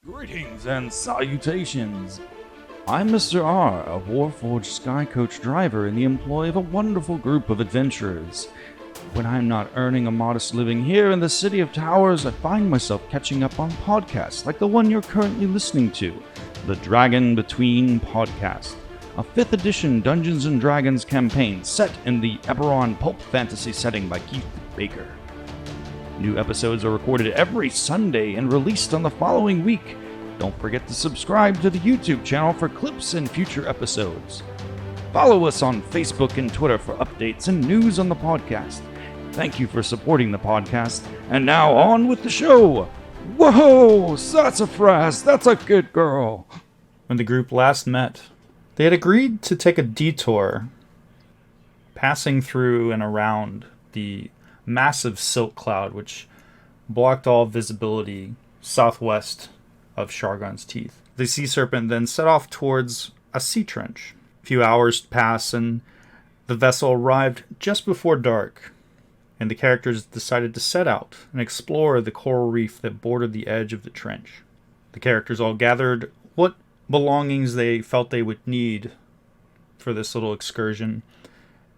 Greetings and salutations. I'm Mr. R, a Warforged Skycoach driver in the employ of a wonderful group of adventurers. When I'm not earning a modest living here in the City of Towers, I find myself catching up on podcasts like the one you're currently listening to, the Dragon Between podcast, a 5th edition Dungeons & Dragons campaign set in the Eberron pulp fantasy setting by Keith Baker. New episodes are recorded every Sunday and released on the following week. Don't forget to subscribe to the YouTube channel for clips and future episodes. Follow us on Facebook and Twitter for updates and news on the podcast. Thank you for supporting the podcast. And now on with the show. Whoa, sassafras, that's a good girl. When the group last met, they had agreed to take a detour, passing through and around the massive silk cloud which blocked all visibility southwest of Shargon's Teeth. The sea serpent then set off towards a sea trench. A few hours pass and the vessel arrived just before dark, and the characters decided to set out and explore the coral reef that bordered the edge of the trench. The characters all gathered what belongings they felt they would need for this little excursion,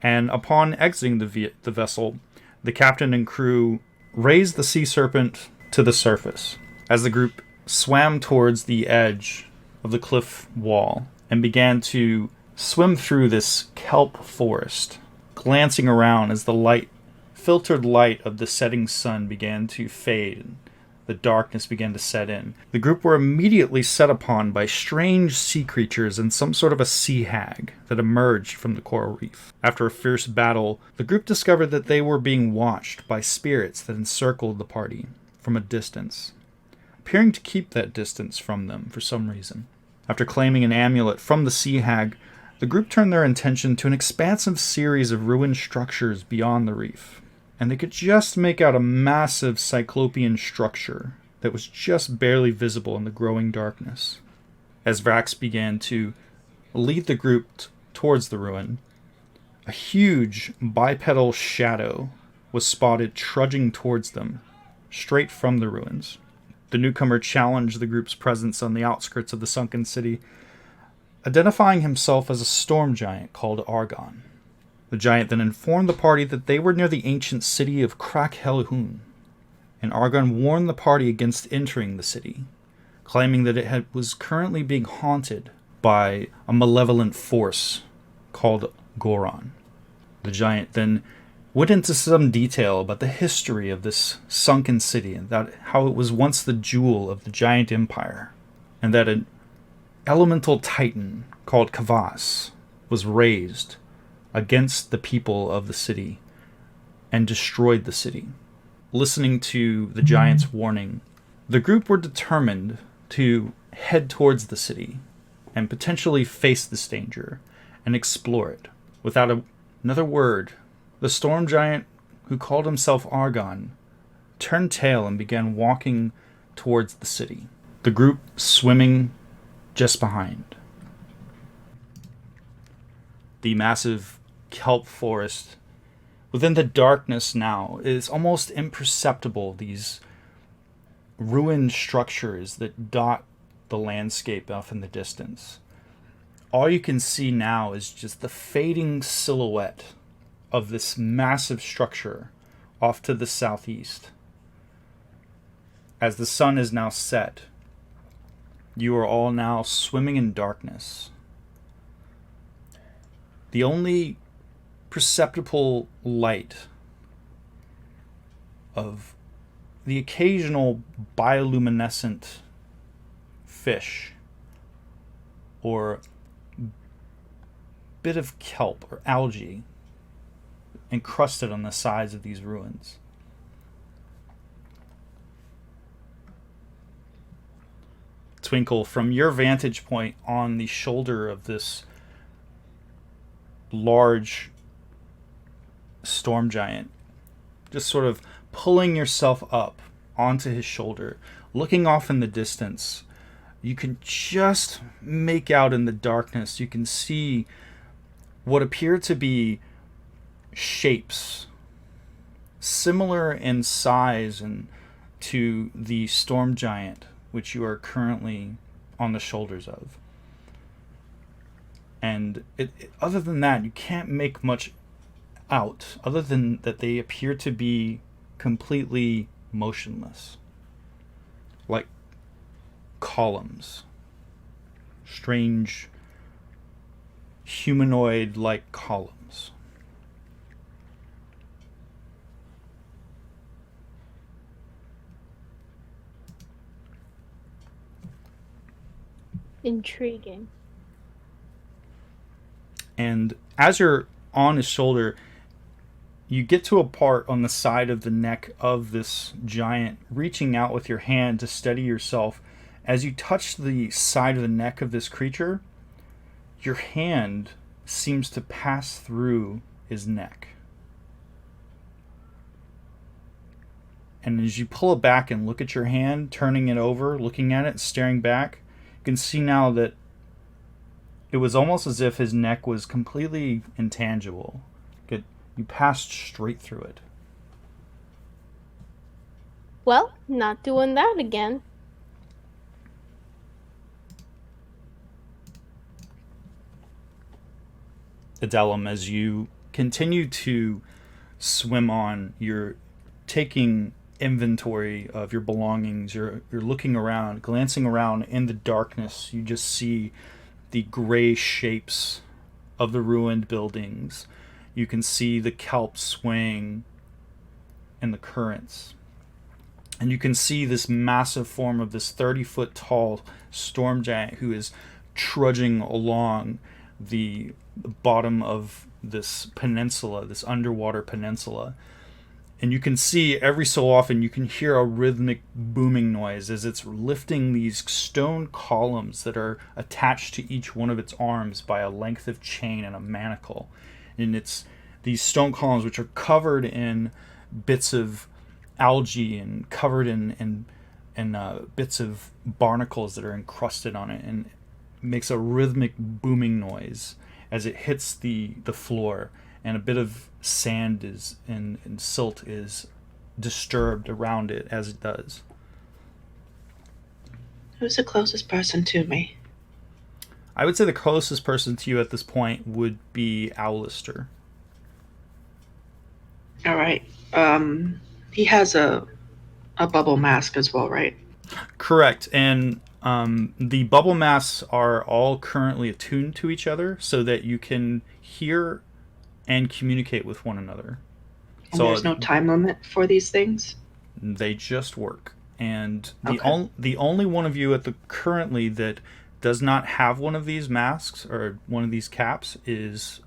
and upon exiting the vessel, the captain and crew raised the sea serpent to the surface. As the group swam towards the edge of the cliff wall and began to swim through this kelp forest, glancing around as the filtered light of the setting sun began to fade and the darkness began to set in, the group were immediately set upon by strange sea creatures and some sort of a sea hag that emerged from the coral reef. After a fierce battle, the group discovered that they were being watched by spirits that encircled the party from a distance, appearing to keep that distance from them for some reason. After claiming an amulet from the sea hag, the group turned their attention to an expansive series of ruined structures beyond the reef, and they could just make out a massive cyclopean structure that was just barely visible in the growing darkness. As Vrax began to lead the group towards the ruin, a huge bipedal shadow was spotted trudging towards them, straight from the ruins. The newcomer challenged the group's presence on the outskirts of the sunken city, identifying himself as a storm giant called Arghon. The giant then informed the party that they were near the ancient city of Krak-Helhun, and Arghon warned the party against entering the city, claiming that it was currently being haunted by a malevolent force called Goron. The giant then went into some detail about the history of this sunken city and that how it was once the jewel of the giant empire, and that an elemental titan called Kavas was raised against the people of the city and destroyed the city. Listening to the giant's warning, the group were determined to head towards the city and potentially face this danger and explore it. Without another word, the storm giant, who called himself Arghon, turned tail and began walking towards the city, the group swimming just behind. The massive kelp forest within the darkness now is almost imperceptible. These ruined structures that dot the landscape off in the distance. All you can see now is just the fading silhouette of this massive structure off to the southeast. As the sun is now set, you are all now swimming in darkness. The only perceptible light of the occasional bioluminescent fish or bit of kelp or algae encrusted on the sides of these ruins. Twinkle, from your vantage point on the shoulder of this large storm giant, just sort of pulling yourself up onto his shoulder, looking off in the distance, you can just make out in the darkness, you can see what appear to be shapes similar in size and to the storm giant which you are currently on the shoulders of. And other than that, you can't make much out, other than that they appear to be completely motionless. Like columns. Strange, humanoid-like columns. Intriguing. And as you're on his shoulder, you get to a part on the side of the neck of this giant, reaching out with your hand to steady yourself. As you touch the side of the neck of this creature, your hand seems to pass through his neck. And as you pull it back and look at your hand, turning it over, looking at it, staring back, you can see now that it was almost as if his neck was completely intangible. You passed straight through it. Well, not doing that again. Adelum, as you continue to swim on, you're taking inventory of your belongings. You're looking around, glancing around in the darkness. You just see the gray shapes of the ruined buildings. You can see the kelp swaying in the currents. And you can see this massive form of this 30-foot tall storm giant who is trudging along the bottom of this peninsula, this underwater peninsula. And you can see every so often you can hear a rhythmic booming noise as it's lifting these stone columns that are attached to each one of its arms by a length of chain and a manacle. And it's these stone columns which are covered in bits of algae and covered in bits of barnacles that are encrusted on it, and makes a rhythmic booming noise as it hits the floor, and a bit of sand and silt is disturbed around it as it does. Who's the closest person to me? I would say the closest person to you at this point would be Owlister. All right. He has a bubble mask as well, right? Correct. And the bubble masks are all currently attuned to each other so that you can hear and communicate with one another. And so there's no time limit for these things? They just work. And Okay. the only one of you currently that does not have one of these masks or one of these caps is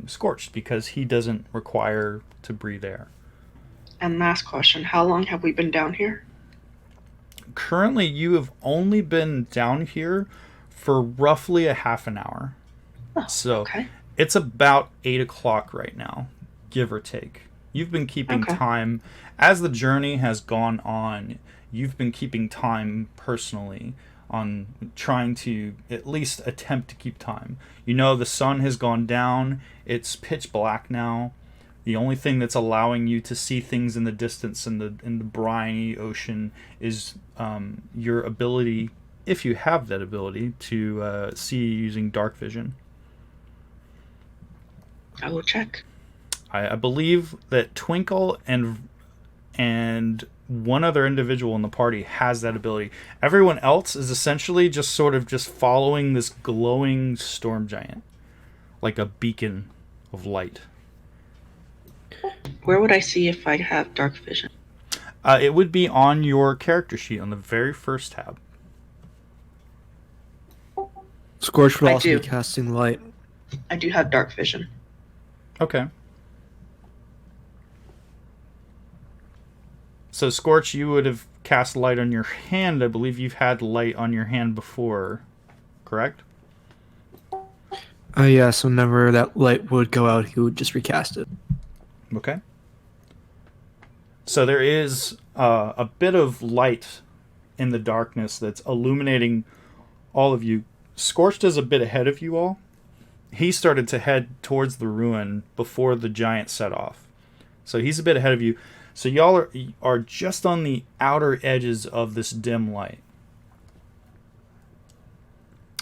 Scorched, because he doesn't require to breathe air. And last question, how long have we been down here? Currently, you have only been down here for roughly a half an hour. Oh, so okay. It's about 8 o'clock right now, give or take. You've been keeping Okay. time. As the journey has gone on, you've been keeping time personally on trying to at least attempt to keep time. You know the sun has gone down. It's pitch black now. The only thing that's allowing you to see things in the distance in the briny ocean is your ability, if you have that ability, to see using dark vision. I will check. I believe that Twinkle and one other individual in the party has that ability. Everyone else is essentially just following this glowing storm giant, like a beacon of light. Where would I see if I have dark vision? It would be on your character sheet on the very first tab. Scorch would I also do. be casting light. I do have dark vision. Okay. So, Scorch, you would have cast light on your hand. I believe you've had light on your hand before, correct? Yeah, so whenever that light would go out, he would just recast it. Okay. So there is a bit of light in the darkness that's illuminating all of you. Scorched is a bit ahead of you all. He started to head towards the ruin before the giant set off. So he's a bit ahead of you. So y'all are just on the outer edges of this dim light.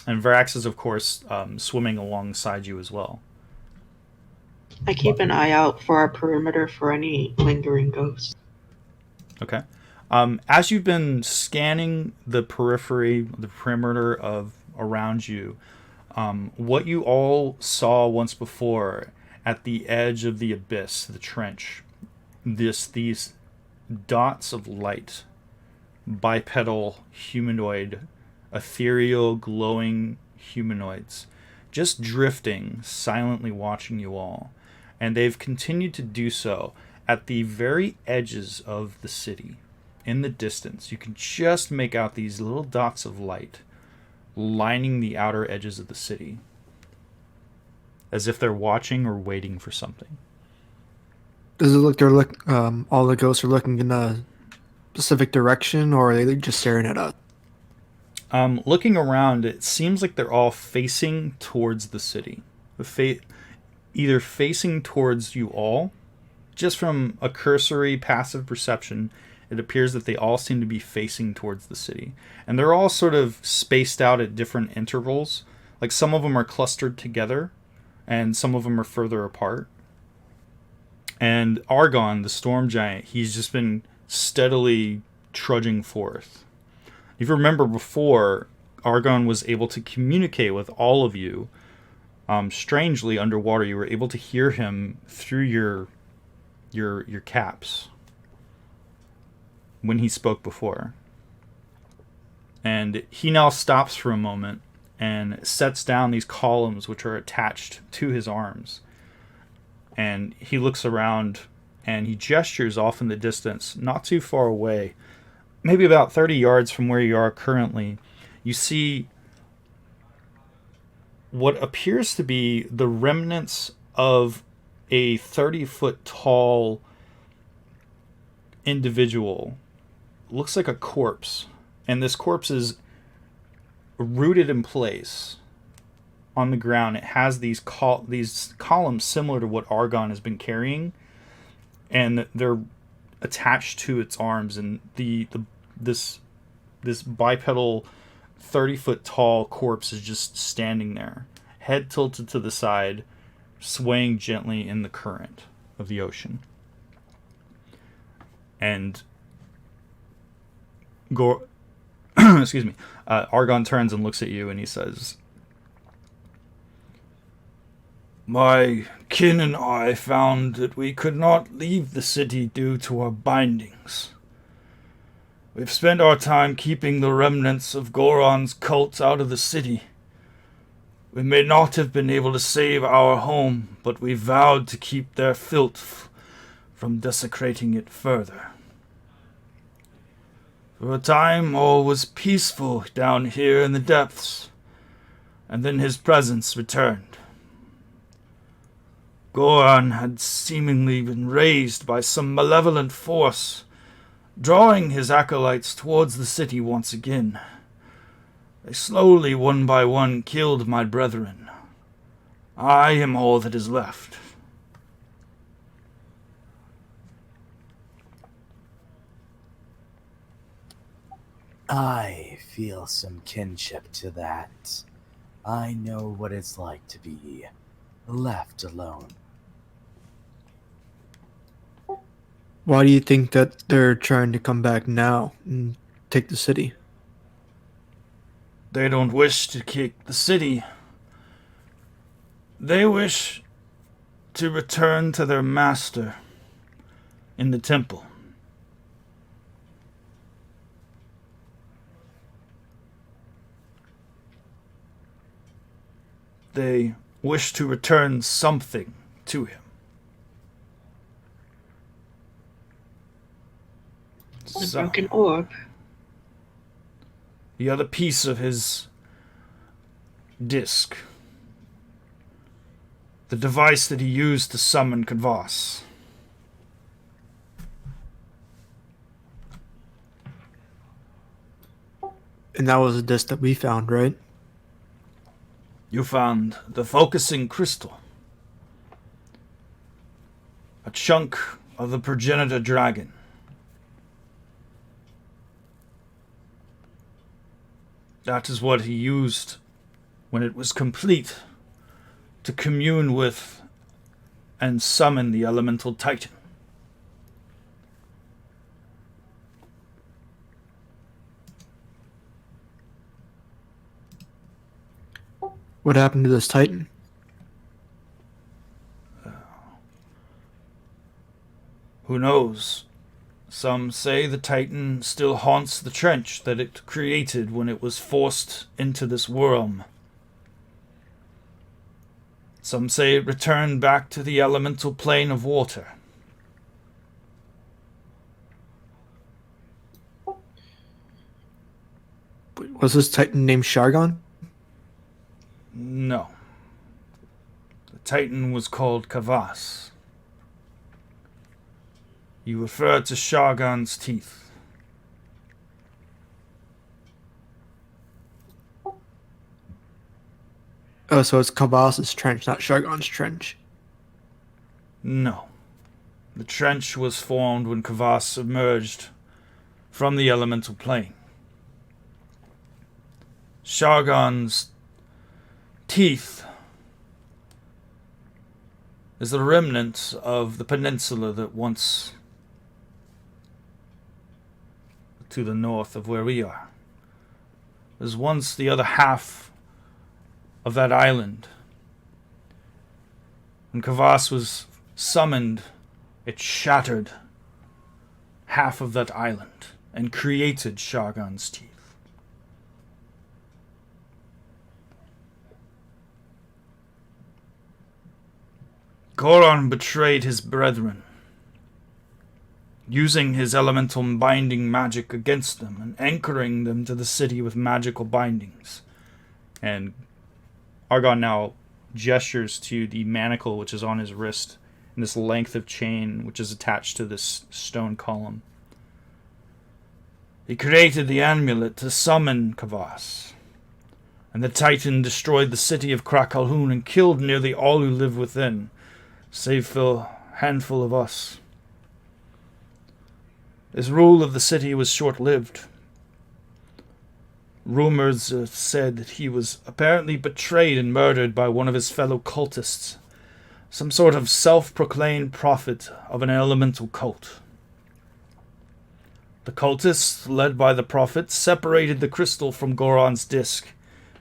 And Varax is, of course, swimming alongside you as well. I keep an eye out for our perimeter for any lingering ghosts. Okay. As you've been scanning the perimeter of around you, what you all saw once before at the edge of the abyss, the trench, these dots of light, bipedal humanoid, ethereal glowing humanoids, just drifting, silently watching you all. And they've continued to do so at the very edges of the city. In the distance, you can just make out these little dots of light lining the outer edges of the city, as if they're watching or waiting for something. Does it look all the ghosts are looking in a specific direction, or are they just staring at us? Looking around, it seems like they're all facing towards the city. Either facing towards you all. Just from a cursory passive perception, it appears that they all seem to be facing towards the city. And they're all sort of spaced out at different intervals. Like some of them are clustered together, and some of them are further apart. And Arghon, the storm giant, he's just been steadily trudging forth. If you remember before, Arghon was able to communicate with all of you. Strangely, underwater, you were able to hear him through your caps when he spoke before. And he now stops for a moment and sets down these columns which are attached to his arms. And he looks around and he gestures off in the distance, not too far away, maybe about 30 yards from where you are currently. You see what appears to be the remnants of a 30-foot tall individual. Looks like a corpse. And this corpse is rooted in place on the ground. It has these columns similar to what Arghon has been carrying, and they're attached to its arms. And this bipedal 30-foot tall corpse is just standing there, head tilted to the side, swaying gently in the current of the ocean. And Arghon turns and looks at you and he says, "My kin and I found that we could not leave the city due to our bindings. We've spent our time keeping the remnants of Goron's cult out of the city. We may not have been able to save our home, but we vowed to keep their filth from desecrating it further. For a time, all was peaceful down here in the depths, and then his presence returned. Goron had seemingly been raised by some malevolent force, drawing his acolytes towards the city once again. They slowly, one by one, killed my brethren. I am all that is left." I feel some kinship to that. I know what it's like to be left alone. Why do you think that they're trying to come back now and take the city? They don't wish to kick the city. They wish to return to their master in the temple. They wish to return something to him. The broken orb. The other piece of his disc. The device that he used to summon Kadvas. And that was a disc that we found, right? You found the focusing crystal. A chunk of the progenitor dragon. That is what he used when it was complete, to commune with and summon the elemental titan. What happened to this Titan? Who knows? Some say the Titan still haunts the trench that it created when it was forced into this world. Some say it returned back to the elemental plane of water. Was this Titan named Shargon? No. The Titan was called Kavas. You refer to Shargon's teeth. Oh, so it's Kavas's trench, not Shargon's trench. No. The trench was formed when Kavas emerged from the elemental plane. Shargon's teeth is the remnant of the peninsula that once to the north of where we are. It was once the other half of that island. When Kavas was summoned, it shattered half of that island and created Shargon's teeth. Goron betrayed his brethren, using his elemental binding magic against them and anchoring them to the city with magical bindings. And Arghon now gestures to the manacle which is on his wrist and this length of chain which is attached to this stone column. He created the amulet to summon Kavas, and the Titan destroyed the city of Krakalhun and killed nearly all who lived within, save for a handful of us. His rule of the city was short-lived. Rumors said that he was apparently betrayed and murdered by one of his fellow cultists, some sort of self-proclaimed prophet of an elemental cult. The cultists, led by the prophet, separated the crystal from Goron's disc,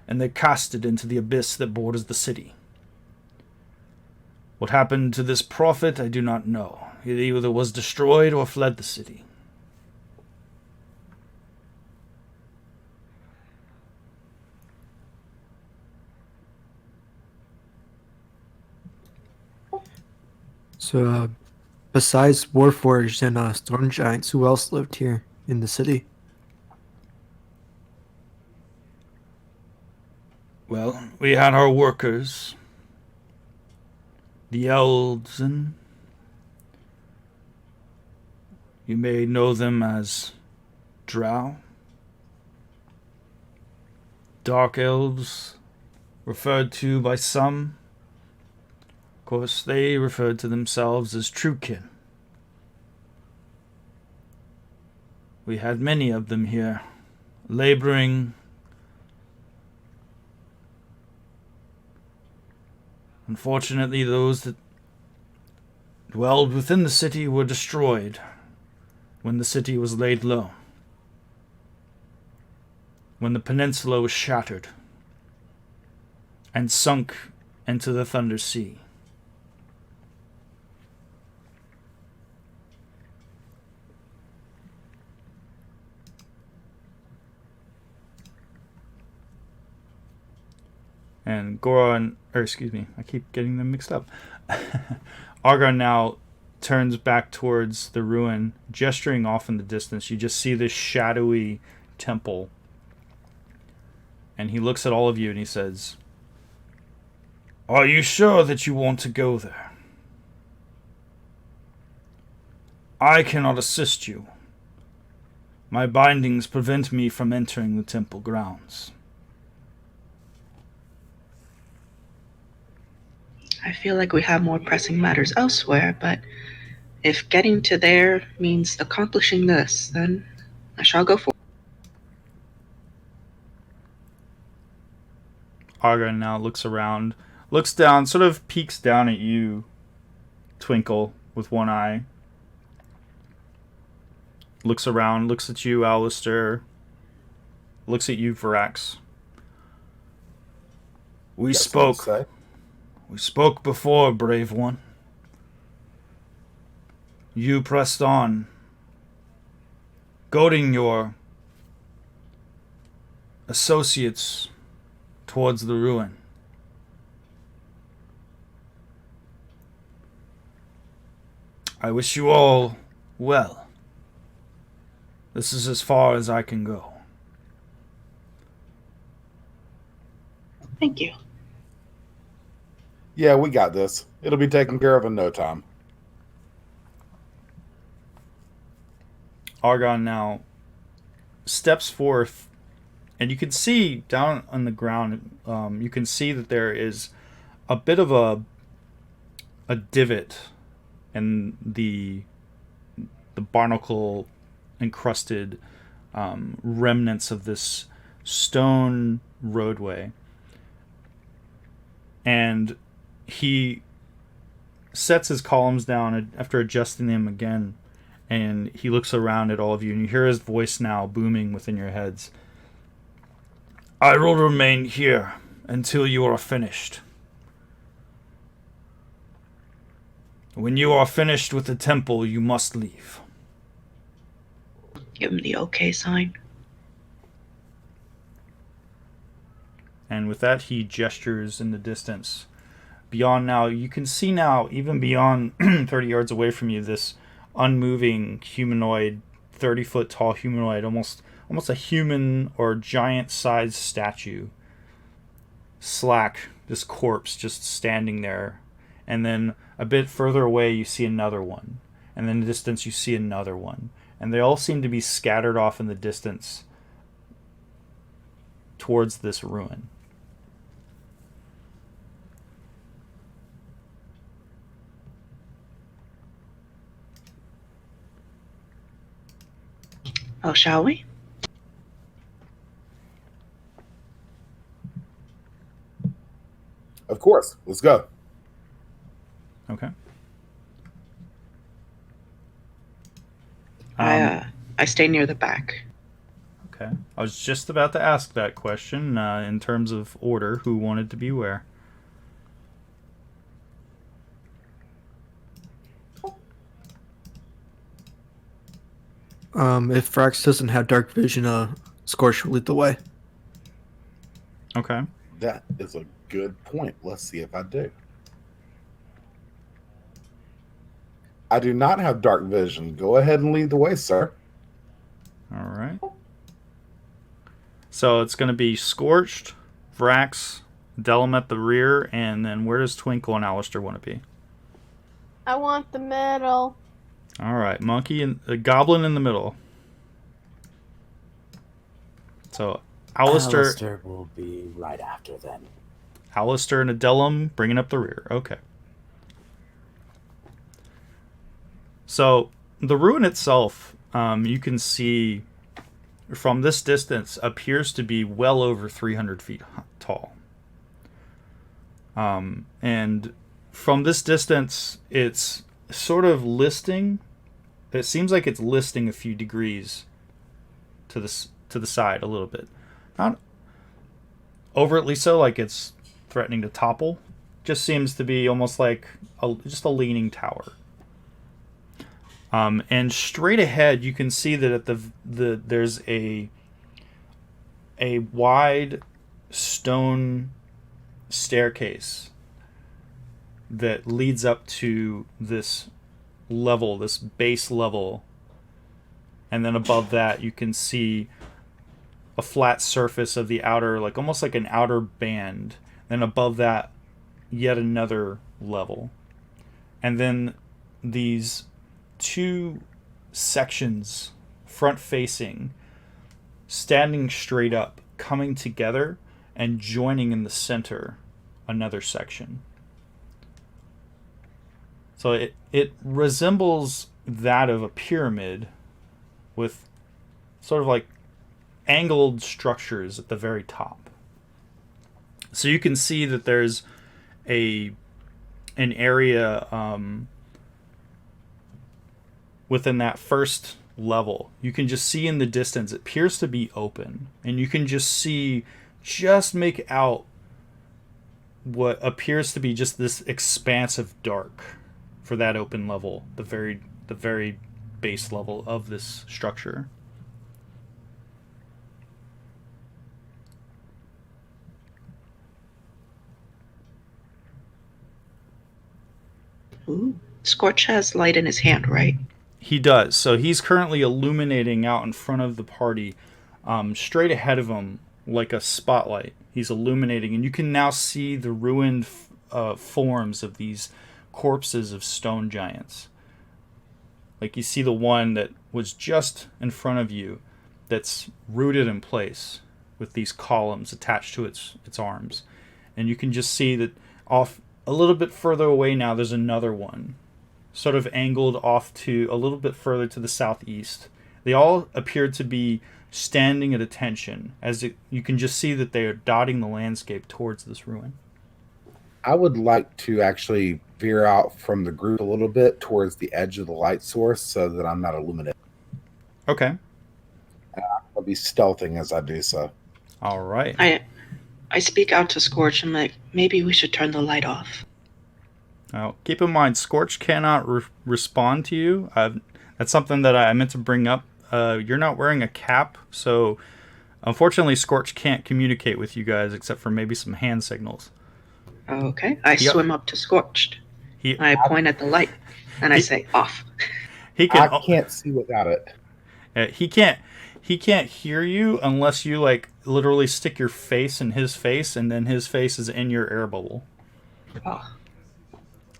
and they cast it into the abyss that borders the city. What happened to this prophet, I do not know. He either was destroyed or fled the city. So, besides Warforged and Storm Giants, who else lived here in the city? Well, we had our workers, the Elven. You may know them as Drow. Dark Elves, referred to by some. Of course, they referred to themselves as Truekin. We had many of them here, laboring. Unfortunately, those that dwelled within the city were destroyed when the city was laid low, when the peninsula was shattered and sunk into the Thunder Sea. And I keep getting them mixed up. Arghon now turns back towards the ruin, gesturing off in the distance. You just see this shadowy temple. And he looks at all of you and he says, "Are you sure that you want to go there? I cannot assist you. My bindings prevent me from entering the temple grounds." I feel like we have more pressing matters elsewhere, but if getting to there means accomplishing this, then I shall go for it. Arghon now looks around, looks down, sort of peeks down at you, Twinkle, with one eye. Looks around, looks at you, Alistair. Looks at you, Varax. We Yes, spoke. say. We spoke before, brave one. You pressed on, goading your associates towards the ruin. I wish you all well. This is as far as I can go. Thank you. Yeah, we got this. It'll be taken care of in no time. Arghon now steps forth, and you can see down on the ground, you can see that there is a bit of a divot in the barnacle encrusted remnants of this stone roadway. And he sets his columns down after adjusting them again, and he looks around at all of you, and you hear his voice now booming within your heads. I will remain here until you are finished. When you are finished with the temple, you must leave. Give him the okay sign. And with that, he gestures in the distance. Beyond now, you can see now, even beyond 30 yards away from you, this unmoving humanoid, 30-foot tall humanoid, almost a human or giant-sized statue. Slack, this corpse just standing there. And then a bit further away, you see another one. And then in the distance, you see another one. And they all seem to be scattered off in the distance towards this ruin. Oh, shall we? Of course. Let's go. Okay. I stay near the back. Okay. I was just about to ask that question in terms of order, who wanted to be where. If Frax doesn't have dark vision, Scorch will lead the way. Okay. That is a good point. Let's see if I do. I do not have dark vision. Go ahead and lead the way, sir. All right. So it's going to be Scorched, Vrax, Delum at the rear, and then where does Twinkle and Alistair want to be? I want the middle. All right, Monkey and the Goblin in the middle. So Alistair will be right after then. Alistair and Adelum bringing up the rear. Okay. So the ruin itself, you can see from this distance, appears to be well over 300 feet tall. And from this distance, it's sort of listing. It seems like it's listing a few degrees to the side a little bit. Not overtly so, like it's threatening to topple. Just seems to be almost like just a leaning tower. And straight ahead, you can see that at there's a wide stone staircase that leads up to this level, this base level, and then above that you can see a flat surface of the outer, like almost like an outer band. Then above that, yet another level, and then these two sections, front facing, standing straight up, coming together and joining in the center another section. So it resembles that of a pyramid with sort of like angled structures at the very top. So you can see that there's an area within that first level. You can just see in the distance, it appears to be open, and you can just make out what appears to be just this expanse of dark for that open level, the very base level of this structure. Ooh. Scorch has light in his hand, right? He does. So he's currently illuminating out in front of the party, straight ahead of him like a spotlight. He's illuminating, and you can now see the ruined forms of these corpses of stone giants. Like you see the one that was just in front of you that's rooted in place with these columns attached to its arms. And you can just see that off a little bit further away now there's another one, sort of angled off to a little bit further to the southeast. They all appear to be standing at attention, you can just see that they are dotting the landscape towards this ruin. I would like to actually veer out from the group a little bit towards the edge of the light source so that I'm not illuminated. Okay. I'll be stealthing as I do so. All right. I speak out to Scorch and like, maybe we should turn the light off. Now, keep in mind, Scorch cannot respond to you. That's something that I meant to bring up. You're not wearing a cap, so unfortunately Scorch can't communicate with you guys except for maybe some hand signals. Okay. I swim up to Scorched. I point at the light, and I say, off. I can't see without it. He can't hear you unless you like literally stick your face in his face, and then his face is in your air bubble. Oh.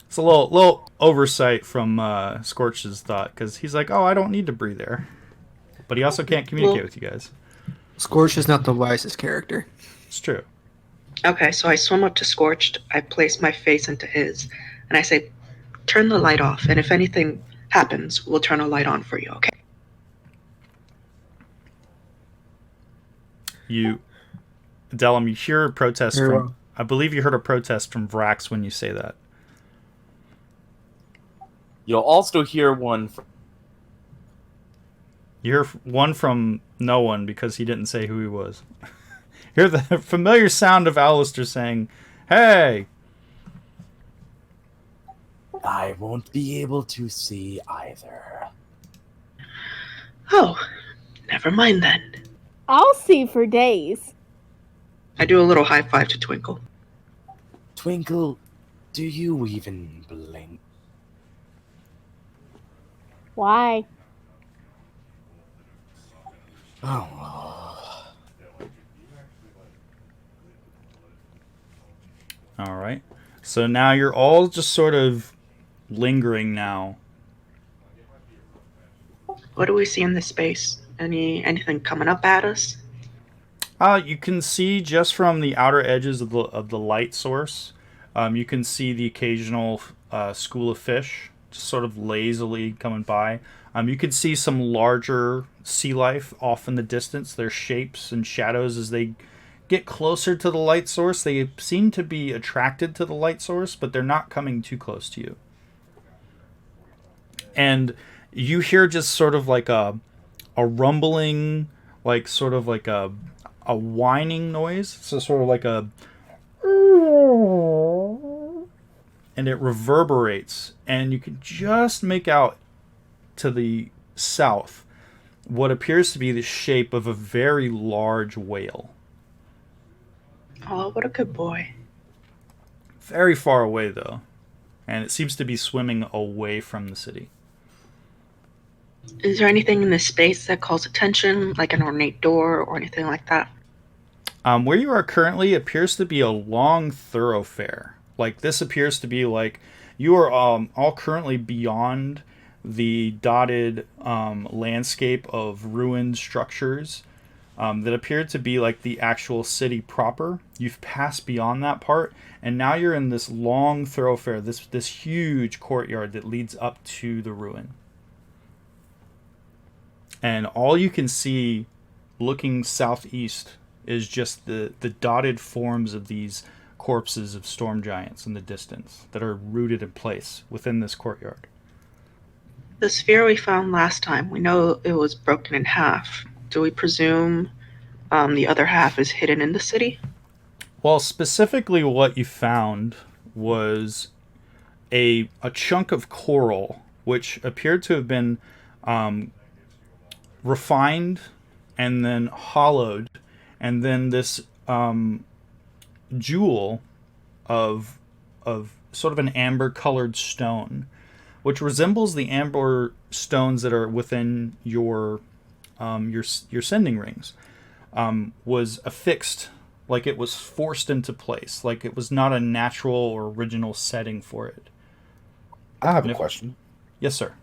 It's a little oversight from Scorch's thought, because he's like, oh, I don't need to breathe air. But he also can't communicate with you guys. Scorch is not the wisest character. It's true. Okay, so I swim up to Scorched, I place my face into his, and I say, turn the light off, and if anything happens, we'll turn a light on for you, okay? Delum, you hear a protest from... I believe you heard a protest from Vrax when you say that. You'll also hear one from... You hear one from no one because he didn't say who he was. Hear the familiar sound of Alistair saying, hey! I won't be able to see either. Oh, never mind then. I'll see for days. I do a little high five to Twinkle. Twinkle, do you even blink? Why? Oh. All right. So now you're all just sort of lingering now. What do we see in this space? Anything coming up at us? You can see just from the outer edges of the light source. You can see the occasional school of fish just sort of lazily coming by. You can see some larger sea life off in the distance. Their shapes and shadows as they get closer to the light source. They seem to be attracted to the light source, but they're not coming too close to you. And you hear just sort of like a rumbling, like sort of like a whining noise. So sort of like a... And it reverberates, and you can just make out to the south what appears to be the shape of a very large whale. Oh, what a good boy. Very far away, though. And it seems to be swimming away from the city. Is there anything in this space that calls attention, like an ornate door or anything like that? Where you are currently appears to be a long thoroughfare. Like, this appears to be like you are all currently beyond the dotted landscape of ruined structures that appear to be like the actual city proper. You've passed beyond that part, and now you're in this long thoroughfare, this huge courtyard that leads up to the ruin. And all you can see looking southeast is just the dotted forms of these corpses of storm giants in the distance that are rooted in place within this courtyard. The sphere we found last time, we know it was broken in half. Do we presume the other half is hidden in the city? Well, specifically what you found was a chunk of coral which appeared to have been refined and then hollowed, and then this jewel of sort of an amber colored stone, which resembles the amber stones that are within your sending rings, was affixed, like it was forced into place, like it was not a natural or original setting for it. I have a question. Yes, sir.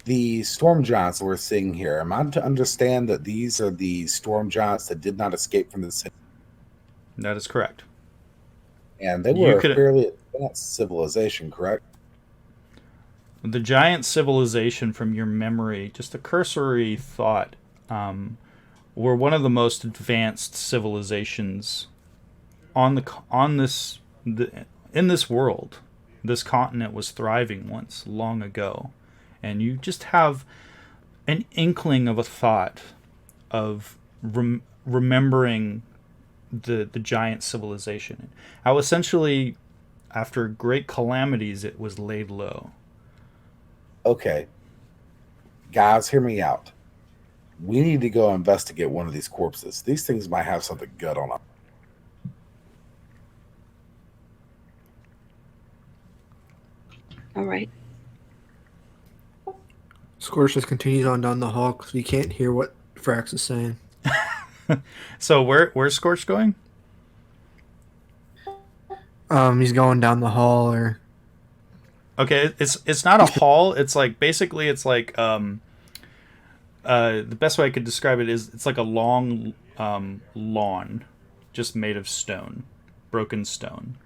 The storm giants that we're seeing here, am I to understand that these are the storm giants that did not escape from the city? That is correct. And they were a fairly advanced civilization, correct? The giant civilization, from your memory, just a cursory thought, were one of the most advanced civilizations in this world. This continent was thriving once, long ago. And you just have an inkling of a thought of remembering the giant civilization. How essentially, after great calamities, it was laid low. Okay. Guys, hear me out. We need to go investigate one of these corpses. These things might have something good on them. All right. Scorch just continues on down the hall because we can't hear what Frax is saying. So where's Scorch going? He's going down the hall, or okay, it's not a hall. It's like basically it's like the best way I could describe it is it's like a long lawn, just made of stone, broken stone.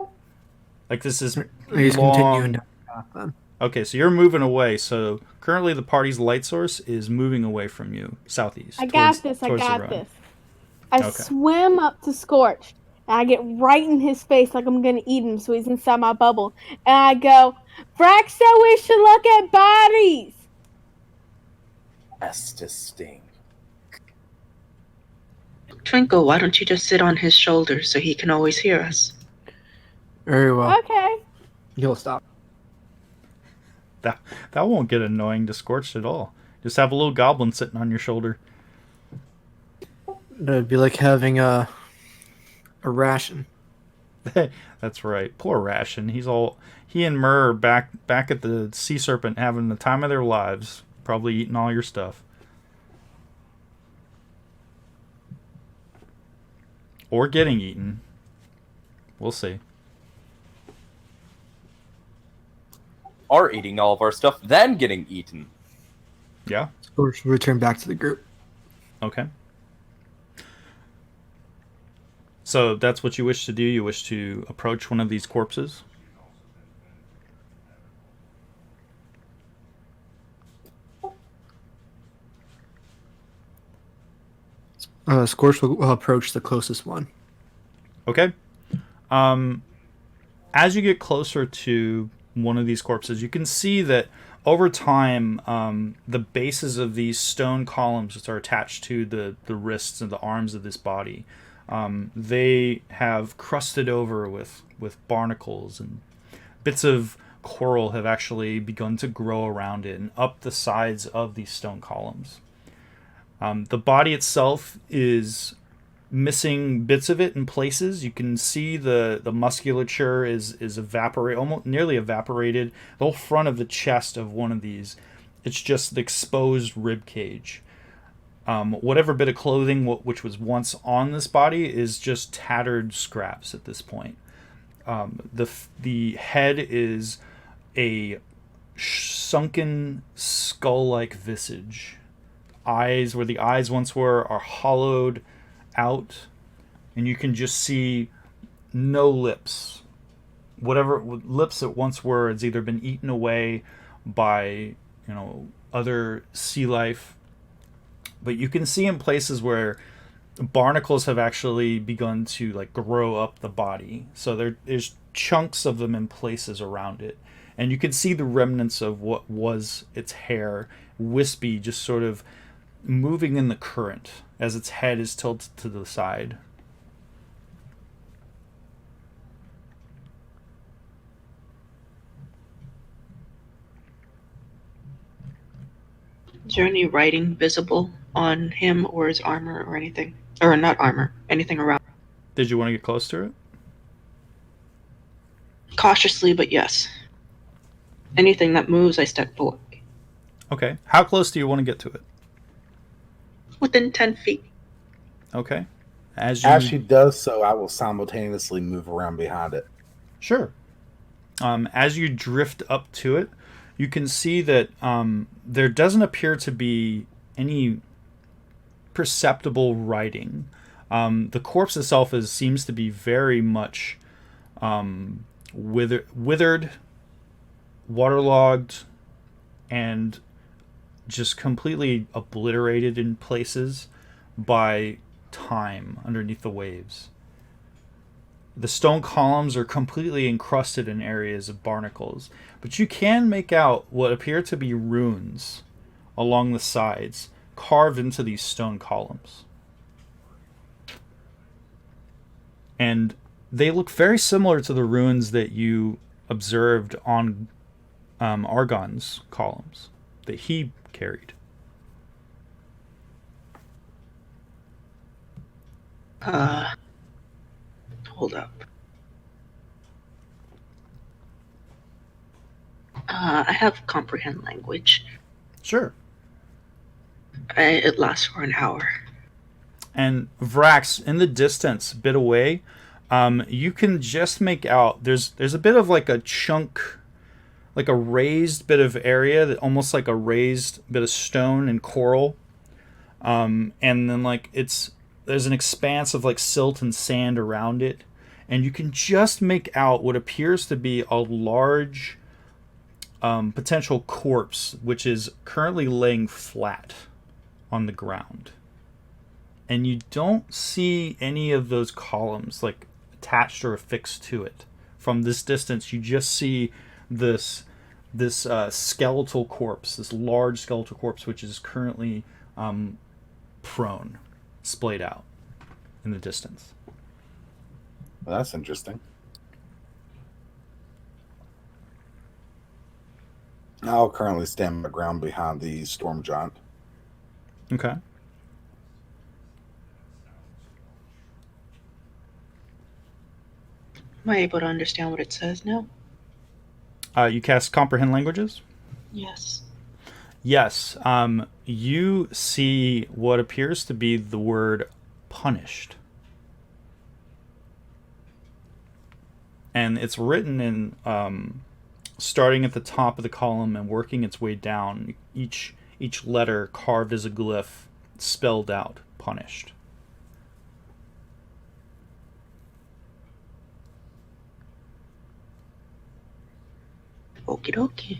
Like this is he's long. continuing down the path then. Okay, so you're moving away. So currently the party's light source is moving away from you, southeast. I got towards this. the I Okay. swim up to Scorch, and I get right in his face like I'm gonna eat him, so he's inside my bubble. And I go, Frax said we should look at bodies. That's distinct. Twinkle, why don't you just sit on his shoulder so he can always hear us? Very well. Okay. He'll stop. That won't get annoying to Scorched at all. Just have a little goblin sitting on your shoulder. It'd be like having a ration. That's right. Poor Ration. He and Myrrh are back at the Sea Serpent having the time of their lives, probably eating all your stuff. Or getting eaten. We'll see. Are eating all of our stuff, then getting eaten. Yeah? Scorch will return back to the group. Okay. So that's what you wish to do? You wish to approach one of these corpses? Scorch will approach the closest one. Okay. As you get closer to one of these corpses, you can see that over time, the bases of these stone columns that are attached to the wrists and the arms of this body, they have crusted over with barnacles, and bits of coral have actually begun to grow around it and up the sides of these stone columns. The body itself is missing bits of it in places. You can see the musculature is almost nearly evaporated. The whole front of the chest of one of these, it's just the exposed rib cage. Whatever bit of clothing which was once on this body is just tattered scraps at this point. The head is a sunken skull-like visage. Eyes, where the eyes once were, are hollowed out, and you can just see no lips. Whatever lips it once were, it's either been eaten away by other sea life. But you can see in places where barnacles have actually begun to like grow up the body. So there's chunks of them in places around it. And you can see the remnants of what was its hair, wispy, just sort of moving in the current as its head is tilted to the side. Is there any writing visible on him or his armor or anything? Or not armor, anything around? Did you want to get close to it? Cautiously, but yes. Anything that moves, I step away. Okay. How close do you want to get to it? Within 10 feet. Okay. As she does so, I will simultaneously move around behind it. Sure. As you drift up to it, you can see that there doesn't appear to be any perceptible writing. The corpse itself seems to be very much withered, waterlogged, and just completely obliterated in places by time underneath the waves. The stone columns are completely encrusted in areas of barnacles, but you can make out what appear to be runes along the sides, carved into these stone columns. And they look very similar to the runes that you observed on Arghon's columns that he carried. Hold up. I have comprehend language. Sure. It lasts for an hour. And Vrax, in the distance, a bit away, you can just make out there's a bit of like a chunk, like a raised bit of area that almost like a raised bit of stone and coral, and then like there's an expanse of like silt and sand around it, and you can just make out what appears to be a large potential corpse, which is currently laying flat on the ground. And you don't see any of those columns like attached or affixed to it. From this distance, you just see this skeletal corpse, this large skeletal corpse, which is currently prone, splayed out in the distance. Well, that's interesting. I'll currently stand my ground behind the storm giant. Okay. Am I able to understand what it says now? You cast comprehend languages? Yes. Yes. You see what appears to be the word punished. And it's written in starting at the top of the column and working its way down. Each letter carved as a glyph, spelled out, punished. Okie dokie.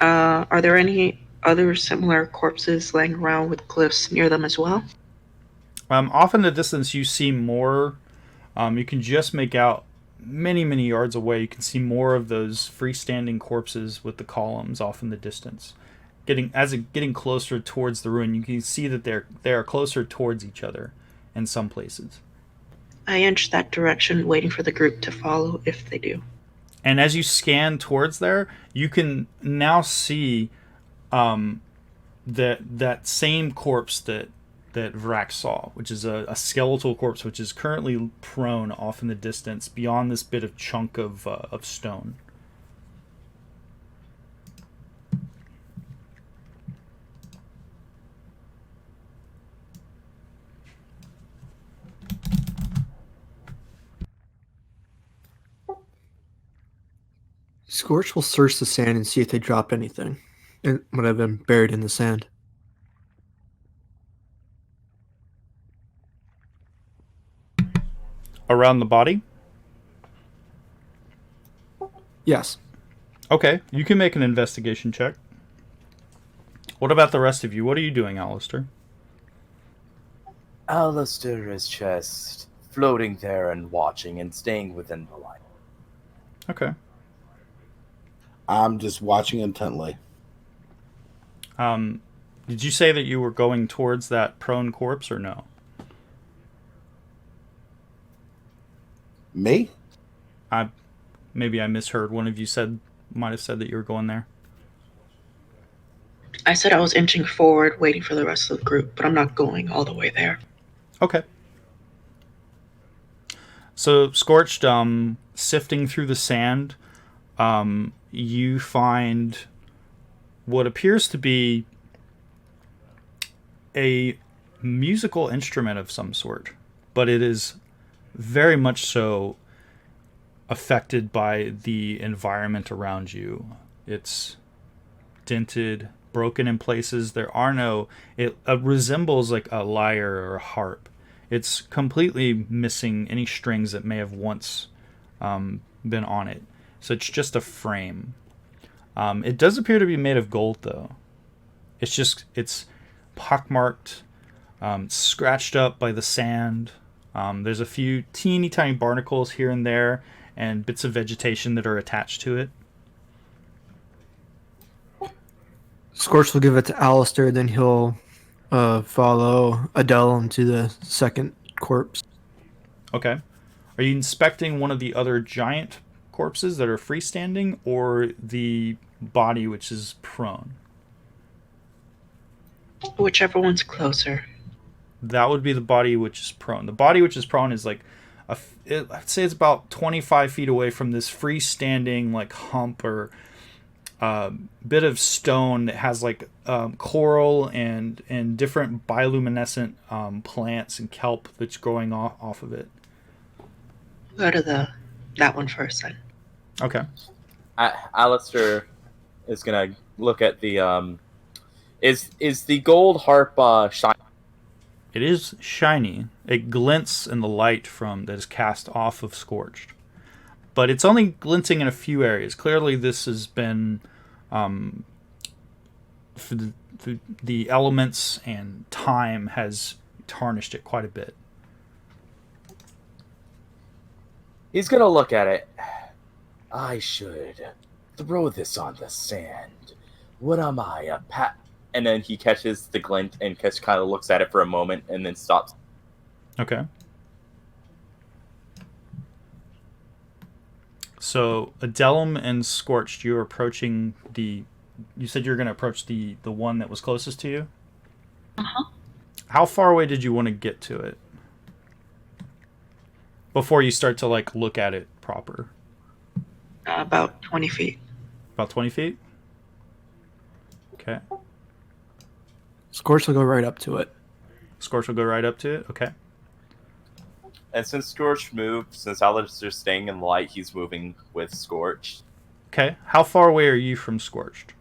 Are there any other similar corpses laying around with glyphs near them as well? Off in the distance, you see more. You can just make out many, many yards away. You can see more of those freestanding corpses with the columns off in the distance. Getting closer towards the ruin, you can see that they are closer towards each other in some places. I inch that direction, waiting for the group to follow if they do. And as you scan towards there, you can now see that same corpse that Vrax saw, which is a skeletal corpse, which is currently prone off in the distance beyond this bit of chunk of stone. Scorch will search the sand and see if they drop anything when I've been buried in the sand. Around the body? Yes. Okay, you can make an investigation check. What about the rest of you? What are you doing, Alistair? Alistair is just floating there and watching and staying within the light. Okay. I'm just watching intently. Did you say that you were going towards that prone corpse or no? Me? Maybe I misheard. One of you might have said that you were going there. I said I was inching forward, waiting for the rest of the group, but I'm not going all the way there. Okay. So, Scorched, sifting through the sand, you find what appears to be a musical instrument of some sort, but it is very much so affected by the environment around you. It's dented, broken in places. There are no... It resembles like a lyre or a harp. It's completely missing any strings that may have once been on it. So it's just a frame. It does appear to be made of gold, though. It's pockmarked, scratched up by the sand. There's a few teeny tiny barnacles here and there, and bits of vegetation that are attached to it. Scorch will give it to Alistair, then he'll follow Adele into the second corpse. Okay. Are you inspecting one of the other giant corpses that are freestanding, or the body which is prone? Whichever one's closer. That would be the body which is prone. The body which is prone is like, I'd say it's about 25 feet away from this freestanding like hump or bit of stone that has like coral and different bioluminescent plants and kelp that's growing off of it. Go to that one first then. Okay. Alistair is gonna look at the is the gold harp shiny? It is shiny. It glints in the light that is cast off of Scorched. But it's only glinting in a few areas. Clearly this has been the elements and time has tarnished it quite a bit. He's gonna look at it. I should throw this on the sand. What am I, a pat? And then he catches the glint and kind of looks at it for a moment and then stops. Okay. So Adelum and Scorched, you're approaching you said you're going to approach the one that was closest to you? Uh-huh. How far away did you want to get to it? Before you start to like look at it proper? About 20 feet. About 20 feet? Okay. Scorch will go right up to it. Scorch will go right up to it? Okay. And since Scorch moved, since Alistair's staying in the light, he's moving with Scorch. Okay. How far away are you from Scorched?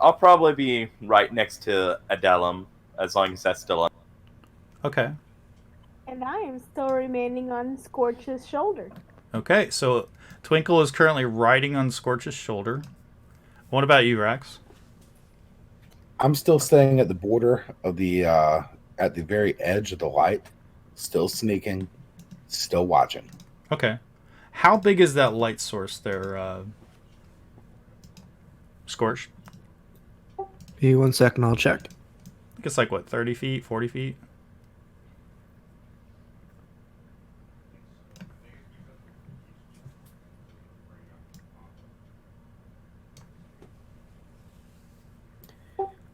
I'll probably be right next to Adelum, as long as that's still on. Okay. And I am still remaining on Scorch's shoulder. Okay, so Twinkle is currently riding on Scorch's shoulder. What about you, Rax? I'm still staying at the border of at the very edge of the light, still sneaking, still watching. Okay. How big is that light source there, Scorch? Give me 1 second, I'll check. I think it's like, what, 30 feet, 40 feet?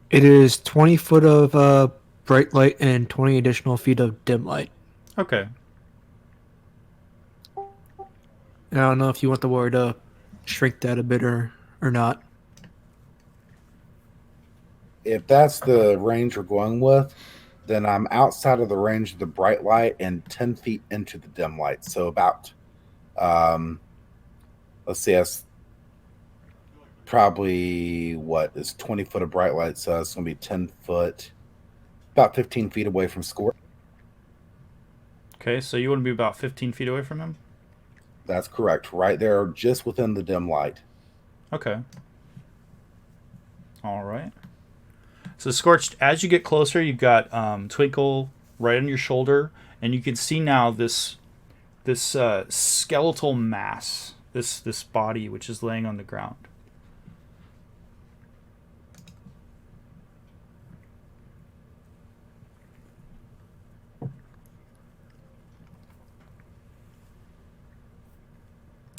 It is 20 foot of bright light and 20 additional feet of dim light. Okay. And I don't know if you want the word to shrink that a bit or not. If that's the range we're going with, then I'm outside of the range of the bright light and 10 feet into the dim light. So about, let's see, that's probably what is 20 foot of bright light. So it's going to be 10 foot, about 15 feet away from Scorch. Okay, so you want to be about 15 feet away from him? That's correct. Right there, just within the dim light. Okay. All right. So Scorched, as you get closer, you've got Twinkle right on your shoulder, and you can see now this skeletal mass, this body which is laying on the ground.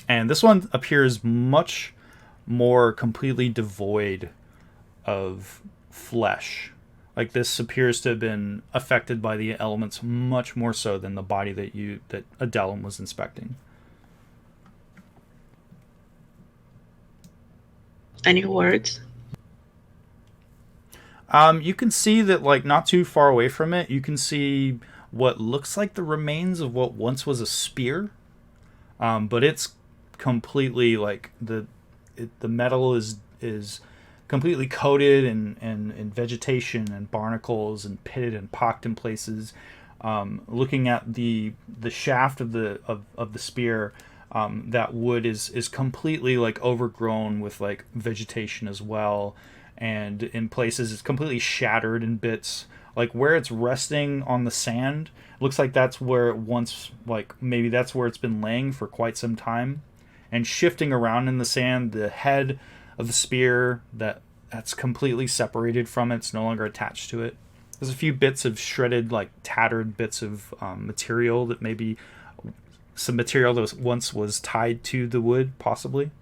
And this one appears much more completely devoid of flesh. Like, this appears to have been affected by the elements much more so than the body that Adelum was inspecting. Any words? You can see that, like, not too far away from it, you can see what looks like the remains of what once was a spear. But it's completely, like, the metal is completely coated in vegetation and barnacles and pitted and pocked in places. Looking at the shaft of the spear, that wood is completely, like, overgrown with, like, vegetation as well, and in places it's completely shattered in bits. Like, where it's resting on the sand, looks like that's where it once, like, maybe that's where it's been laying for quite some time. And shifting around in the sand, the head of the spear that's completely separated from it, it's no longer attached to it. There's a few bits of shredded, like, tattered bits of material that maybe some material that once was tied to the wood, possibly.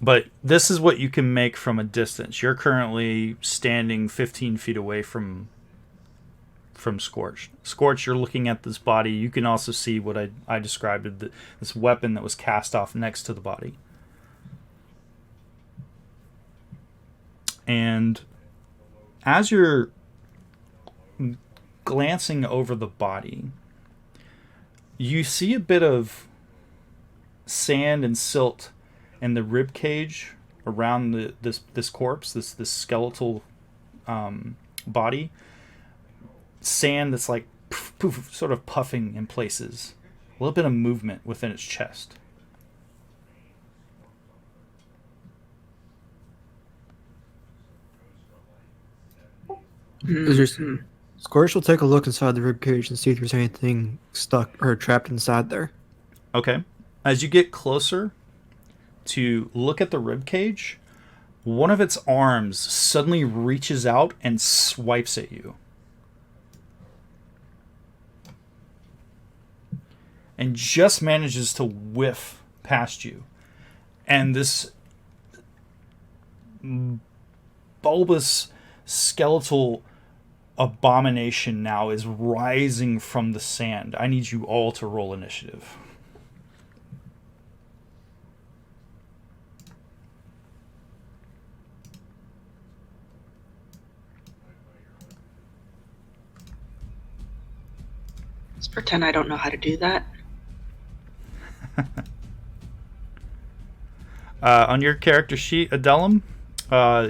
But this is what you can make from a distance. You're currently standing 15 feet away from Scorched. Scorched, you're looking at this body. You can also see what I described as this weapon that was cast off next to the body. And as you're glancing over the body, you see a bit of sand and silt in the rib cage around this corpse, this skeletal body. Sand that's, like, poof, poof, sort of puffing in places. A little bit of movement within its chest. Scorch will take a look inside the ribcage and see if there's anything stuck or trapped inside there. Okay. As you get closer to look at the ribcage, one of its arms suddenly reaches out and swipes at you. And just manages to whiff past you. And this bulbous skeletal abomination now is rising from the sand. I need you all to roll initiative. Let's pretend I don't know how to do that. On your character sheet, Adelum,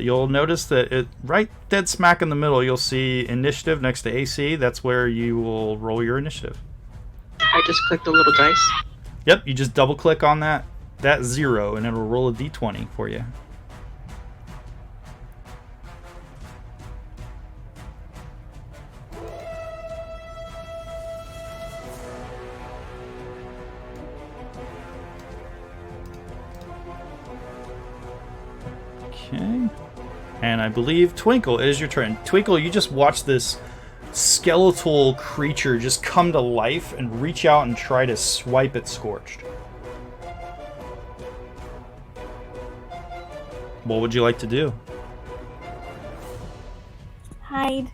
you'll notice that it right dead smack in the middle, you'll see initiative next to AC. That's where you will roll your initiative. I just clicked the little dice. Yep, you just double click on that 0 and it'll roll a d20 for you. Okay. And I believe, Twinkle, it is your turn. Twinkle, you just watch this skeletal creature just come to life and reach out and try to swipe at Scorched. What would you like to do? Hide.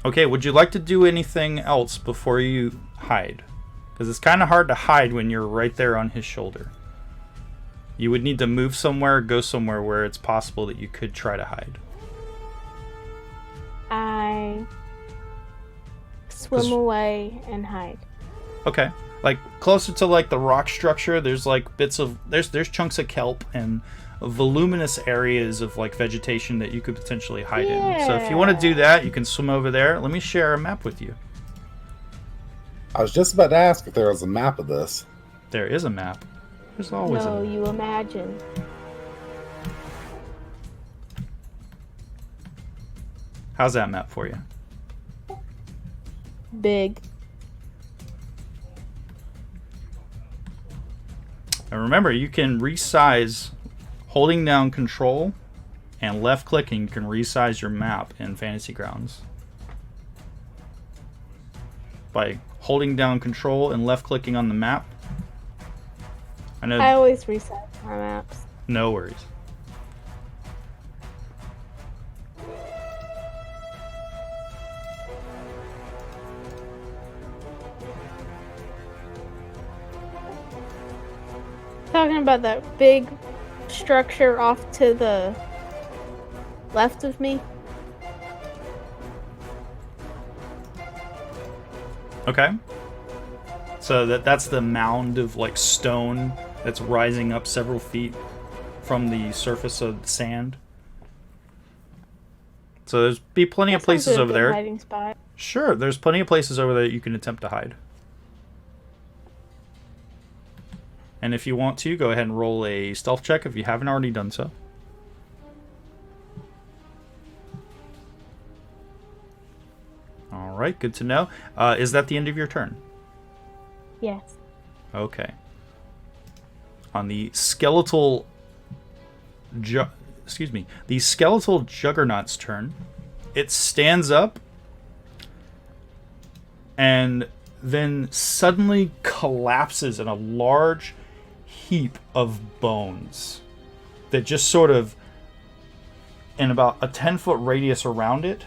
Okay, would you like to do anything else before you hide? Because it's kind of hard to hide when you're right there on his shoulder. You would need to move somewhere, go somewhere where it's possible that you could try to hide. I swim away and hide. Okay. Like, closer to, like, the rock structure, there's, like, bits of... There's chunks of kelp and voluminous areas of, like, vegetation that you could potentially hide in. So if you want to do that, you can swim over there. Let me share a map with you. I was just about to ask if there was a map of this. There is a map. There's always No, a... you imagine. How's that map for you? Big. And remember, you can resize holding down control and left clicking. You can resize your map in Fantasy Grounds. By holding down control and left clicking on the map. I always reset my maps. No worries. Talking about that big structure off to the left of me. Okay. So that's the mound of like stone that's rising up several feet from the surface of the sand. So there's be plenty of places over there. Hiding spot. Sure, there's plenty of places over there that you can attempt to hide. And if you want to, go ahead and roll a stealth check if you haven't already done so. Alright, good to know. Is that the end of your turn? Yes. Okay. On the skeletal... the skeletal juggernaut's turn, it stands up and then suddenly collapses in a large heap of bones that just sort of, in about a 10-foot radius around it,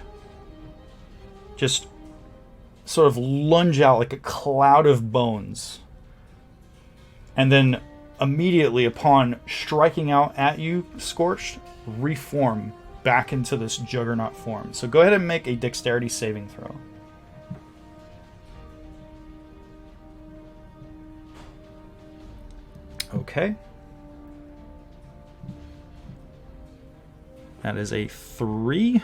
just sort of lunge out like a cloud of bones. And then immediately upon striking out at you, Scorched, reform back into this juggernaut form. So go ahead and make a dexterity saving throw. Okay. That is a 3.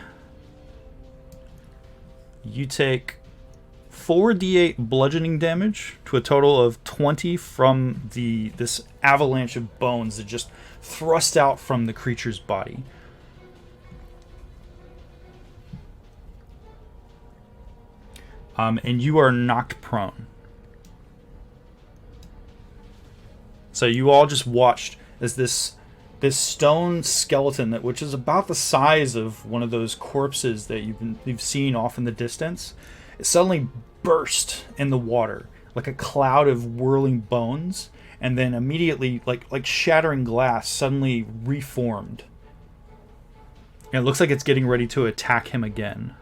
You take 4d8 bludgeoning damage to a total of 20 from this avalanche of bones that just thrust out from the creature's body. And you are knocked prone. So you all just watched as this stone skeleton, which is about the size of one of those corpses that you've seen off in the distance, it suddenly burst in the water like a cloud of whirling bones, and then immediately, like shattering glass, suddenly reformed. And it looks like it's getting ready to attack him again.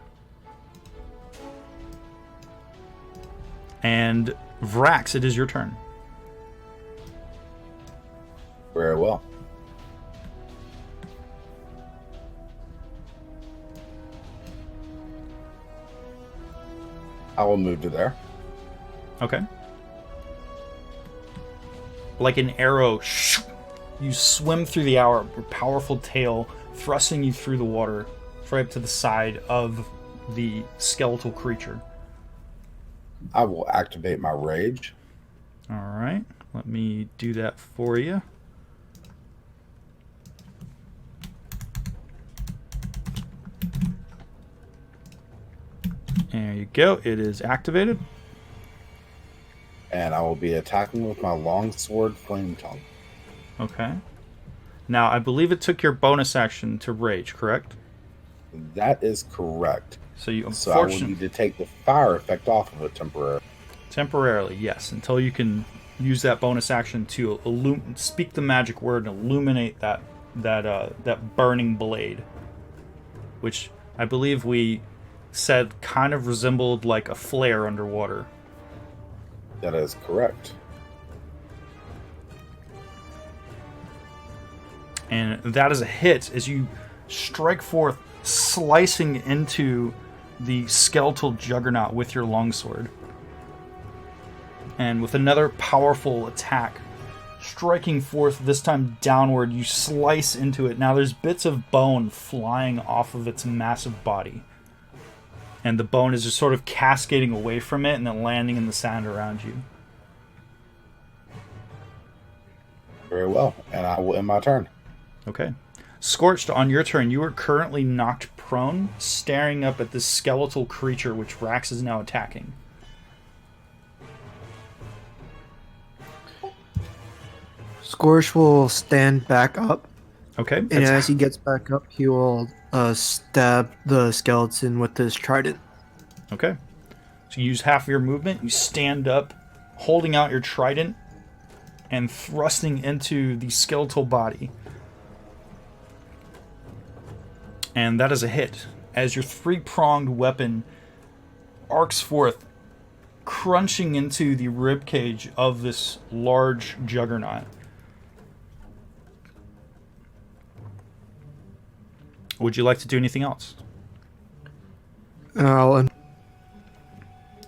And Vrax, it is your turn. Very well. I will move to there. Okay. Like an arrow, you swim through the hour, your powerful tail thrusting you through the water, right up to the side of the skeletal creature. I will activate my rage. All right. Let me do that for you. There you go. It is activated. And I will be attacking with my longsword flame tongue. Okay. Now, I believe it took your bonus action to rage, correct? That is correct. So you So I will need to take the fire effect off of it temporarily. Temporarily, yes, until you can use that bonus action to speak the magic word and illuminate that burning blade, which I believe we said kind of resembled like a flare underwater. That is correct. And that is a hit as you strike forth, slicing into the skeletal juggernaut with your longsword. And with another powerful attack, striking forth, this time downward, you slice into it. Now there's bits of bone flying off of its massive body. And the bone is just sort of cascading away from it and then landing in the sand around you. Very well. And I will end my turn. Okay. Scorched, on your turn, you are currently knocked prone, staring up at this skeletal creature which Rax is now attacking. Scorch will stand back up, Okay. and as he gets back up, he will stab the skeleton with his trident. Okay. So you use half of your movement. You stand up, holding out your trident, and thrusting into the skeletal body. And that is a hit, as your three-pronged weapon arcs forth, crunching into the ribcage of this large juggernaut. Would you like to do anything else? I'll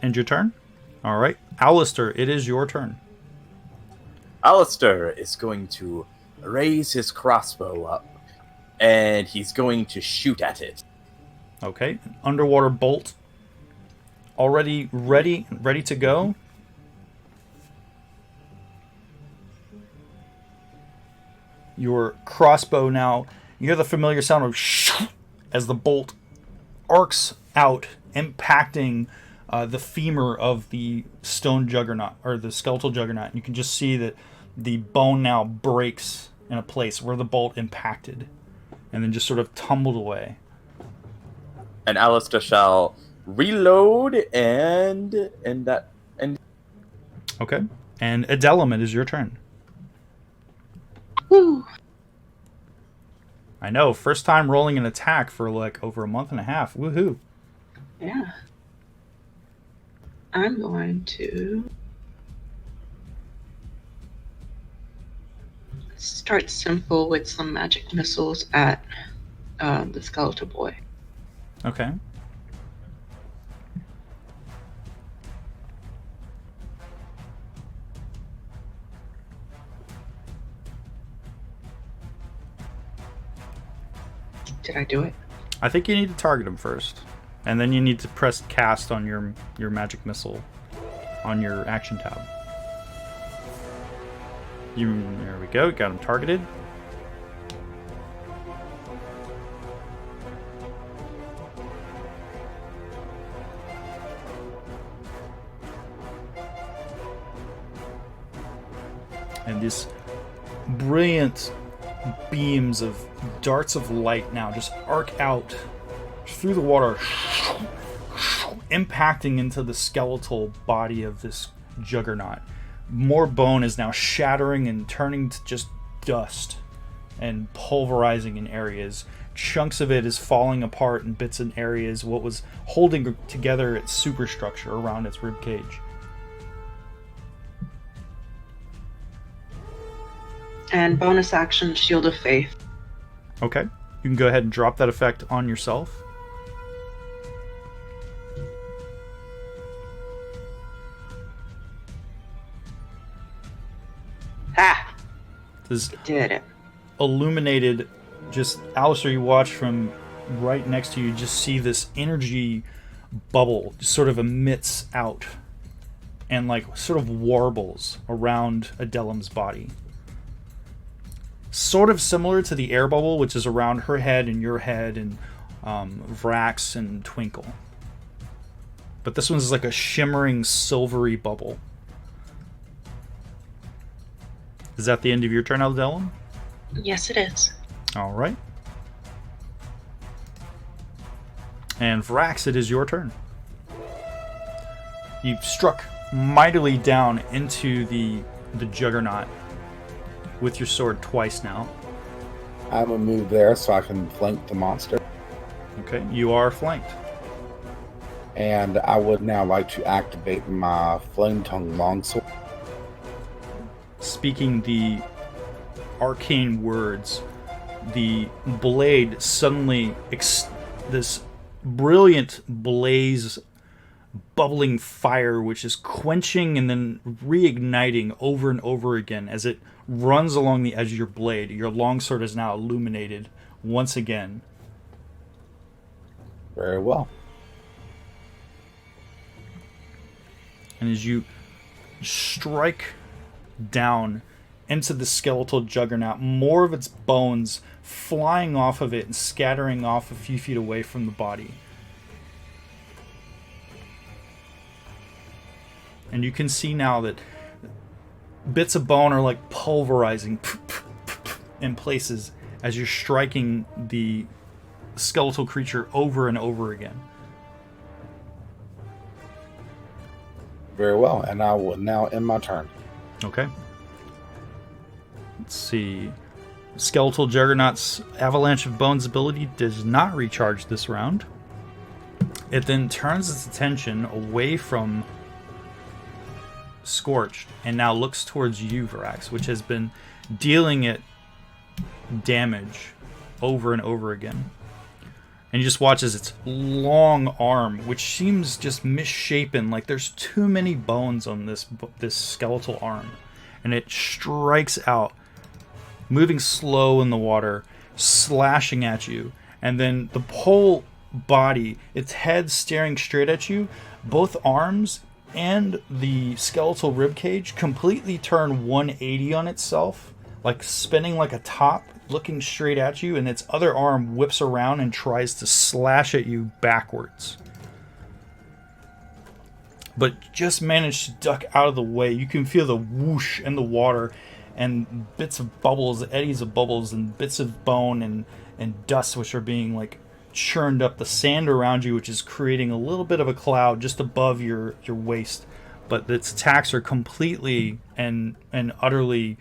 End your turn? Alright. Alistair, it is your turn. Alistair is going to raise his crossbow up, and he's going to shoot at it. Okay. An underwater bolt. Already ready to go. Your crossbow now, you hear the familiar sound of as the bolt arcs out, impacting the femur of the stone juggernaut, or the skeletal juggernaut. You can just see that the bone now breaks in a place where the bolt impacted, and then just sort of tumbled away. And Alistair shall reload and Okay. And Adelum, it is your turn. Woo. I know, first time rolling an attack for like over a month and a half. Woohoo. Yeah. I'm going to start simple with some magic missiles at the skeletal boy. Okay. Did I do it? I think you need to target him first. And then you need to press cast on your magic missile on your action tab. There we go, got him targeted. And these brilliant beams of darts of light now just arc out through the water, impacting into the skeletal body of this juggernaut. More bone is now shattering and turning to just dust and pulverizing in areas. Chunks of it is falling apart in bits and areas, what was holding together its superstructure around its ribcage. And bonus action, Shield of Faith. Okay, you can go ahead and drop that effect on yourself. Ha! This Did it. illuminated, just Alistair, you watch from right next to you, just see this energy bubble just sort of emits out and like sort of warbles around Adelum's body. Sort of similar to the air bubble, which is around her head and your head and Vrax and Twinkle. But this one's like a shimmering silvery bubble. Is that the end of your turn, Adelum? Yes, it is. All right. And Vrax, it is your turn. You've struck mightily down into the juggernaut with your sword twice now. I'm gonna move there so I can flank the monster. Okay, you are flanked. And I would now like to activate my flame tongue longsword. Speaking the arcane words, the blade suddenly this brilliant blaze, bubbling fire, which is quenching and then reigniting over and over again as it runs along the edge of your blade. Your longsword is now illuminated once again. Very well. And as you strike down into the skeletal juggernaut, more of its bones flying off of it and scattering off a few feet away from the body. And you can see now that bits of bone are like pulverizing in places as you're striking the skeletal creature over and over again. Very well, and I will now end my turn. Okay. Let's see. Skeletal Juggernaut's Avalanche of Bones ability does not recharge this round. It then turns its attention away from Scorched and now looks towards you, Varax, which has been dealing it damage over and over again. And you just watch as its long arm, which seems just misshapen, like there's too many bones on this skeletal arm, and it strikes out, moving slow in the water, slashing at you, and then the whole body, its head staring straight at you, both arms and the skeletal ribcage completely turn 180 on itself, like spinning like a top, looking straight at you, and its other arm whips around and tries to slash at you backwards. But just managed to duck out of the way. You can feel the whoosh in the water and bits of bubbles, eddies of bubbles, and bits of bone and dust which are being like churned up the sand around you, which is creating a little bit of a cloud just above your waist. But its attacks are completely and utterly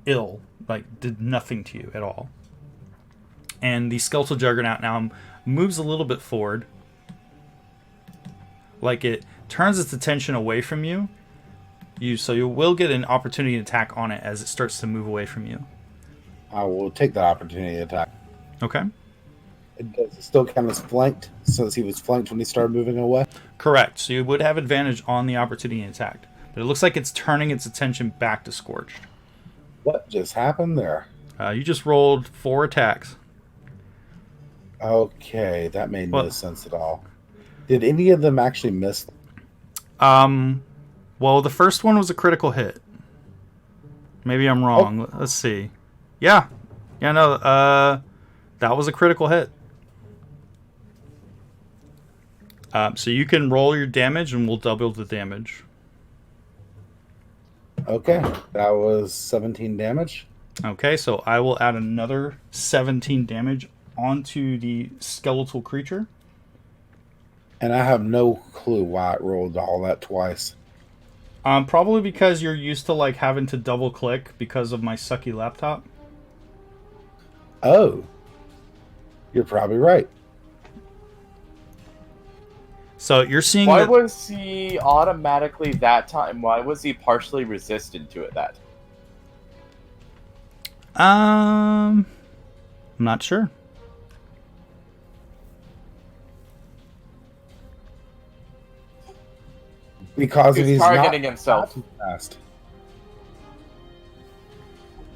ill, like did nothing to you at all. And the skeletal juggernaut now moves a little bit forward, like it turns its attention away from you. So you will get an opportunity attack on it as it starts to move away from you. I will take that opportunity attack. Okay. Does it still count as flanked, since he was flanked when he started moving away? Correct. So you would have advantage on the opportunity attack. But it looks like it's turning its attention back to Scorched. What just happened there? You just rolled 4 attacks. Okay, that made no sense at all. Did any of them actually miss? Well, the first one was a critical hit. Maybe I'm wrong. Let's see. Yeah, no, that was a critical hit. So you can roll your damage and we'll double the damage. Okay, that was 17 damage. Okay, so I will add another 17 damage onto the skeletal creature. And I have no clue why it rolled all that twice. Probably because you're used to like having to double click because of my sucky laptop. Oh, you're probably right. So you're seeing Why that... was he automatically that time? Why was he partially resistant to it that time? I'm not sure. Because He's targeting himself. Fast.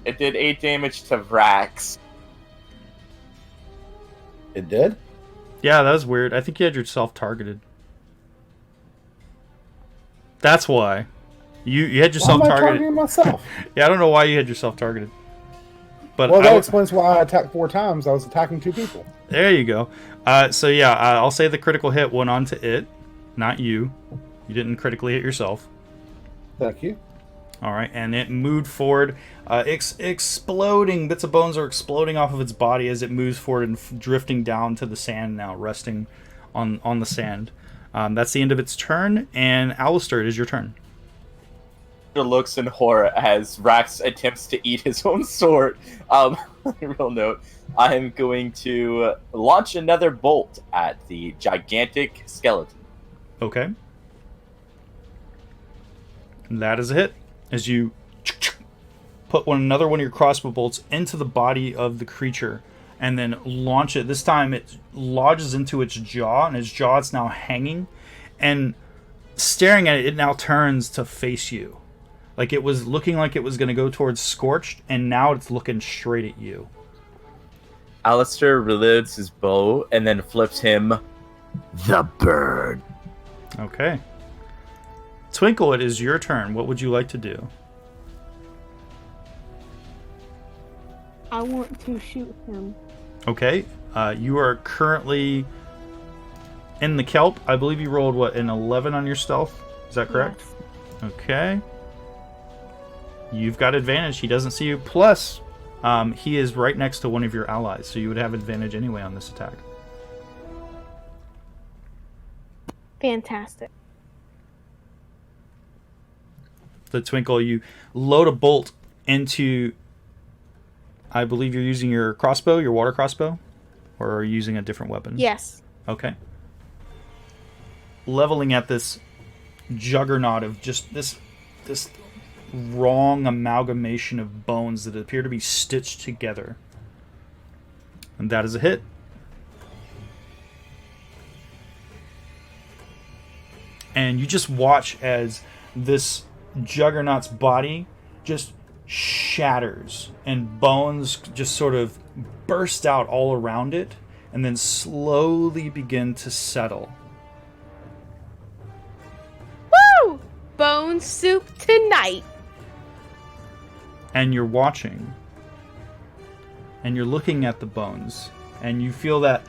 It did 8 damage to Vrax. It did? Yeah, that was weird. I think you had yourself targeted. That's why. You had yourself why am I targeted. targeting myself? Yeah, I don't know why you had yourself targeted. But Well, that explains why I attacked 4 times. I was attacking 2 people. There you go. So yeah, I'll say the critical hit went on to it, not you. You didn't critically hit yourself. Thank you. All right, and it moved forward, exploding. Bits of bones are exploding off of its body as it moves forward and drifting down to the sand now, resting on the sand. That's the end of its turn, and Alistair, it is your turn. Looks in horror as Rax attempts to eat his own sword. Real note, I am going to launch another bolt at the gigantic skeleton. Okay. That is a hit. As you put another one of your crossbow bolts into the body of the creature and then launch it. This time it lodges into its jaw, and its jaw is now hanging. And staring at it, it now turns to face you. Like it was looking like it was going to go towards Scorched, and now it's looking straight at you. Alistair reloads his bow and then flips him the bird. Okay. Twinkle, it is your turn. What would you like to do? I want to shoot him. Okay. You are currently in the kelp. I believe you rolled, what, an 11 on your stealth? Is that correct? Yes. Okay. You've got advantage. He doesn't see you. Plus, he is right next to one of your allies, so you would have advantage anyway on this attack. Fantastic. The Twinkle, you load a bolt into, I believe you're using your crossbow, your water crossbow, or are you using a different weapon? Yes. Okay. Leveling at this juggernaut of just this wrong amalgamation of bones that appear to be stitched together. And that is a hit. And you just watch as this juggernaut's body just shatters and bones just sort of burst out all around it and then slowly begin to settle. Woo! Bone soup tonight. And you're watching. And you're looking at the bones. And you feel that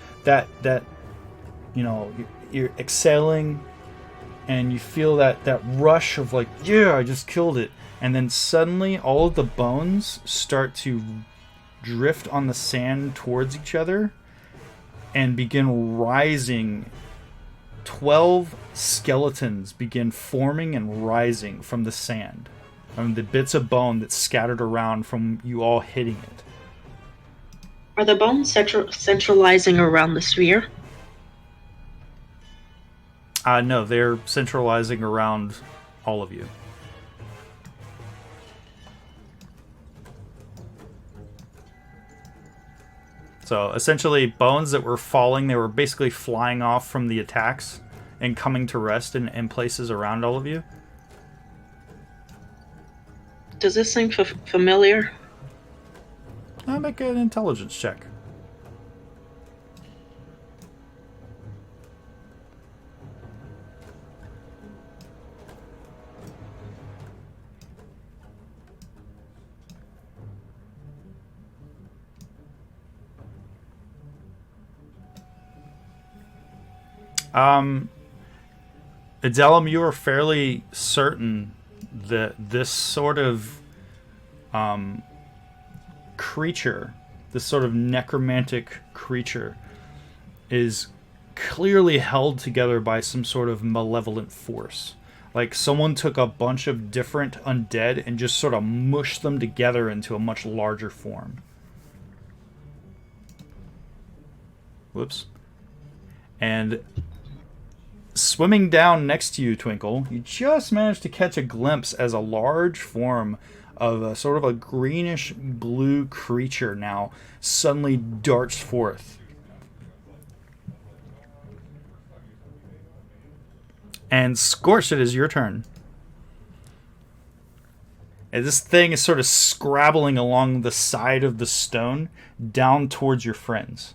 you know, you're exhaling. And you feel that rush of like, yeah, I just killed it. And then suddenly all of the bones start to drift on the sand towards each other and begin rising. 12 skeletons begin forming and rising from the sand. From the bits of bone that's scattered around from you all hitting it. Are the bones centralizing around the sphere? No, they're centralizing around all of you. So essentially, bones that were falling, they were basically flying off from the attacks and coming to rest in places around all of you. Does this seem familiar? I'll make an intelligence check. Adelum, you are fairly certain that this sort of creature, this sort of necromantic creature, is clearly held together by some sort of malevolent force. Like someone took a bunch of different undead and just sort of mushed them together into a much larger form. Whoops. And swimming down next to you, Twinkle, you just managed to catch a glimpse as a large form of a sort of a greenish blue creature now suddenly darts forth. And Scorched, it is your turn. And this thing is sort of scrabbling along the side of the stone down towards your friends.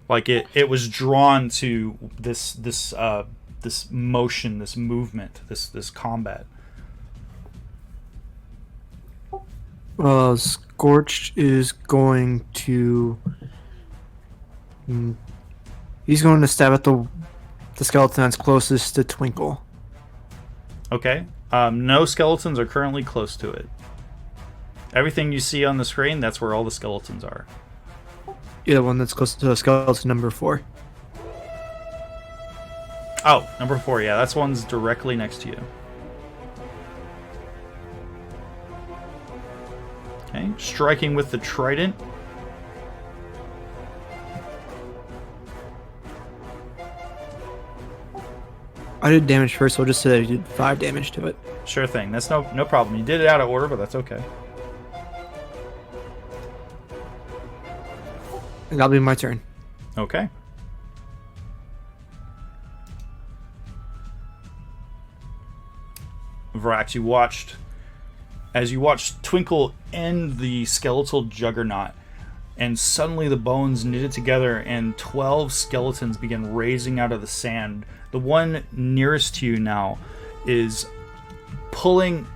Like it was drawn to this motion, this movement, this combat. Scorched is going to. He's going to stab at the skeleton that's closest to Twinkle. Okay. No skeletons are currently close to it. Everything you see on the screen, that's where all the skeletons are. Yeah, the one that's close to skeleton number 4. Oh, number 4, yeah, that's one's directly next to you. Okay, striking with the trident. I did damage first, so I'll just say I did 5 damage to it. Sure thing, that's no problem. You did it out of order, but that's okay. And that'll be my turn. Okay. Vrax, you watched Twinkle end the skeletal juggernaut, and suddenly the bones knitted together and 12 skeletons begin raising out of the sand. The one nearest to you now is pulling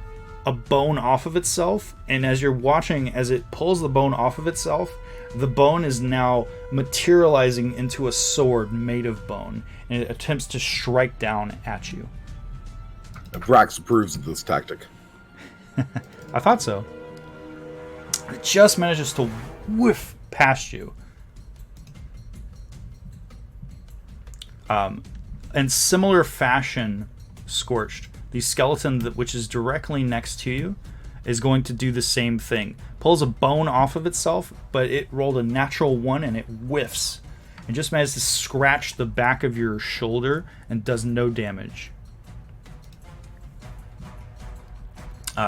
a bone off of itself, and as you're watching as it pulls the bone off of itself, the bone is now materializing into a sword made of bone, and it attempts to strike down at you. Vrax approves of this tactic. I thought so. It just manages to whiff past you. In similar fashion, Scorched, the skeleton which is directly next to you is going to do the same thing. Pulls a bone off of itself, but it rolled a natural 1 and it whiffs. It just manages to scratch the back of your shoulder and does no damage.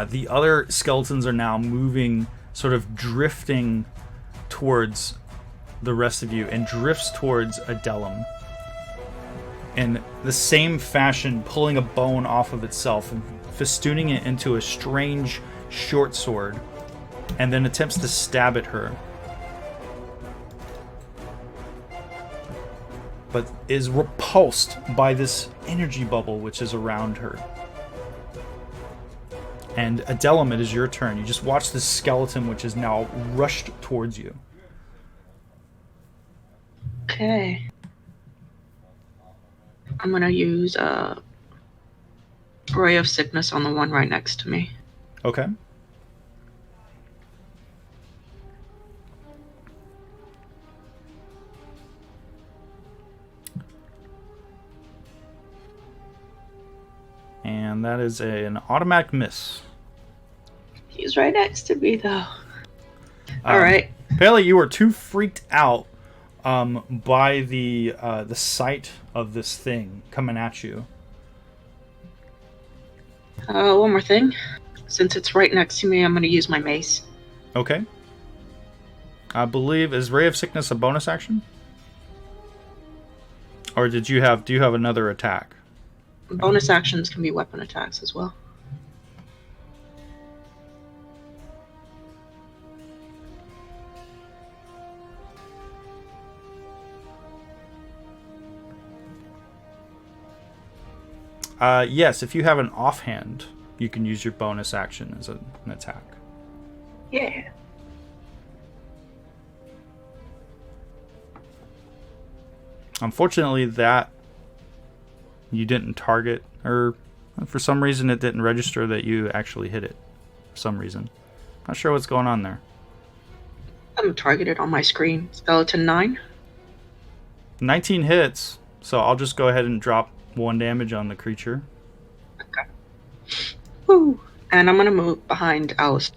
The other skeletons are now moving, sort of drifting towards the rest of you, and drifts towards Adelum. In the same fashion, pulling a bone off of itself and festooning it into a strange short sword, and then attempts to stab at her. But is repulsed by this energy bubble which is around her. And Adelum, it is your turn. You just watch this skeleton which is now rushed towards you. Okay. I'm gonna use Ray of Sickness on the one right next to me. Okay. And that is an automatic miss. He's right next to me, though. All right. Apparently, you were too freaked out by the sight of this thing coming at you. One more thing. Since it's right next to me, I'm going to use my mace. Okay. I believe, is Ray of Sickness a bonus action? Or do you have another attack? Bonus actions can be weapon attacks as well. Yes, if you have an offhand, you can use your bonus action as an attack. Yeah. Unfortunately, that you didn't target, or for some reason it didn't register that you actually hit it. For some reason. Not sure what's going on there. I'm targeted on my screen. Skeleton 9. 19 hits, so I'll just go ahead and drop 1 damage on the creature. Okay. Woo! And I'm going to move behind Alice.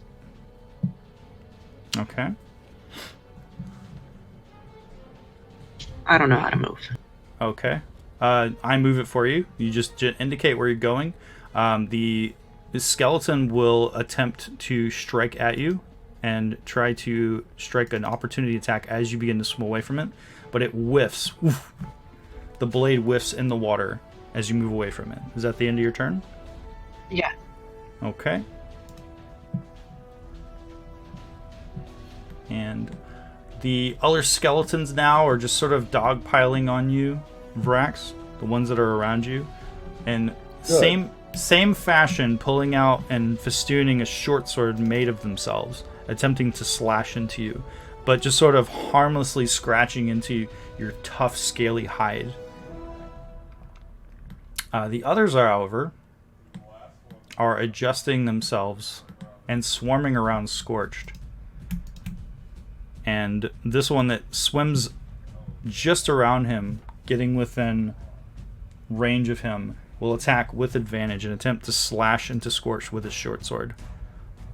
Okay. I don't know how to move. Okay. I move it for you. You just indicate where you're going. The skeleton will attempt to strike at you and try to strike an opportunity attack as you begin to swim away from it, but it whiffs. Oof. The blade whiffs in the water as you move away from it. Is that the end of your turn? Yeah. Okay. And the other skeletons now are just sort of dogpiling on you, Vrax, the ones that are around you. And same fashion, pulling out and festooning a short sword made of themselves, attempting to slash into you, but just sort of harmlessly scratching into your tough, scaly hide. The others, however, are adjusting themselves and swarming around Scorched. And this one that swims just around him, getting within range of him, will attack with advantage and attempt to slash into Scorched with his short sword,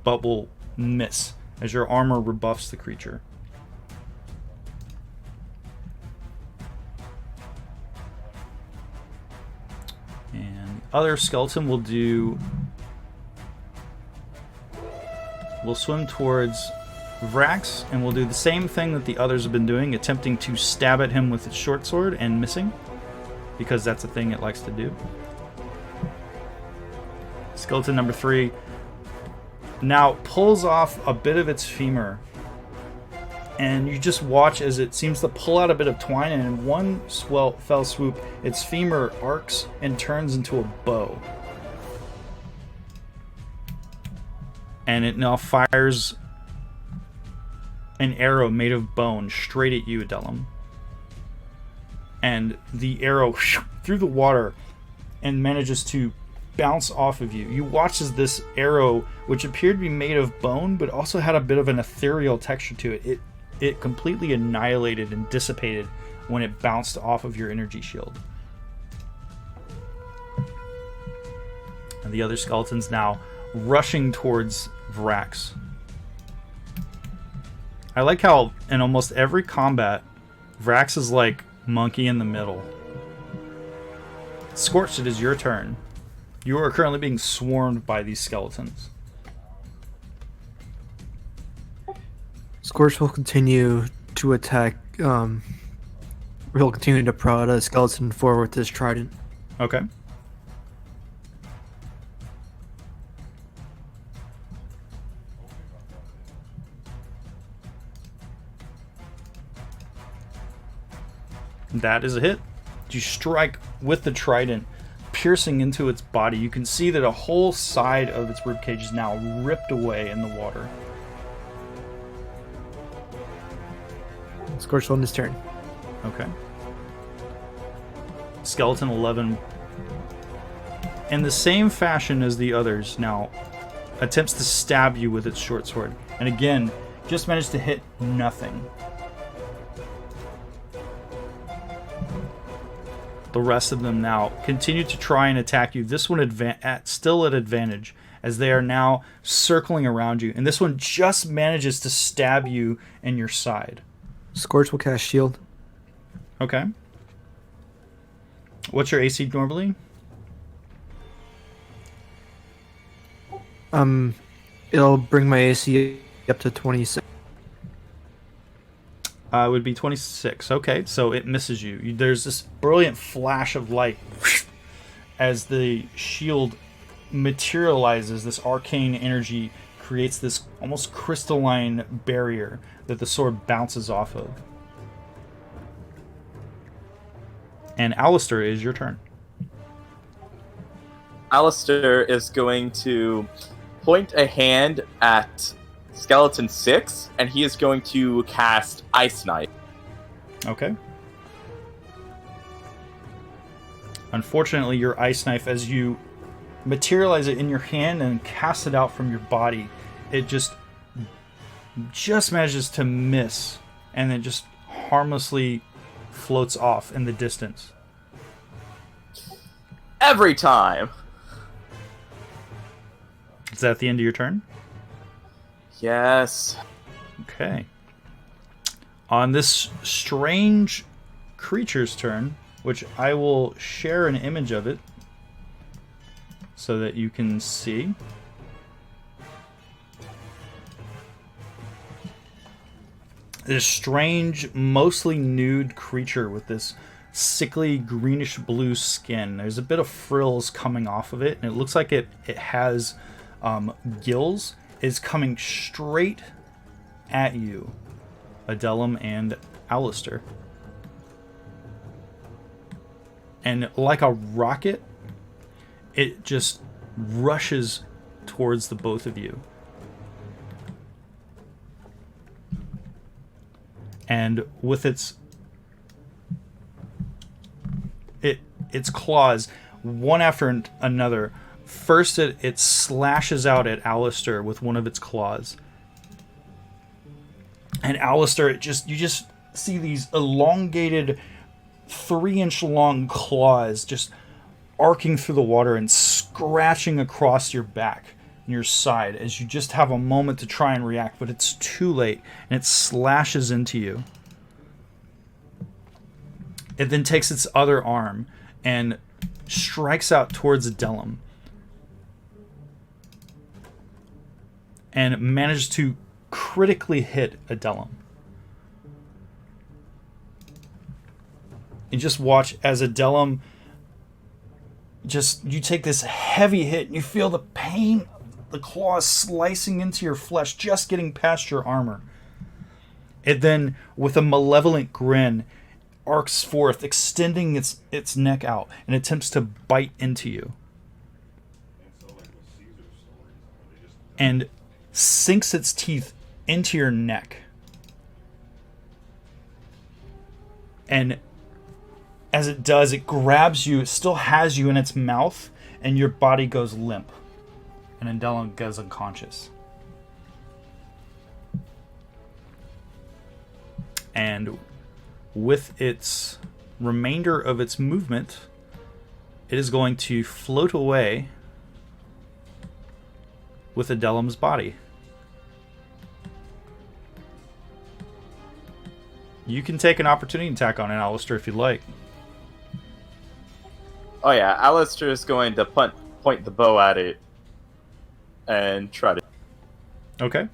but will miss as your armor rebuffs the creature. And the other skeleton will swim towards Vrax and will do the same thing that the others have been doing, attempting to stab at him with its short sword and missing, because that's a thing it likes to do. Skeleton number 3 now pulls off a bit of its femur, and you just watch as it seems to pull out a bit of twine, and in one fell swoop, its femur arcs and turns into a bow. and it now fires an arrow made of bone straight at you, Adelum. And the arrow through the water and manages to bounce off of you. You watch as this arrow, which appeared to be made of bone, but also had a bit of an ethereal texture to it, it completely annihilated and dissipated when it bounced off of your energy shield. And the other skeletons now rushing towards Vrax. I like how in almost every combat, Vrax is like monkey in the middle. Scorched, it is your turn. You are currently being swarmed by these skeletons. Scorch will continue to attack. He'll continue to prod a skeleton forward with his trident. Okay. That is a hit. You strike with the trident, piercing into its body. You can see that a whole side of its ribcage is now ripped away in the water. Scorch will end his turn. Okay. Skeleton 11, in the same fashion as the others, now attempts to stab you with its short sword. And again, just managed to hit nothing. The rest of them now continue to try and attack you. This one still at advantage, as they are now circling around you. And this one just manages to stab you in your side. Scorch will cast shield. Okay. What's your AC normally? It'll bring my AC up to 26. It would be 26. Okay, so it misses you. There's this brilliant flash of light as the shield materializes. This arcane energy creates this almost crystalline barrier that the sword bounces off of. And Alistair, is your turn. Alistair is going to point a hand at Skeleton 6, and he is going to cast Ice Knife. Okay. Unfortunately, your ice knife, as you materialize it in your hand and cast it out from your body, it just manages to miss, and then just harmlessly floats off in the distance. Every time! Is that the end of your turn? Yes. Okay. On this strange creature's turn, which I will share an image of it so that you can see. This strange, mostly nude creature with this sickly greenish blue skin. There's a bit of frills coming off of it, and it looks like it has gills. Is coming straight at you, Adelum and Alistair. And like a rocket, it just rushes towards the both of you. And with its claws, one after another, first it slashes out at Alistair with one of its claws. And Alistair, you just see these elongated 3-inch long claws just arcing through the water and scratching across your back and your side as you just have a moment to try and react, but it's too late, and it slashes into you. It then takes its other arm and strikes out towards Adelum and manages to critically hit Adelum. And just watch as Adelum, you take this heavy hit and you feel the pain, the claws slicing into your flesh, just getting past your armor. It then, with a malevolent grin, arcs forth, extending its neck out, and attempts to bite into you. And sinks its teeth into your neck. And as it does, it grabs you. It still has you in its mouth, and your body goes limp. And Endelum goes unconscious. And with its remainder of its movement, it is going to float away with Adelum's body. You can take an opportunity attack on it, Alistair, if you'd like. Oh yeah, Alistair is going to point the bow at it and try to... Okay.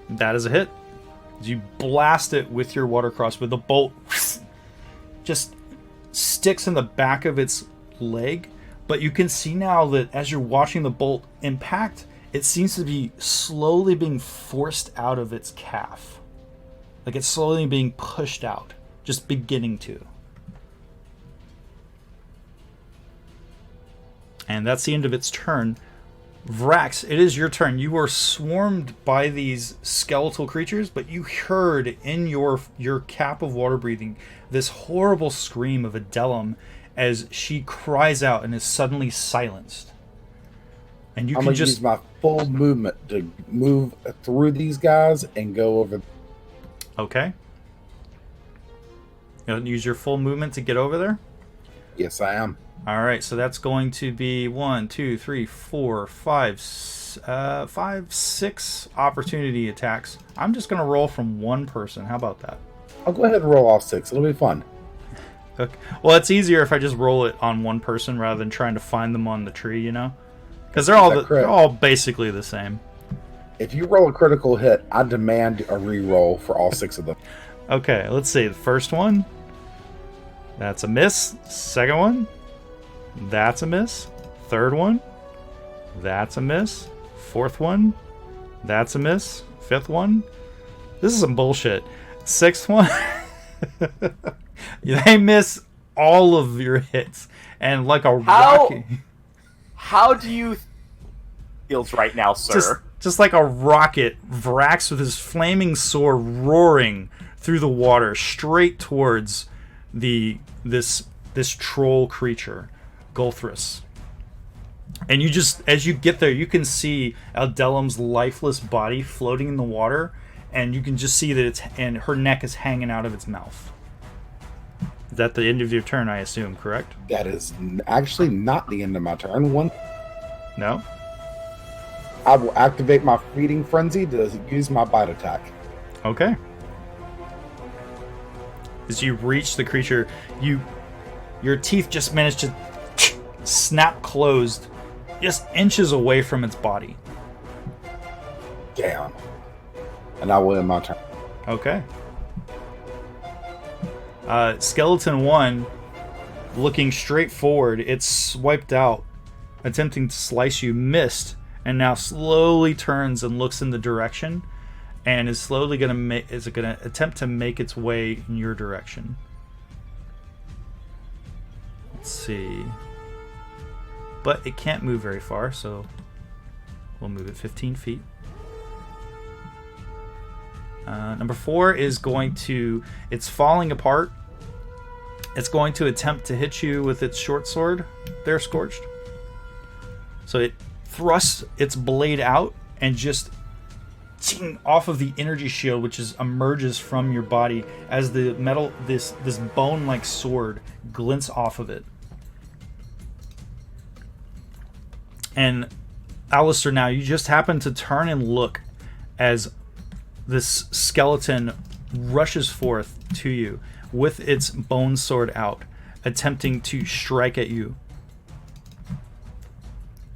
That is a hit. You blast it with your water crossbow. The bolt just sticks in the back of its leg, but you can see now that as you're watching the bolt impact, it seems to be slowly being forced out of its calf. Like it's slowly being pushed out, just beginning to. And that's the end of its turn. Vrax, it is your turn. You were swarmed by these skeletal creatures, but you heard in your cap of water breathing this horrible scream of Adelum as she cries out and is suddenly silenced. And you I'm can gonna just use my full movement to move through these guys and go over. okay. You'll use your full movement to get over there. Yes, I am. All right, so that's going to be 1, 2, 3, 4, 5, 6 opportunity attacks. I'm just going to roll from one person. How about that? I'll go ahead and roll off 6. It'll be fun. Okay. Well, it's easier if I just roll it on one person rather than trying to find them on the tree, you know? Because they're all basically the same. If you roll a critical hit, I demand a re-roll for all 6 of them. Okay, let's see. The first one, that's a miss. Second one, that's a miss. Third one, that's a miss. Fourth one, that's a miss. Fifth one, this is some bullshit. Sixth one, they miss all of your hits. And like a rocket. How do you feels right now, sir? Just like a rocket, Vrax with his flaming sword roaring through the water straight towards this troll creature, Gulthrus. And you just, as you get there, you can see Adelum's lifeless body floating in the water, and you can just see that and her neck is hanging out of its mouth. Is that the end of your turn, I assume, correct? That is actually not the end of my turn. No? I will activate my feeding frenzy to use my bite attack. Okay. As you reach the creature, your teeth just manage to snap closed, just inches away from its body. Damn. And I will end my turn. Okay. Skeleton 1, looking straight forward, it's swiped out, attempting to slice you, missed, and now slowly turns and looks in the direction, and is slowly gonna attempt to make its way in your direction. Let's see. But it can't move very far, so we'll move it 15 feet. Number 4 is going to... It's falling apart. It's going to attempt to hit you with its short sword. There, Scorched. So it thrusts its blade out and just off of the energy shield, which emerges from your body as the metal, this bone-like sword glints off of it. And Alistair, now you just happen to turn and look as this skeleton rushes forth to you with its bone sword out, attempting to strike at you.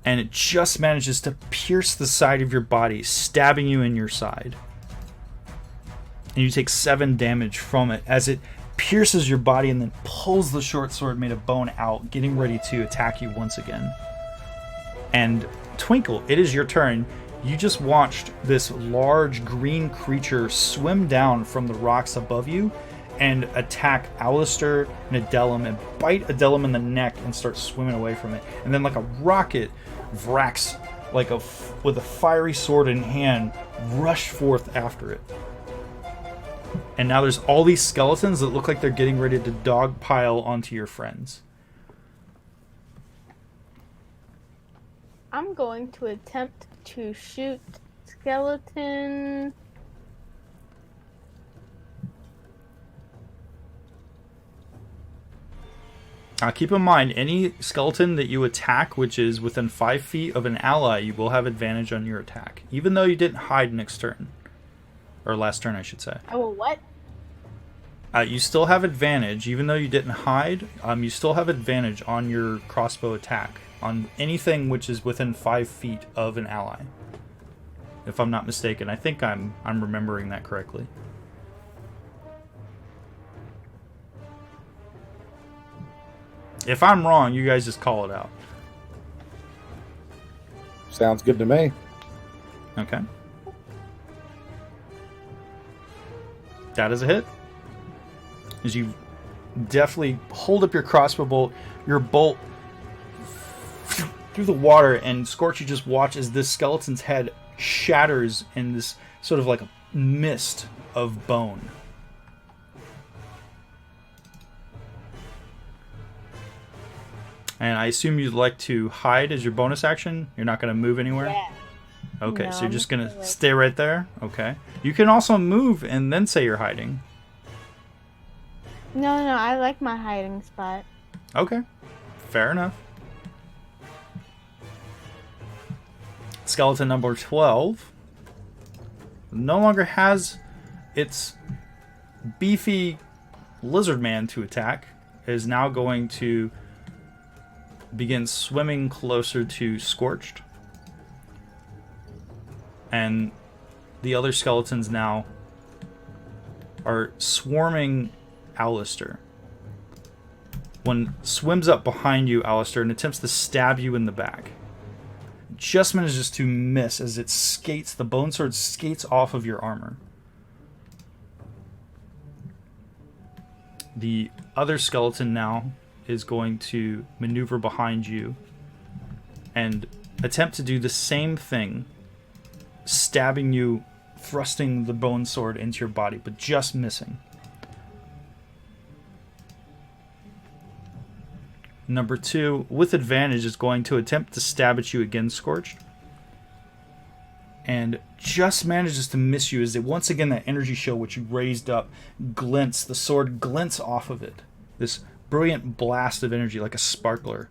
And it just manages to pierce the side of your body, stabbing you in your side. And you take 7 damage from it as it pierces your body and then pulls the short sword made of bone out, getting ready to attack you once again. And Twinkle, it is your turn. You just watched this large green creature swim down from the rocks above you and attack Alistair and Adelum and bite Adelum in the neck and start swimming away from it. And then like a rocket, Vrax, like with a fiery sword in hand, rush forth after it. And now there's all these skeletons that look like they're getting ready to dogpile onto your friends. I'm going to attempt to shoot skeleton. Keep in mind, any skeleton that you attack which is within 5 feet of an ally, you will have advantage on your attack. Even though you didn't hide next turn. Or last turn, I should say. I will what? You still have advantage, even though you didn't hide. You still have advantage on your crossbow attack on anything which is within 5 feet of an ally. If I'm not mistaken, I think I'm remembering that correctly. If I'm wrong, you guys just call it out. Sounds good to me. Okay. That is a hit. As you definitely hold up your crossbow bolt, your bolt through the water, and Scorch, you just watch as this skeleton's head shatters in this sort of like a mist of bone. And I assume you'd like to hide as your bonus action? You're not going to move anywhere? Yeah. Okay, No, so you're just going to like- stay right there? Okay. You can also move and then say you're hiding. No, I like my hiding spot. Okay. Fair enough. Skeleton number 12 no longer has its beefy lizard man to attack. It is now going to begin swimming closer to Scorched. And the other skeletons now are swarming Alistair. One swims up behind you, Alistair, and attempts to stab you in the back. Just manages to miss as it skates, the bone sword skates off of your armor. The other skeleton now is going to maneuver behind you and attempt to do the same thing, stabbing you, thrusting the bone sword into your body, but just missing. Number 2, with advantage, is going to attempt to stab at you again, Scorched. And just manages to miss you as it, once again, that energy shield which you raised up glints. The sword glints off of it. This brilliant blast of energy like a sparkler.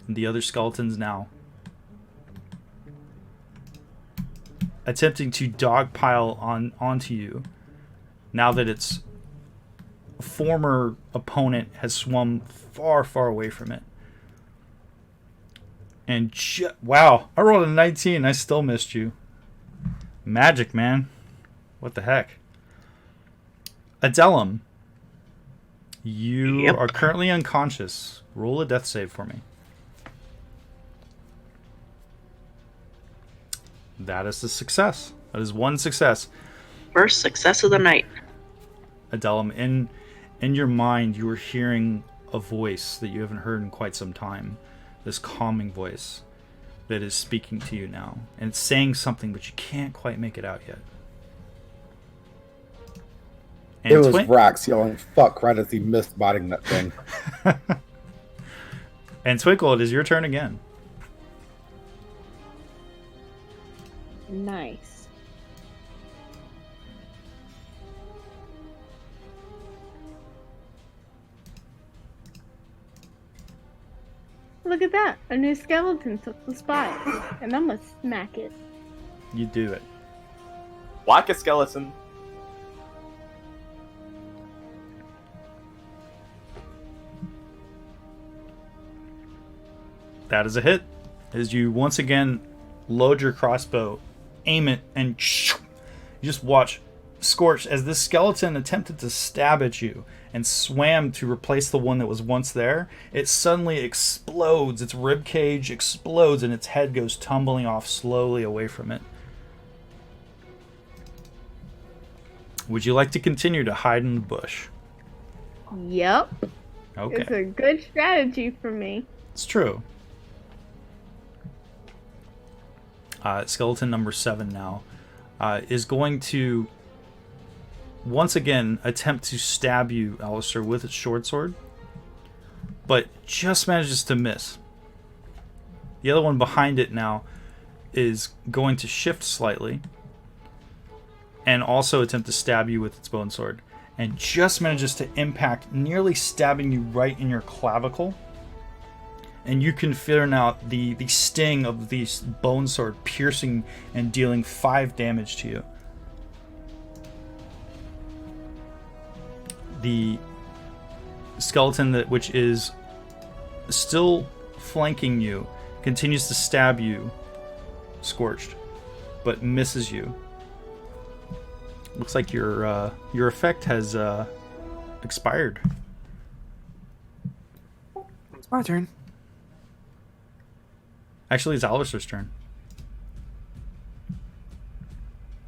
And the other skeletons now attempting to dogpile onto you now that its former opponent has swum far, far away from it. And wow, I rolled a 19. I still missed you. Magic, man. What the heck? Adelum, you are currently unconscious. Roll a death save for me. That is a success. That is one success. First success of the night. Adelum, in your mind, you are hearing a voice that you haven't heard in quite some time. This calming voice that is speaking to you now. And it's saying something, but you can't quite make it out yet. And It was Vrax yelling "fuck" right as he missed biting that thing. And Twinkle, it is your turn again. Nice. Look at that. A new skeleton took the spot. And I'm gonna smack it. You do it. Whack a skeleton. That is a hit. As you once again load your crossbow, aim it, and you just watch Scorch as this skeleton attempted to stab at you and swam to replace the one that was once there. It suddenly explodes. Its rib cage explodes and its head goes tumbling off slowly away from it. Would you like to continue to hide in the bush? Yep. Okay. It's a good strategy for me. It's true. Skeleton number 7 now is going to once again attempt to stab you, Alistair, with its short sword, but just manages to miss. The other one behind it now is going to shift slightly and also attempt to stab you with its bone sword, and just manages to impact, nearly stabbing you right in your clavicle. And you can feel now the sting of the bone sword piercing and dealing 5 damage to you. The skeleton which is still flanking you continues to stab you, Scorched, but misses you. Looks like your effect has expired. It's my turn. Actually, it's Alistair's turn.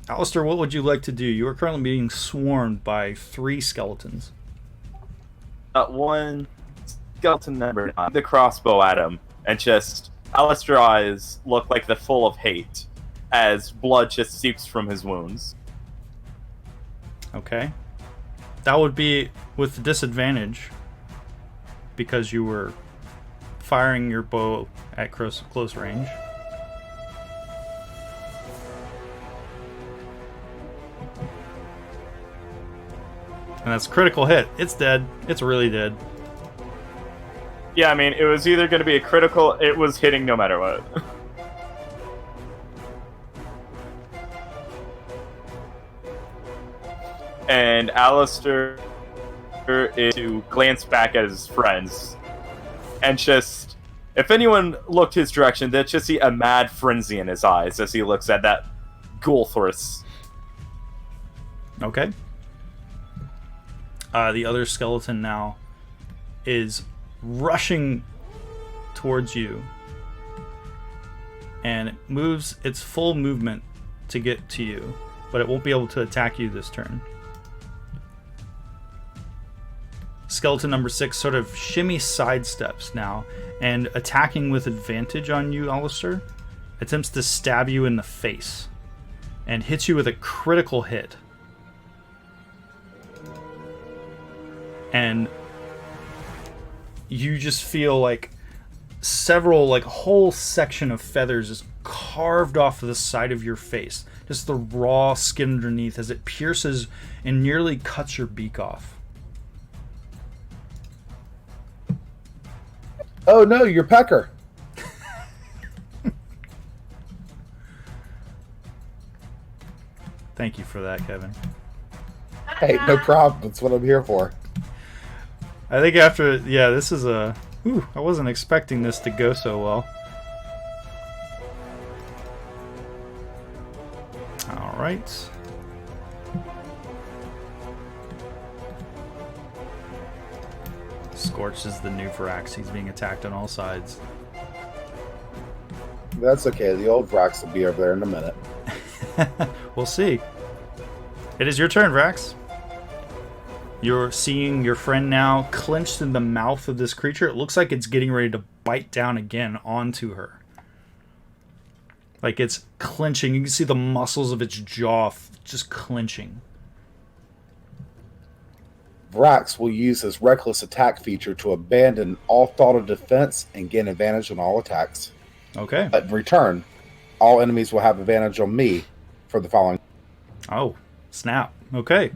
Alistair, what would you like to do? You are currently being swarmed by 3 skeletons. One skeleton number 9, the crossbow at him, and just Alistair's eyes look like they're full of hate as blood just seeps from his wounds. Okay. That would be with disadvantage because you were firing your bow at close range. And that's a critical hit. It's dead. It's really dead. Yeah, I mean, it was either going to be a critical, it was hitting no matter what. And Alistair is to glance back at his friends and just, if anyone looked his direction, they'd just see a mad frenzy in his eyes as he looks at that Gulthorus. Okay. The other skeleton now is rushing towards you, and it moves its full movement to get to you, but it won't be able to attack you this turn. Skeleton number 6 sort of shimmy sidesteps now, and attacking with advantage on you, Alistair, attempts to stab you in the face, and hits you with a critical hit. And you just feel like a whole section of feathers is carved off of the side of your face. Just the raw skin underneath as it pierces and nearly cuts your beak off. Oh no, you're Pecker. Thank you for that, Kevin. Hey, no problem. That's what I'm here for. I think this is a... Ooh, I wasn't expecting this to go so well. Alright. Scorch is the new Varax. He's being attacked on all sides. That's okay. The old Vrax will be over there in a minute. We'll see. It is your turn, Vrax. You're seeing your friend now clenched in the mouth of this creature. It looks like it's getting ready to bite down again onto her. Like it's clenching. You can see the muscles of its jaw just clenching. Vrax will use his reckless attack feature to abandon all thought of defense and gain advantage on all attacks. Okay. But in return, all enemies will have advantage on me for the following. Oh, snap. Okay.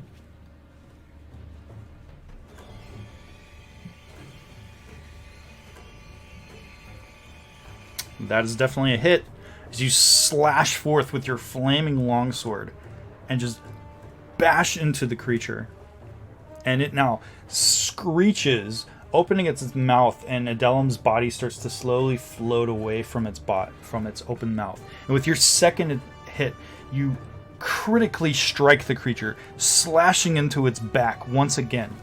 That is definitely a hit as you slash forth with your flaming longsword and just bash into the creature. And it now screeches, opening its mouth, and Adelim's body starts to slowly float away from its open mouth. And with your second hit, you critically strike the creature, slashing into its back once again.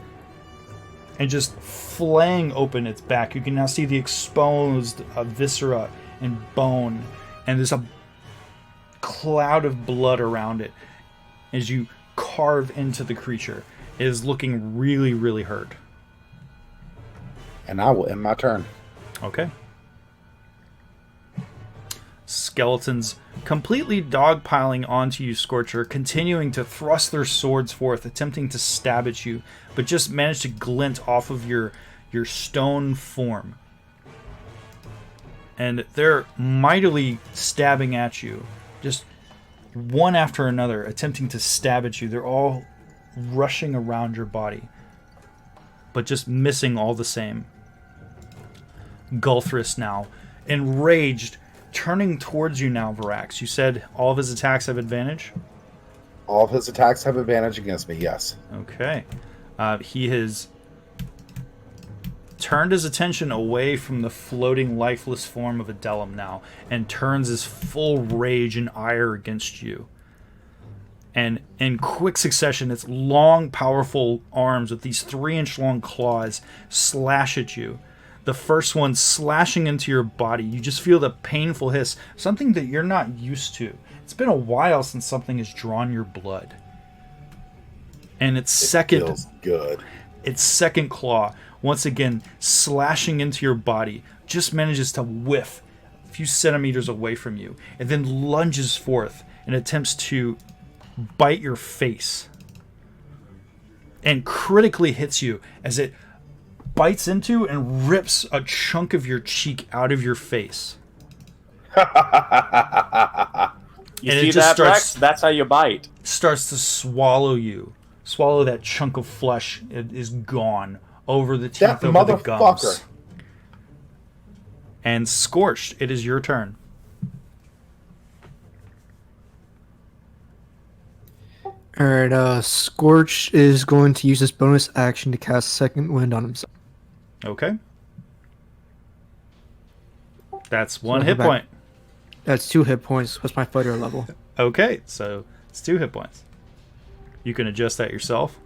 And just flaying open its back. You can now see the exposed viscera and bone, and there's a cloud of blood around it as you carve into the creature. It is looking really, really hurt. And I will end my turn. Okay. Skeletons completely dogpiling onto you, Scorcher, continuing to thrust their swords forth, attempting to stab at you, but just manage to glint off of your stone form. And they're mightily stabbing at you, just one after another, attempting to stab at you. They're all rushing around your body, but just missing all the same. Gulthrus now, enraged, turning towards you now, Varax. You said all of his attacks have advantage? All of his attacks have advantage against me, yes. Okay. He has turned his attention away from the floating, lifeless form of Adelum now, and turns his full rage and ire against you. And in quick succession, its long, powerful arms with these 3-inch long claws slash at you. The first one slashing into your body. You just feel the painful hiss, something that you're not used to. It's been a while since something has drawn your blood. And its feels good. Its second claw, once again slashing into your body, just manages to whiff a few centimeters away from you, and then lunges forth and attempts to bite your face. And critically hits you as it bites into and rips a chunk of your cheek out of your face. You and see it just that, Rex? That's how you bite. Starts to swallow you. Swallow that chunk of flesh. It is gone over the teeth, that over the motherfucker. gums. And Scorched, it is your turn. Alright, Scorch is going to use his bonus action to cast Second Wind on himself. Okay. That's one So hit back- point. That's 2 hit points. What's my fighter level? Okay, so it's 2 hit points. You can adjust that yourself.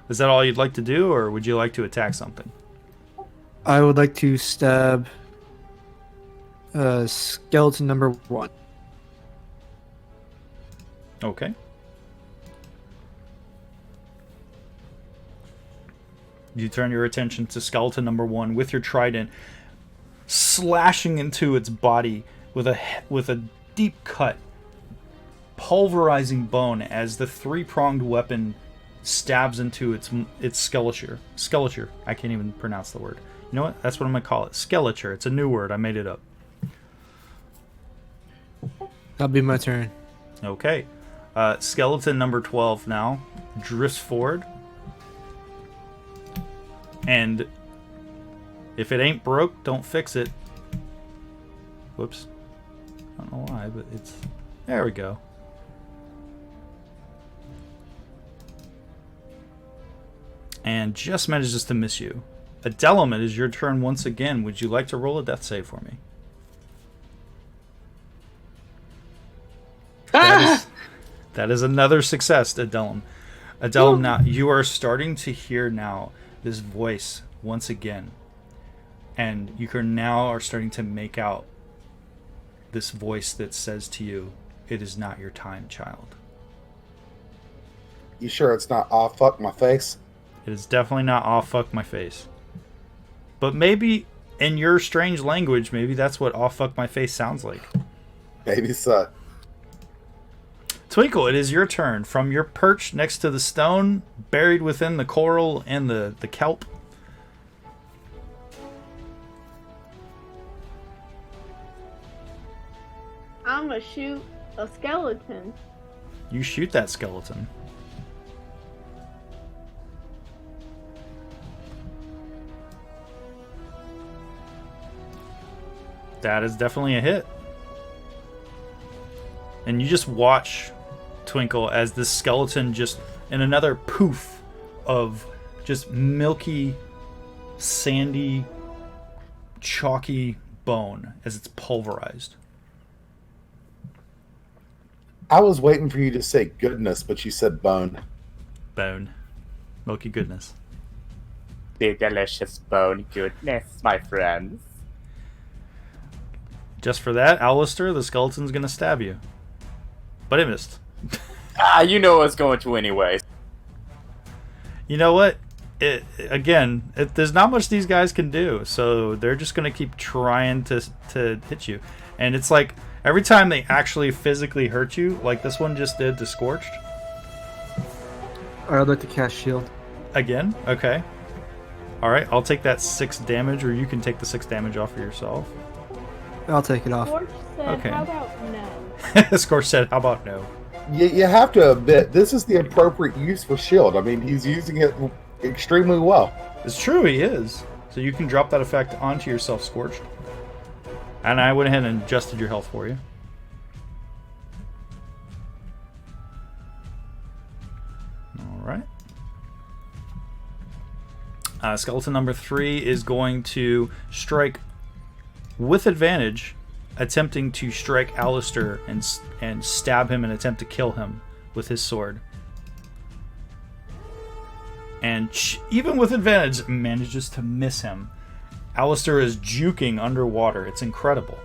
Is that all you'd like to do, or would you like to attack something? I would like to stab skeleton number 1. Okay. You turn your attention to skeleton number 1 with your trident, slashing into its body with a deep cut, pulverizing bone as the 3-pronged weapon stabs into its skeleture. Skeleture. I can't even pronounce the word. You know what? That's what I'm going to call it. Skeleture. It's a new word. I made it up. That'll be my turn. Okay. Skeleton number 12 now drifts forward. And if it ain't broke, don't fix it. Whoops. I don't know why, but it's... There we go. And just manages to miss you. Adelum, it is your turn once again. Would you like to roll a death save for me? That is another success, Adelum. Adelum, now you are starting to hear now this voice once again. And you can now are starting to make out this voice that says to you, "It is not your time, child." You sure it's not "aw fuck my face"? It is definitely not "aw fuck my face." But maybe in your strange language, maybe that's what "aw fuck my face" sounds like. Maybe so. Twinkle, it is your turn. From your perch next to the stone, buried within the coral and the kelp. I'm gonna shoot a skeleton. You shoot that skeleton. That is definitely a hit. And you just watch, Twinkle, as this skeleton just, in another poof of just milky, sandy, chalky bone as it's pulverized. I was waiting for you to say goodness, but you said bone. Bone. Milky goodness. The delicious bone goodness, my friends. Just for that, Alistair, the skeleton's gonna stab you. But it missed. You know I was going to anyways. You know what? There's not much these guys can do, so they're just gonna keep trying to hit you. And it's like every time they actually physically hurt you, like this one just did to Scorched. I'd like to cast shield. Again? Okay. Alright, I'll take that 6 damage, or you can take the 6 damage off of yourself. I'll take it off. Scorch said, Okay. how about no? Scorch said, how about no? You have to admit, this is the appropriate use for shield. I mean, he's using it extremely well. It's true, he is. So you can drop that effect onto yourself, Scorched. And I went ahead and adjusted your health for you. Alright. Skeleton number 3 is going to strike with advantage, attempting to strike Alistair and stab him and attempt to kill him with his sword. And even with advantage, manages to miss him. Alistair is juking underwater. It's incredible.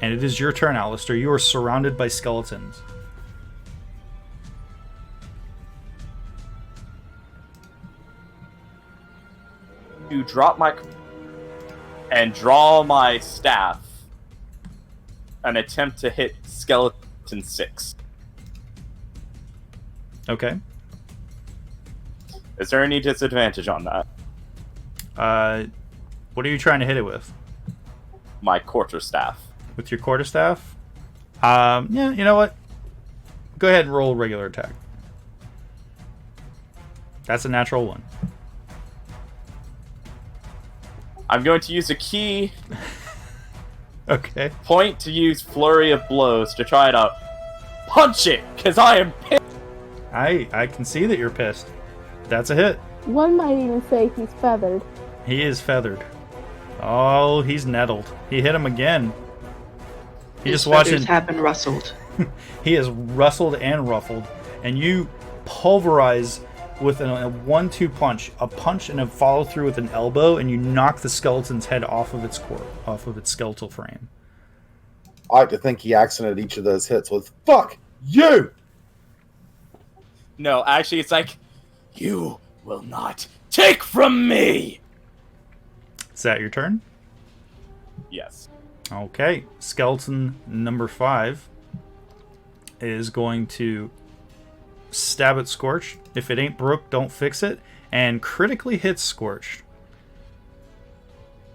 And it is your turn, Alistair. You are surrounded by skeletons. To drop my and draw my staff and attempt to hit skeleton 6. Okay. Is there any disadvantage on that? What are you trying to hit it with? My quarterstaff. With your quarterstaff? Yeah, you know what? Go ahead and roll a regular attack. That's a natural 1. I'm going to use a key Okay. point to use flurry of blows to try to punch it, because I am pissed. I can see that you're pissed. That's a hit. One might even say he's feathered. He is feathered. Oh, he's nettled. He hit him again. He His just watching. feathers have been rustled. He is rustled and ruffled, and you pulverize with a 1-2 punch, a punch and a follow through with an elbow, and you knock the skeleton's head off of its core, off of its skeletal frame. I like to think he accented each of those hits with "fuck you." No, actually, it's like, you will not take from me! Is that your turn? Yes. Okay, skeleton number 5 is going to stab at Scorched. If it ain't broke, don't fix it. And critically hits Scorched.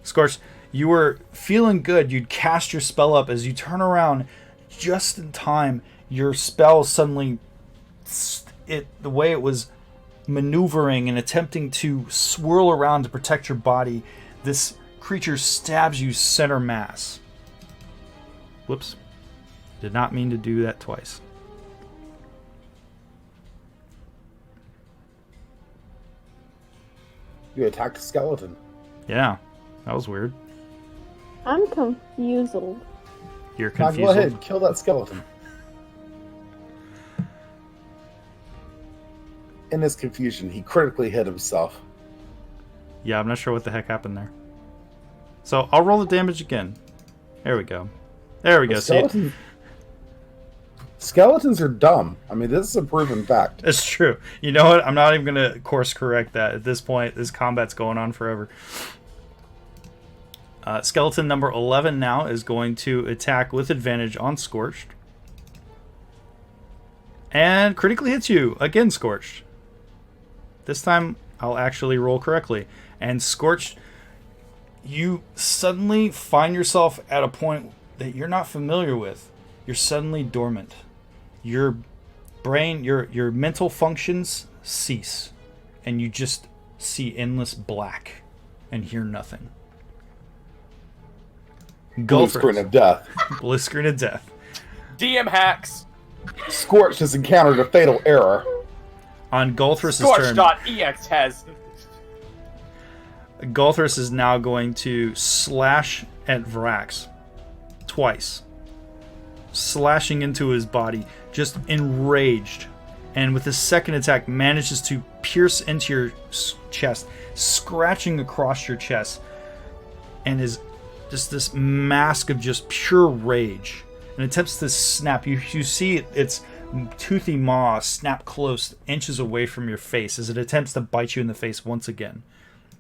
Scorched, you were feeling good. You'd cast your spell up. As you turn around, just in time, your spell suddenly, the way it was maneuvering and attempting to swirl around to protect your body, this creature stabs you center mass. Whoops. Did not mean to do that twice. You attacked a skeleton. Yeah, that was weird. I'm confused. You're Now confused. go ahead, kill that skeleton. In his confusion, he critically hit himself. Yeah, I'm not sure what the heck happened there. So I'll roll the damage again. There we go. There we go. See, Skeletons are dumb. I mean, this is a proven fact. it's true. You know what? I'm not even going to course correct that at this point. This combat's going on forever. Skeleton number 11 now is going to attack with advantage on Scorched. And critically hits you. Again, Scorched. This time, I'll actually roll correctly. And Scorched, you suddenly find yourself at a point that you're not familiar with. You're suddenly dormant. Your brain, your mental functions cease. And you just see endless black and hear nothing. Go Blue for screen it. of death. Blue screen of death. DM hacks. Scorch has encountered a fatal error. On Golthrus' turn, Scorch.ex has. Golthrus is now going to slash at Vrax twice, slashing into his body, just enraged. And with his second attack, manages to pierce into your chest, scratching across your chest, and is just this mask of just pure rage. And attempts to snap. You see its toothy maw snap close, inches away from your face as it attempts to bite you in the face once again.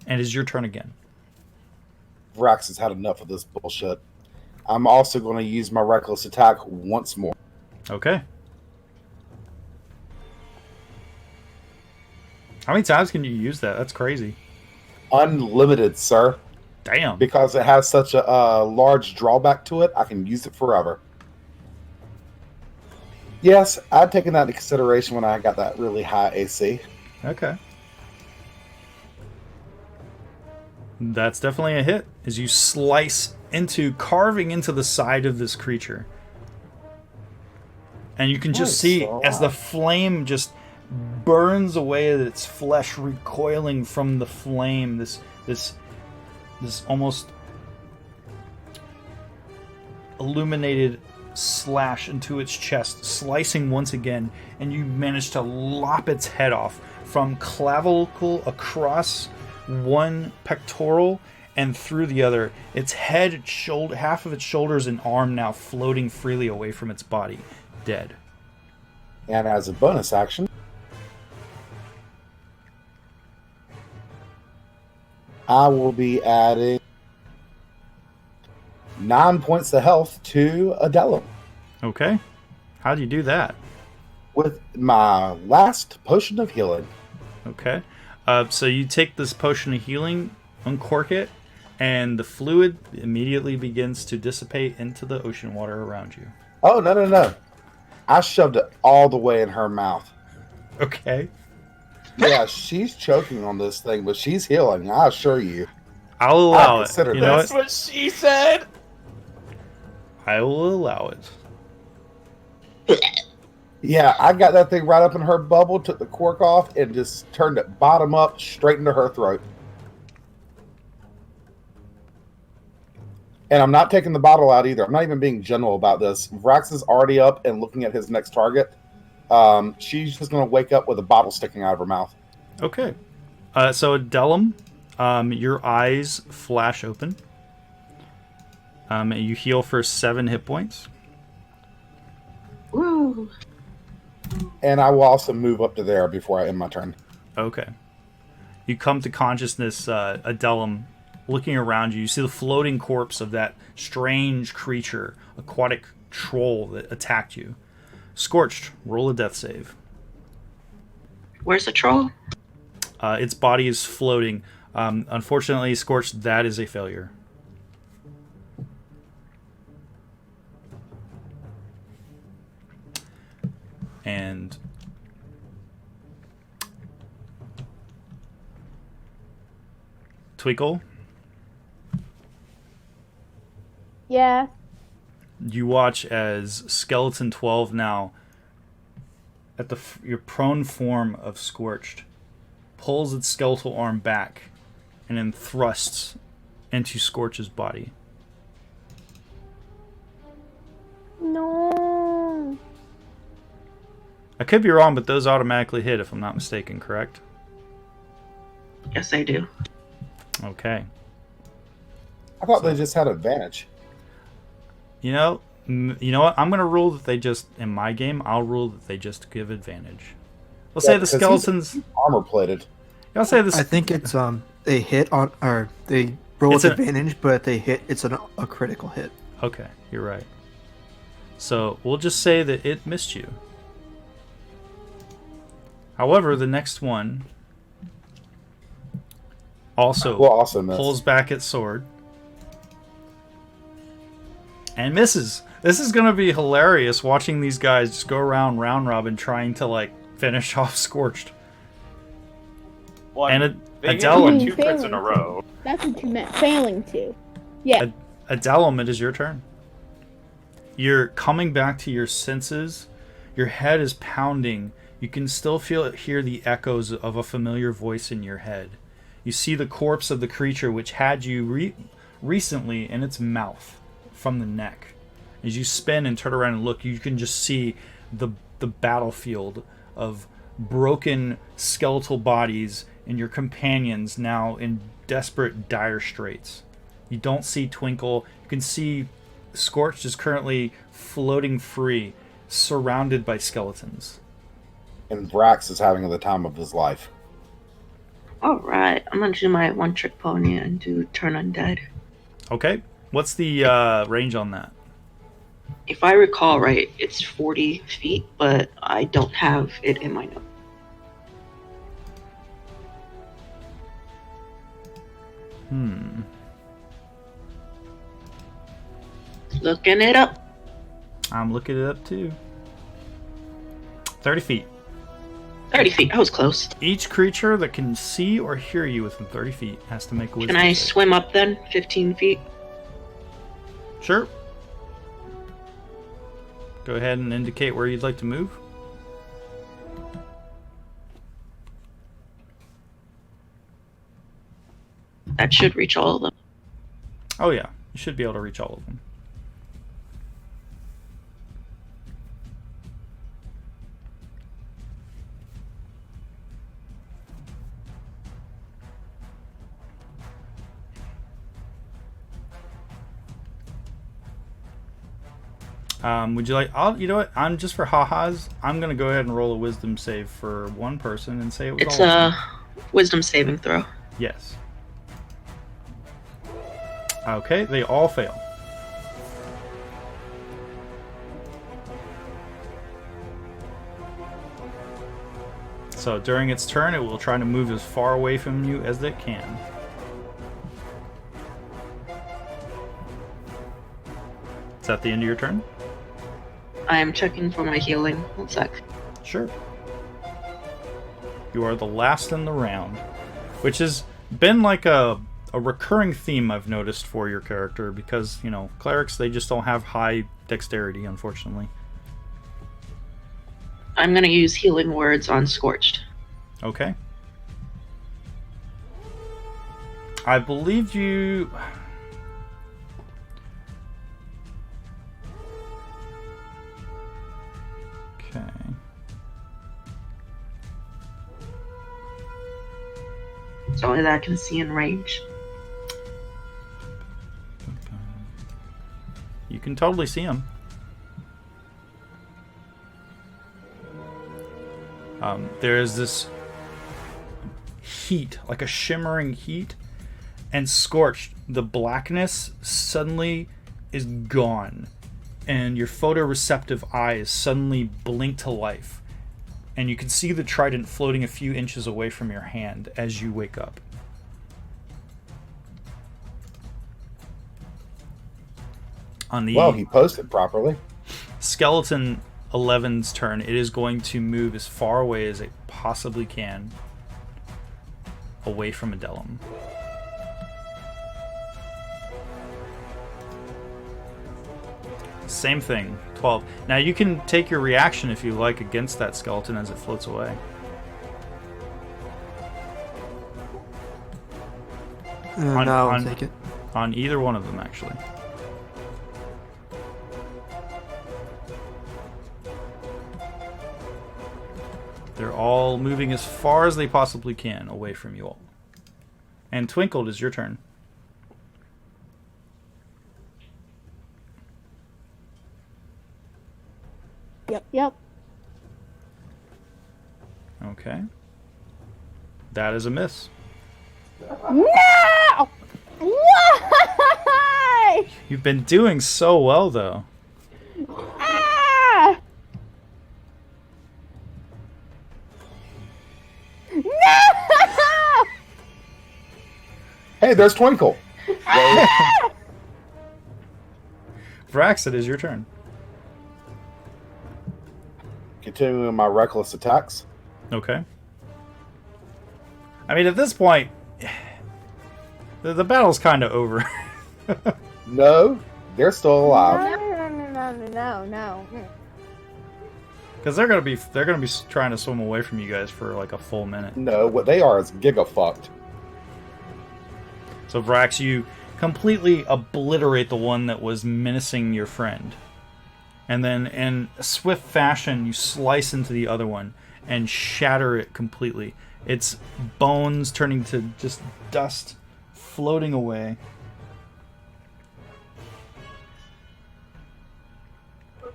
And it is your turn again. Vrax has had enough of this bullshit. I'm also going to use my reckless attack once more. Okay. How many times can you use that? That's crazy. Unlimited, sir. Damn. Because it has such a large drawback to it, I can use it forever. Yes, I'd taken that into consideration when I got that really high AC. Okay. That's definitely a hit as you carving into the side of this creature. And you can just see as the flame just burns away its flesh, recoiling from the flame, this almost illuminated slash into its chest, slicing once again, and you manage to lop its head off from clavicle across one pectoral and through the other. Its head, half of its shoulders and arm now floating freely away from its body, dead. And as a bonus action, I will be adding 9 points of health to Adela. Okay. How do you do that? With my last potion of healing. Okay. So you take this potion of healing, uncork it, and the fluid immediately begins to dissipate into the ocean water around you. Oh, no. I shoved it all the way in her mouth. Okay. Yeah, she's choking on this thing, but she's healing, I assure you. I'll allow it. You know That's what she said. I will allow it. Yeah, I got that thing right up in her bubble, took the cork off, and just turned it bottom up straight into her throat. And I'm not taking the bottle out either. I'm not even being gentle about this. Vrax is already up and looking at his next target. She's just going to wake up with a bottle sticking out of her mouth. Okay. So, Delum, your eyes flash open. You heal for 7 hit points. Woo! And I will also move up to there before I end my turn. Okay. You come to consciousness, Adelum, looking around you. You see the floating corpse of that strange creature, aquatic troll that attacked you. Scorched, roll a death save. Where's the troll? Its body is floating. Unfortunately, Scorched, that is a failure. And Twinkle, Yeah. you watch as Skeleton 12 now, at your prone form of Scorched, pulls its skeletal arm back and then thrusts into Scorch's body. No. I could be wrong, but those automatically hit if I'm not mistaken, correct? Yes, I do. Okay. I thought they just had advantage. You know what? I'm going to rule that they just, in my game, I'll rule that they just give advantage. Let's say the skeletons... armor plated. I'll say this. I think it's they hit on, or they roll with advantage, but they hit. It's a critical hit. Okay, you're right. So we'll just say that it missed you. However, the next one also pulls back its sword and misses. This is going to be hilarious watching these guys just go around round robin trying to finish off Scorched. Well, and Adele Adelum, 2 crits in a row. That's what you meant. Failing to. Yeah. Adelum, it is your turn. You're coming back to your senses. Your head is pounding. You can still hear the echoes of a familiar voice in your head. You see the corpse of the creature which had you recently in its mouth from the neck. As you spin and turn around and look, you can just see the battlefield of broken skeletal bodies and your companions now in desperate, dire straits. You don't see Twinkle. You can see Scorched is currently floating free surrounded by skeletons. And Brax is having the time of his life. Alright, I'm gonna do my one trick pony and do turn undead. Okay. What's the range on that? If I recall right, it's 40 feet, but I don't have it in my note. Looking it up. I'm looking it up too. 30 feet. 30 feet. I was close. Each creature that can see or hear you within 30 feet has to make a wisdom Can I save. swim up then? 15 feet? Sure. Go ahead and indicate where you'd like to move. That should reach all of them. Oh yeah, you should be able to reach all of them. Would you like? You know what? I'm just for ha-has. I'm gonna go ahead and roll a wisdom save for one person and say it was It's all of them. a wisdom saving throw. Yes. Okay, they all fail. So during its turn, it will try to move as far away from you as it can. Is that the end of your turn? I am checking for my healing. 1 sec. Sure. You are the last in the round, which has been like a recurring theme I've noticed for your character because, you know, clerics, they just don't have high dexterity, unfortunately. I'm gonna use healing words on Scorched. Okay. I believe you... Okay. It's only that I can see in range. You can totally see him. There is this heat, like a shimmering heat, and Scorched, the blackness suddenly is gone, and your photoreceptive eyes suddenly blink to life, and you can see the trident floating a few inches away from your hand as you wake up. On the Well, he posted properly. Skeleton 11's turn, it is going to move as far away as it possibly can away from Adelum. Same thing, 12. Now you can take your reaction if you like against that skeleton as it floats away. No, I'll take it. On either one of them, actually. They're all moving as far as they possibly can away from you all. And Twinkled, is your turn. Yep. Okay. That is a miss. No! Why? You've been doing so well, though. Ah! No! Hey, there's Twinkle. Vrax, it is your turn. Continuing my reckless attacks. Okay. I mean, at this point, the battle's kind of over. No, they're still alive. No. Because they're gonna be trying to swim away from you guys for like a full minute. No, what they are is giga-fucked. So Vrax, you completely obliterate the one that was menacing your friend. And then in a swift fashion, you slice into the other one and shatter it completely. Its bones turning to just dust floating away.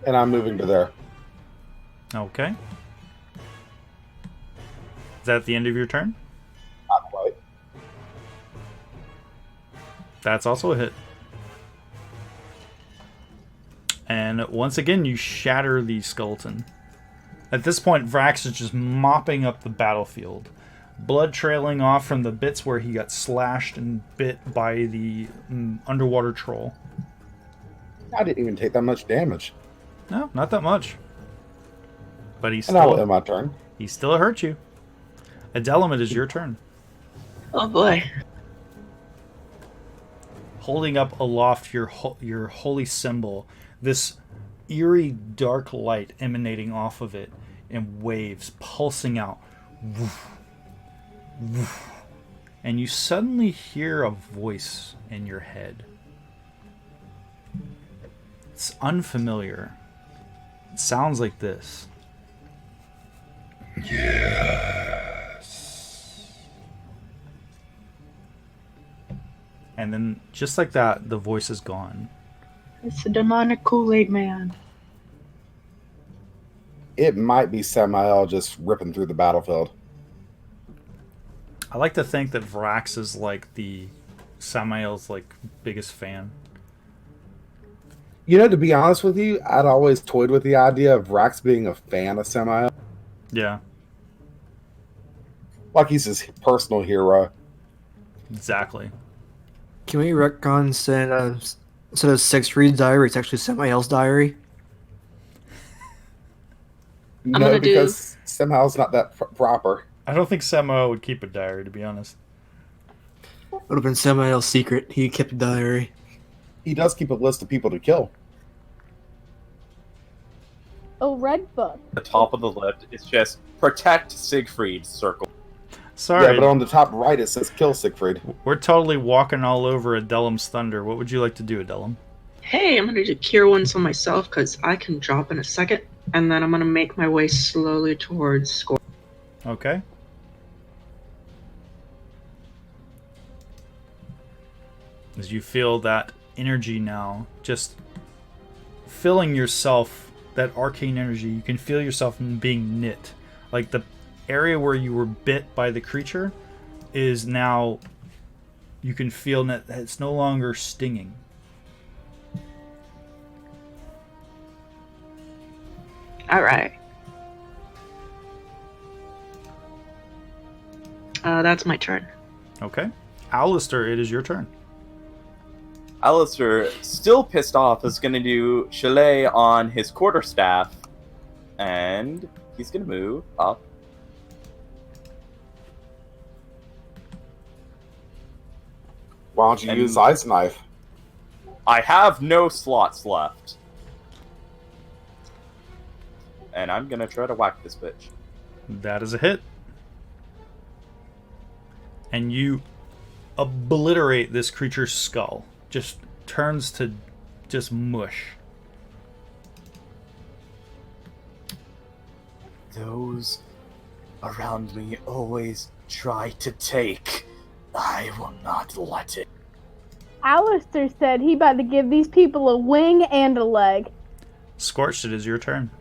And I'm moving to there. Okay. Is that the end of your turn? Not quite. That's also a hit. And once again, you shatter the skeleton. At this point, Vrax is just mopping up the battlefield. Blood trailing off from the bits where he got slashed and bit by the underwater troll. I didn't even take that much damage. No, not that much. But he's And I'll still, end my turn. he still hurt you. Adelam, it is your turn. Oh boy. Holding up aloft your holy symbol, this eerie dark light emanating off of it in waves, pulsing out. Woof, woof. And you suddenly hear a voice in your head. It's unfamiliar. It sounds like this. And then, just like that, the voice is gone. It's the demonic Kool-Aid man. It might be Samael just ripping through the battlefield. I like to think that Vrax is like the Samael's like biggest fan. You know, to be honest with you, I'd always toyed with the idea of Rax being a fan of Samael. Yeah, Like he's his personal hero. exactly. Can we retcon instead of Siegfried's diary, it's actually Samael's diary? No, gonna do- because Samael's not that proper. I don't think Samael would keep a diary, to be honest. Would have been Samael's secret. He kept a diary. He does keep a list of people to kill. Oh, red book. The top of the list is just protect Siegfried circle. Sorry, Yeah, but on the top right it says kill Siegfried. we're totally walking all over Adelam's thunder. What would you like to do, Adelam? Hey, I'm gonna do cure wounds on myself because I can drop in a second, and then I'm gonna make my way slowly towards score. Okay. As you feel that energy now, just filling yourself, that arcane energy, you can feel yourself being knit. Like the area where you were bit by the creature is now, you can feel that it's no longer stinging. All right. That's my turn. Okay. Alistair, it is your turn. Alistair, still pissed off, is going to do Chalet on his quarterstaff, and he's going to move up. Why don't you And- use Ice Knife? I have no slots left. And I'm going to try to whack this bitch. That is a hit. And you obliterate this creature's skull. Just turns to just mush. Those around me always try to take. I will not let it. Alistair said he about to give these people a wing and a leg. Scorched, it is your turn.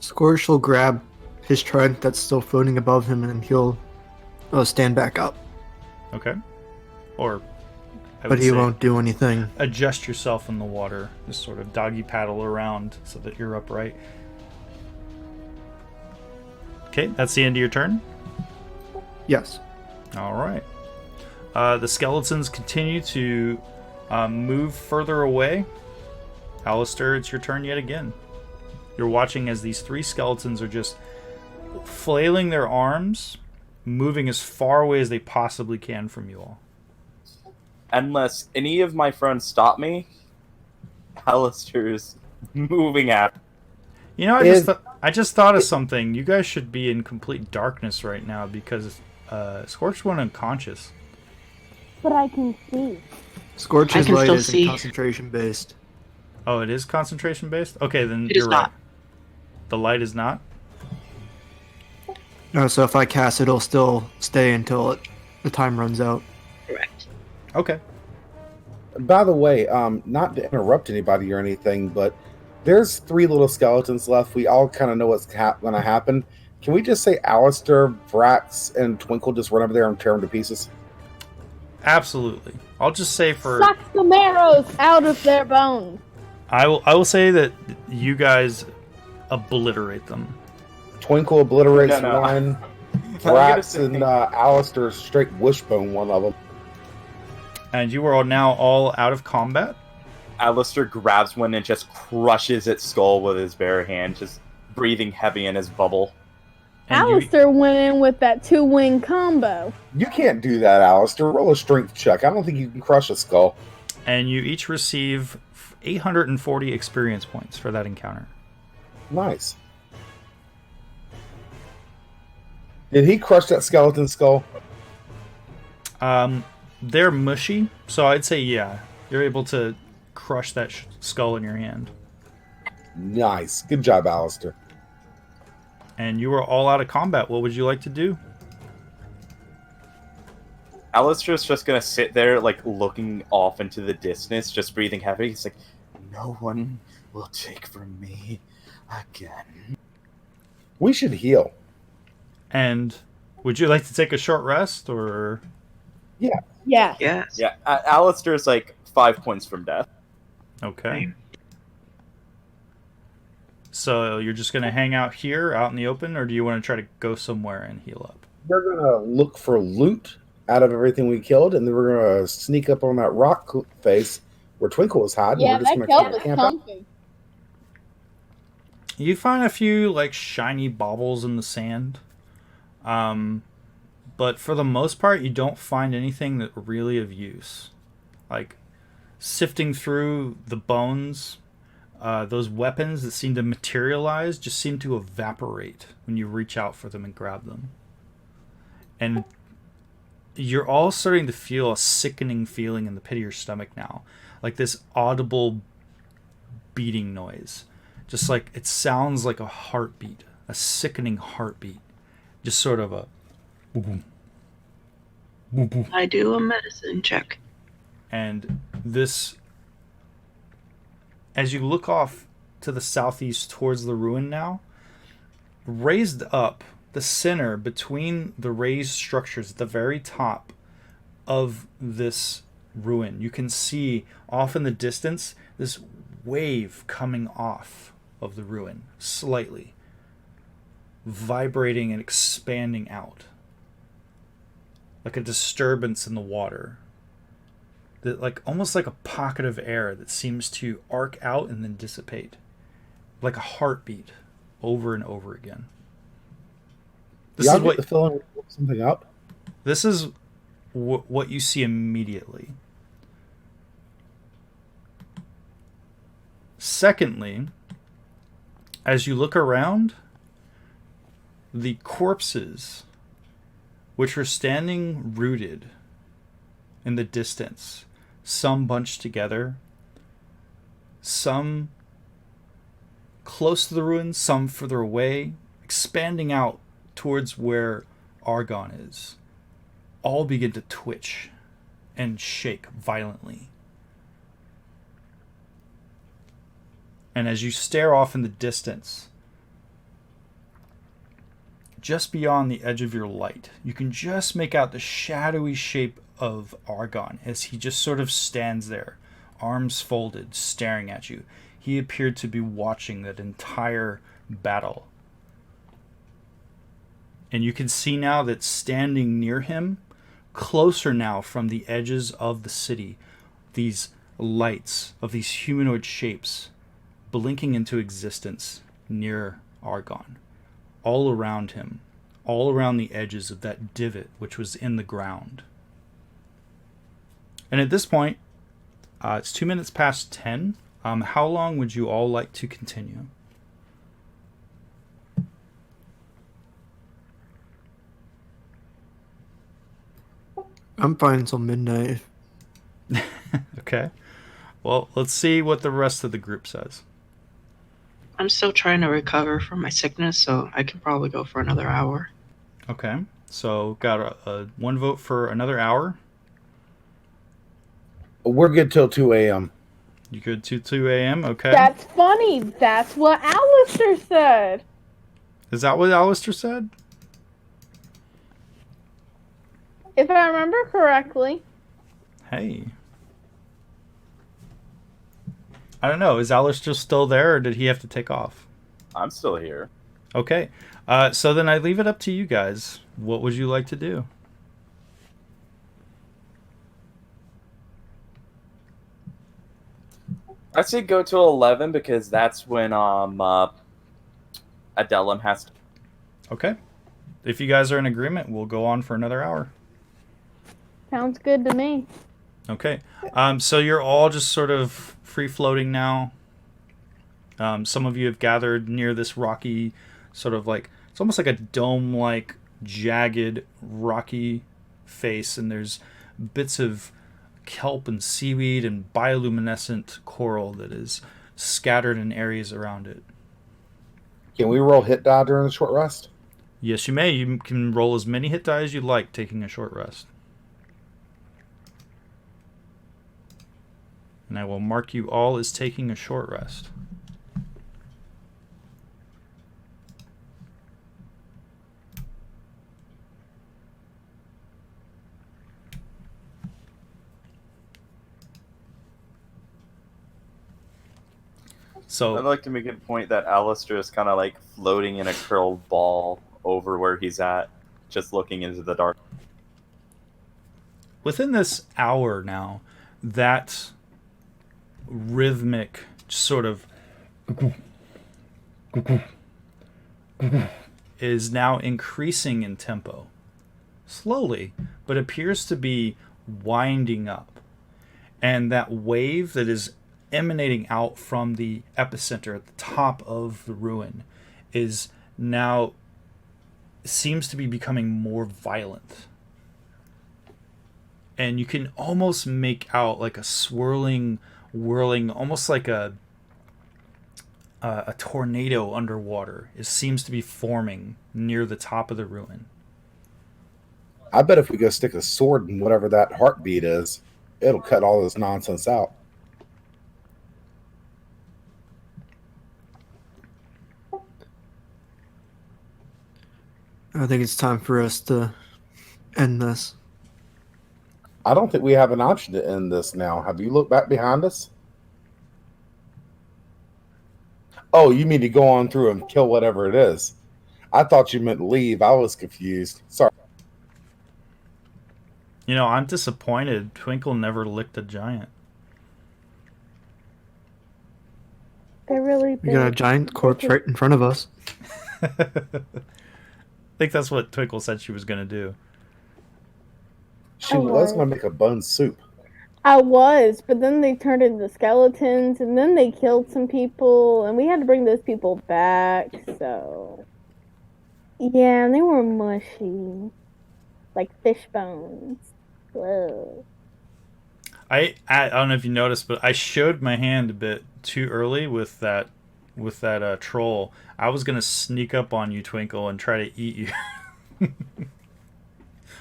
Scorch will grab his trident that's still floating above him, and he'll stand back up. Okay. Or, I But would he say, won't do anything. adjust yourself in the water. Just sort of doggy paddle around so that you're upright. Okay, that's the end of your turn. Yes. All right. The skeletons continue to move further away. Alistair, it's your turn yet again. You're watching as these three skeletons are just flailing their arms, moving as far away as they possibly can from you all. Unless any of my friends stop me, Alistair's moving at. You know, I just thought of something. You guys should be in complete darkness right now because Scorch went unconscious. But I can see. Scorch's I can light still isn't see. concentration based. Oh, it is concentration based? Okay, then It is you're right. not. The light is not? No, so if I cast it, it'll still stay until the time runs out. Correct. Okay. By the way, not to interrupt anybody or anything, but There's 3 little skeletons left. We all kind of know what's going to happen. Can we just say Alistair, Vrax, and Twinkle just run over there and tear them to pieces? Absolutely. I'll just say Suck the marrows out of their bones. I will say that you guys obliterate them. Twinkle obliterates No. one. gonna Vrax say- and Alistair straight wishbone one of them. And you are now all out of combat. Alistair grabs one and just crushes its skull with his bare hand, just breathing heavy in his bubble. And you, Alistair went in with that 2-wing combo. You can't do that, Alistair. Roll a strength check. I don't think you can crush a skull. and you each receive 840 experience points for that encounter. Nice. Did he crush that skeleton skull? They're mushy, so I'd say yeah. You're able to crush that skull in your hand. Nice. Good job, Alistair. And you are all out of combat. What would you like to do? Alistair's just gonna sit there, like, looking off into the distance, just breathing heavy. He's like, no one will take from me again. We should heal. And would you like to take a short rest, or... Yeah. Yes. Yeah, Alistair's, like, 5 points from death. Okay. So you're just going to hang out here, out in the open, or do you want to try to go somewhere and heal up? We're going to look for loot out of everything we killed, and then we're going to sneak up on that rock face where Twinkle was hiding. Yeah, We're just that going kelp to is camp out. comfy. You find a few, like, shiny baubles in the sand. But for the most part, you don't find anything that really of use. Like, sifting through the bones, those weapons that seem to materialize just seem to evaporate when you reach out for them and grab them. And you're all starting to feel a sickening feeling in the pit of your stomach now. Like this audible beating noise. Just like, it sounds like a heartbeat. A sickening heartbeat. Just sort of a... boom, boom, boom. I do a medicine check. And this, as you look off to the southeast towards the ruin now, raised up the center between the raised structures at the very top of this ruin, you can see off in the distance this wave coming off of the ruin slightly, vibrating and expanding out like a disturbance in the water. That, like, almost like a pocket of air that seems to arc out and then dissipate, like a heartbeat, over and over again. This Y'all is get what the feeling we woke something up? this is what you see immediately. Secondly, as you look around, the corpses, which are standing rooted in the distance, some bunched together, some close to the ruins, some further away, expanding out towards where Arghon is, all begin to twitch and shake violently. And as you stare off in the distance, just beyond the edge of your light, you can just make out the shadowy shape of Arghon as he just sort of stands there, arms folded, staring at you. He appeared to be watching that entire battle. And you can see now that standing near him, closer now from the edges of the city, these lights of these humanoid shapes blinking into existence near Arghon, all around him, all around the edges of that divot which was in the ground. And at this point, it's 2 minutes past 10. How long would you all like to continue? I'm fine until midnight. Okay. Well, let's see what the rest of the group says. I'm still trying to recover from my sickness, so I can probably go for another hour. Okay. So got a one vote for another hour. We're good till 2 a.m. You good to 2 a.m.? Okay. That's funny. That's what Alistair said. Is that what Alistair said? If I remember correctly. Hey. I don't know. Is Alistair still there, or did he have to take off? I'm still here. Okay. So then I leave it up to you guys. What would you like to do? I'd say go to 11 because that's when Adelum has to. Okay. If you guys are in agreement, we'll go on for another hour. Sounds good to me. Okay. So you're all just sort of free floating now. Some of you have gathered near this rocky, sort of like, it's almost like a dome-like, jagged, rocky face, and there's bits of kelp and seaweed and bioluminescent coral that is scattered in areas around it. Can we roll hit die during the short rest? Yes, you may. You can roll as many hit die as you like, taking a short rest. And I will mark you all as taking a short rest. So I'd like to make a point that Alistair is kind of like floating in a curled ball over where he's at, just looking into the dark. within this hour now, that rhythmic sort of is now increasing in tempo. Slowly, but appears to be winding up. And that wave that is emanating out from the epicenter at the top of the ruin is now seems to be becoming more violent. And you can almost make out like a swirling, whirling, almost like a tornado underwater. It seems to be forming near the top of the ruin. I bet if we go stick a sword in whatever that heartbeat is, it'll cut all this nonsense out. I think it's time for us to end this. I don't think we have an option to end this now. Have you looked back behind us? Oh, you mean to go on through and kill whatever it is? I thought you meant leave. I was confused. Sorry. You know, I'm disappointed. Twinkle never licked a giant. They're really We got a big. giant corpse right in front of us. I think that's what Twinkle said she was going to do. She I was was. going to make a bun soup. I was, but then they turned into skeletons, and then they killed some people, and we had to bring those people back, so... Yeah, and they were mushy. Like fish bones. Whoa. I don't know if you noticed, but I showed my hand a bit too early with that troll. I was going to sneak up on you, Twinkle, and try to eat you.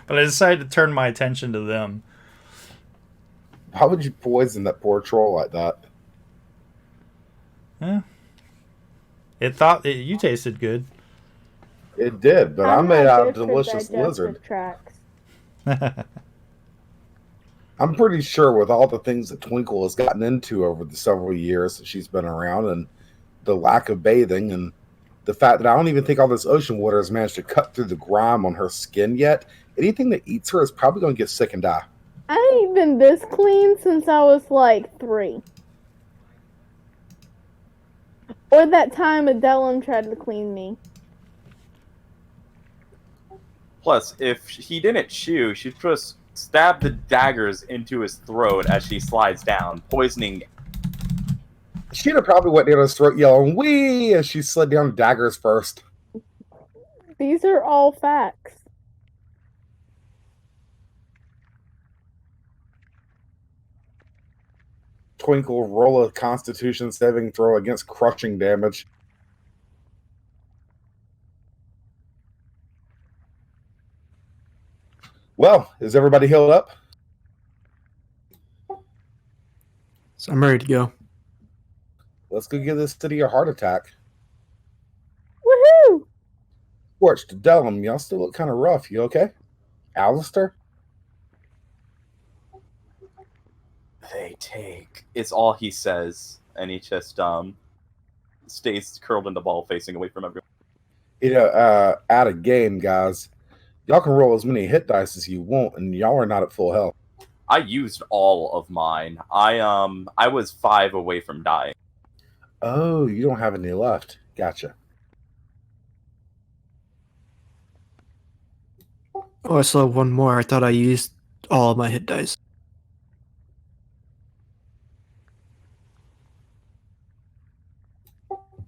But I decided to turn my attention to them. How would you poison that poor troll like that? Yeah. It thought you tasted good. It did, but I'm made out of delicious lizard. Tracks. I'm pretty sure with all the things that Twinkle has gotten into over the several years that she's been around and the lack of bathing and the fact that I don't even think all this ocean water has managed to cut through the grime on her skin yet, anything that eats her is probably going to get sick and die. I ain't been this clean since I was like 3. Or that time Adelum tried to clean me. Plus, if he didn't chew, she'd just stab the daggers into his throat as she slides down, poisoning. She'd have probably went down his throat yelling, "Wee!" as she slid down daggers first. These are all facts. Twinkle, roll a Constitution saving throw against crushing damage. Well, is everybody healed up? So I'm ready to go. let's go give this city a heart attack. Woohoo! Scorched, Dellum, y'all still look kind of rough. You okay? Alistair? They take. It's all he says, and he just stays curled in the ball, facing away from everyone. Out of game, guys. Y'all can roll as many hit dice as you want, and y'all are not at full health. I used all of mine. I was 5 away from dying. Oh, you don't have any left. Gotcha. Oh, I still have one more. I thought I used all of my hit dice.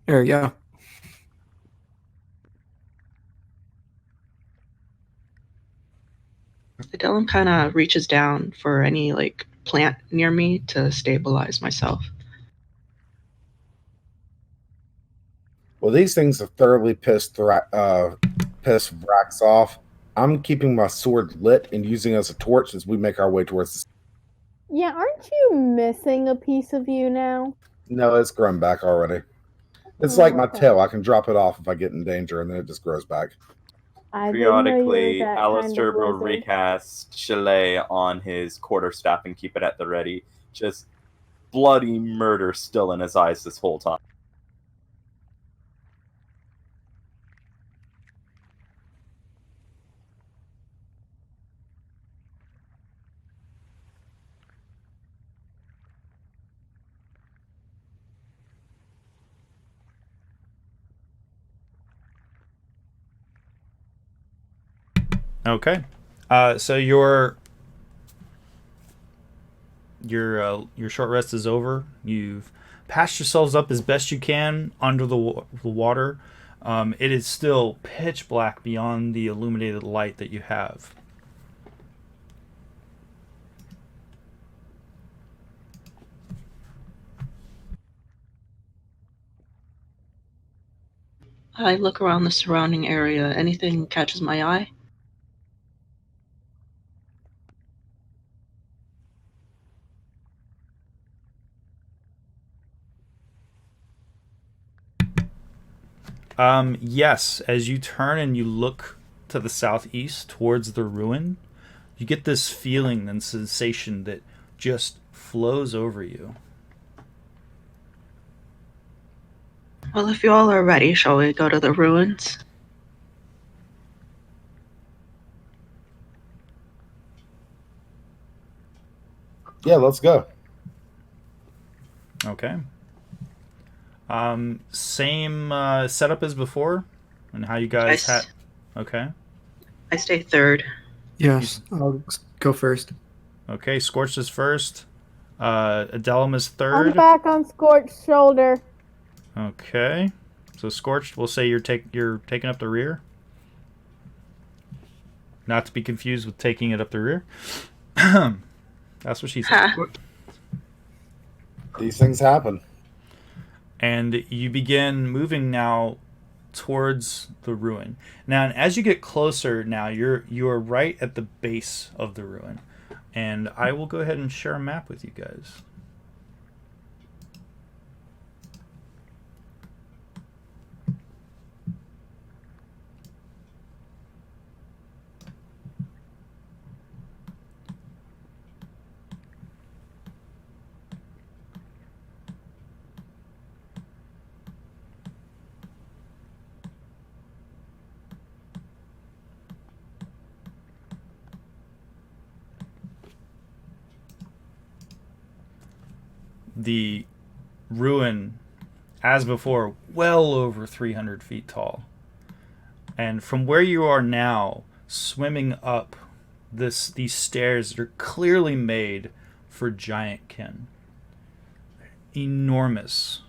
There we go. Dylan kind of reaches down for any like plant near me to stabilize myself. Well, these things have thoroughly pissed Vrax off. I'm keeping my sword lit and using it as a torch as we make our way towards the... Yeah, aren't you missing a piece of you now? No, it's grown back already. It's like my tail. I can drop it off if I get in danger, and then it just grows back. Periodically, Alistair will recast Chalet on his quarterstaff and keep it at the ready. Just bloody murder still in his eyes this whole time. Okay. So your short rest is over. You've patched yourselves up as best you can under the water. It is still pitch black beyond the illuminated light that you have. I look around the surrounding area. Anything catches my eye? Yes, as you turn and you look to the southeast towards the ruin, you get this feeling and sensation that just flows over you. Well, if you all are ready, shall we go to the ruins? Yeah, let's go. Okay. Same setup as before, and how you guys had. Okay. I stay third. Yes, I'll go first. Okay, Scorched is first. Adelum is third. I'm back on Scorched shoulder. Okay. So Scorched, we'll say you're taking up the rear. Not to be confused with taking it up the rear. That's what she said. These things happen. And you begin moving now towards the ruin. Now, as you get closer, now you are right at the base of the ruin, and I will go ahead and share a map with you guys. The ruin, as before, well over 300 feet tall. And from where you are now, swimming up these stairs that are clearly made for giantkin. Enormous.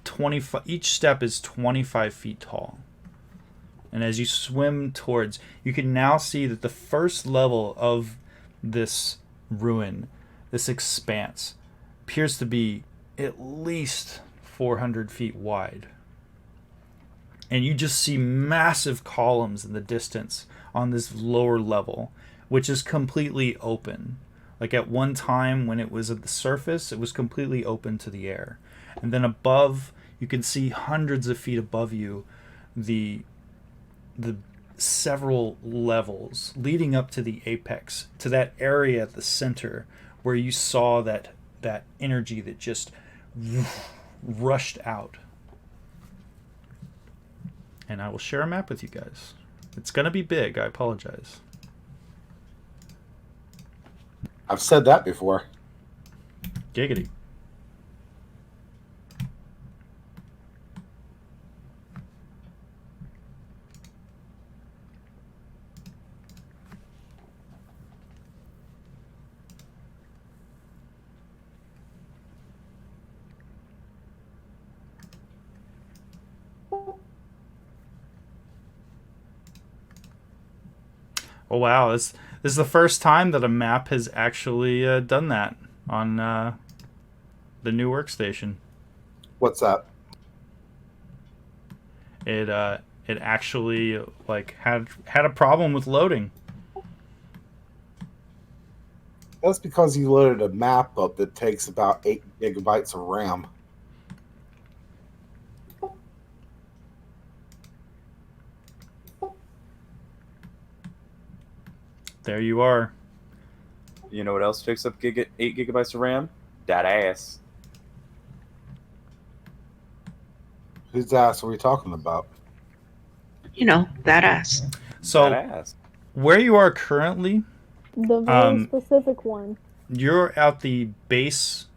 25. Each step is 25 feet tall. And as you swim towards, you can now see that the first level of this ruin, this expanse, appears to be at least 400 feet wide. And you just see massive columns in the distance on this lower level, which is completely open. Like at one time when it was at the surface, it was completely open to the air. And then above, you can see hundreds of feet above you, the several levels leading up to the apex, to that area at the center where you saw that energy that just rushed out. And I will share a map with you guys. It's going to be big. I apologize. I've said that before. Giggity. Oh wow, this is the first time that a map has actually done that on the new workstation. What's that? It actually like had a problem with loading. That's because you loaded a map up that takes about 8 gigabytes of RAM. There you are. You know what else takes up 8 gigabytes of RAM? That ass. Whose ass are we talking about? You know, that ass. So That ass. where you are currently, The very specific one. you're at the base,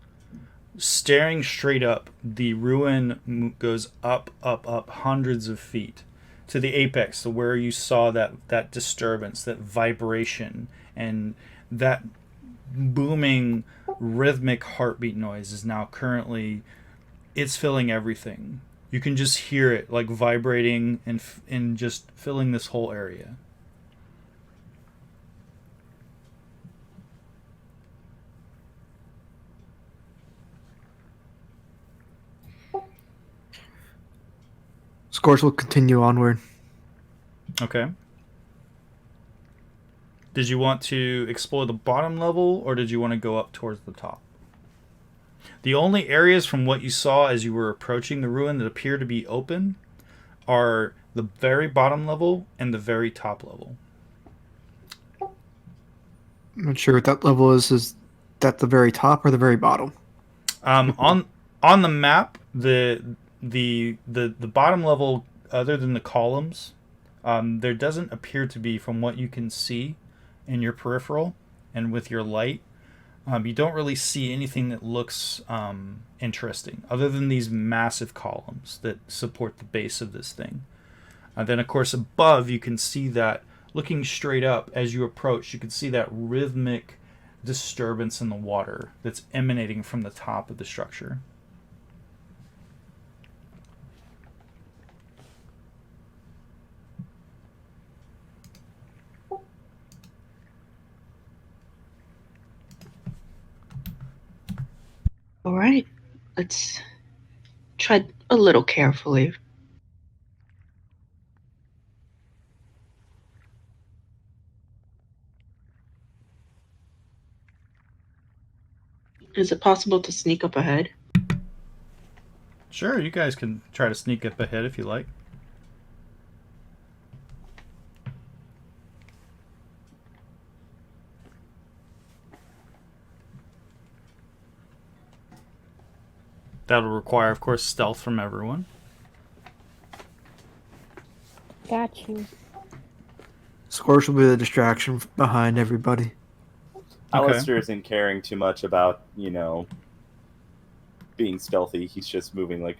staring straight up. The ruin goes up, hundreds of feet to the apex, to where you saw that disturbance, that vibration, and that booming rhythmic heartbeat noise is now currently, it's filling everything. You can just hear it like vibrating and just filling this whole area. Scorch will continue onward. Okay. Did you want to explore the bottom level, or did you want to go up towards the top? The only areas from what you saw as you were approaching the ruin that appear to be open are the very bottom level and the very top level. I'm not sure what that level is. Is that the very top or the very bottom? On the map, the bottom level, other than the columns, there doesn't appear to be, from what you can see in your peripheral and with your light, you don't really see anything that looks interesting other than these massive columns that support the base of this thing. Then, of course, above you can see that, looking straight up as you approach, you can see that rhythmic disturbance in the water that's emanating from the top of the structure. All right, let's tread a little carefully. Is it possible to sneak up ahead? Sure, you guys can try to sneak up ahead if you like. That'll require, of course, stealth from everyone. Got you. Scorch will be the distraction behind everybody. Alistair isn't caring too much about, being stealthy. He's just moving like...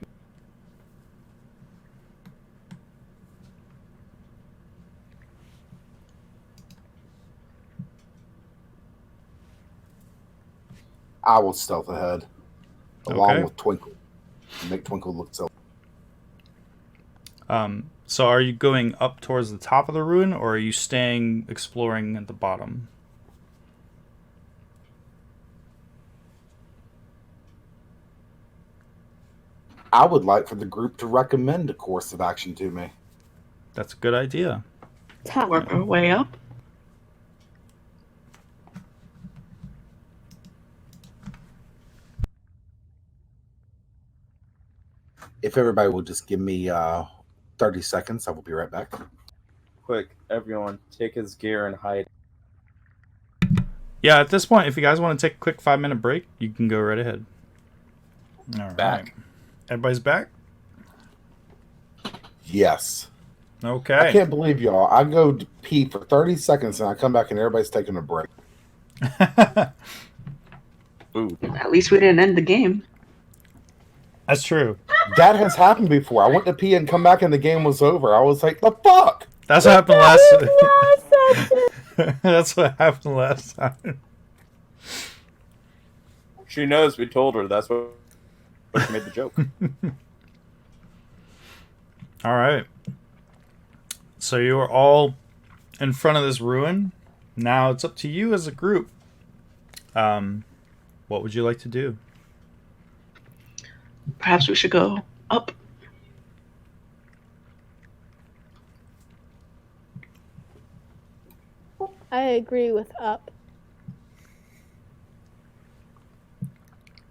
I will stealth ahead, along Okay. with Twinkle. Make Twinkle look stealthy. So are you going up towards the top of the ruin, or are you staying exploring at the bottom? I would like for the group to recommend a course of action to me. That's a good idea. Top. Work our way up? If everybody will just give me 30 seconds, I will be right back. Quick, everyone, take his gear and hide. Yeah, at this point, if you guys want to take a quick 5-minute break, you can go right ahead. All right. Back. Everybody's back? Yes. Okay. I can't believe y'all. I go to pee for 30 seconds and I come back and everybody's taking a break. Ooh. At least we didn't end the game. That's true. That has happened before. I went to pee and come back and the game was over. I was like, the fuck? That's what happened last Session. That's what happened last time. She knows we told her. That's what she made the joke. All right. So you are all in front of this ruin. Now it's up to you as a group. What would you like to do? Perhaps we should go up. I agree with up.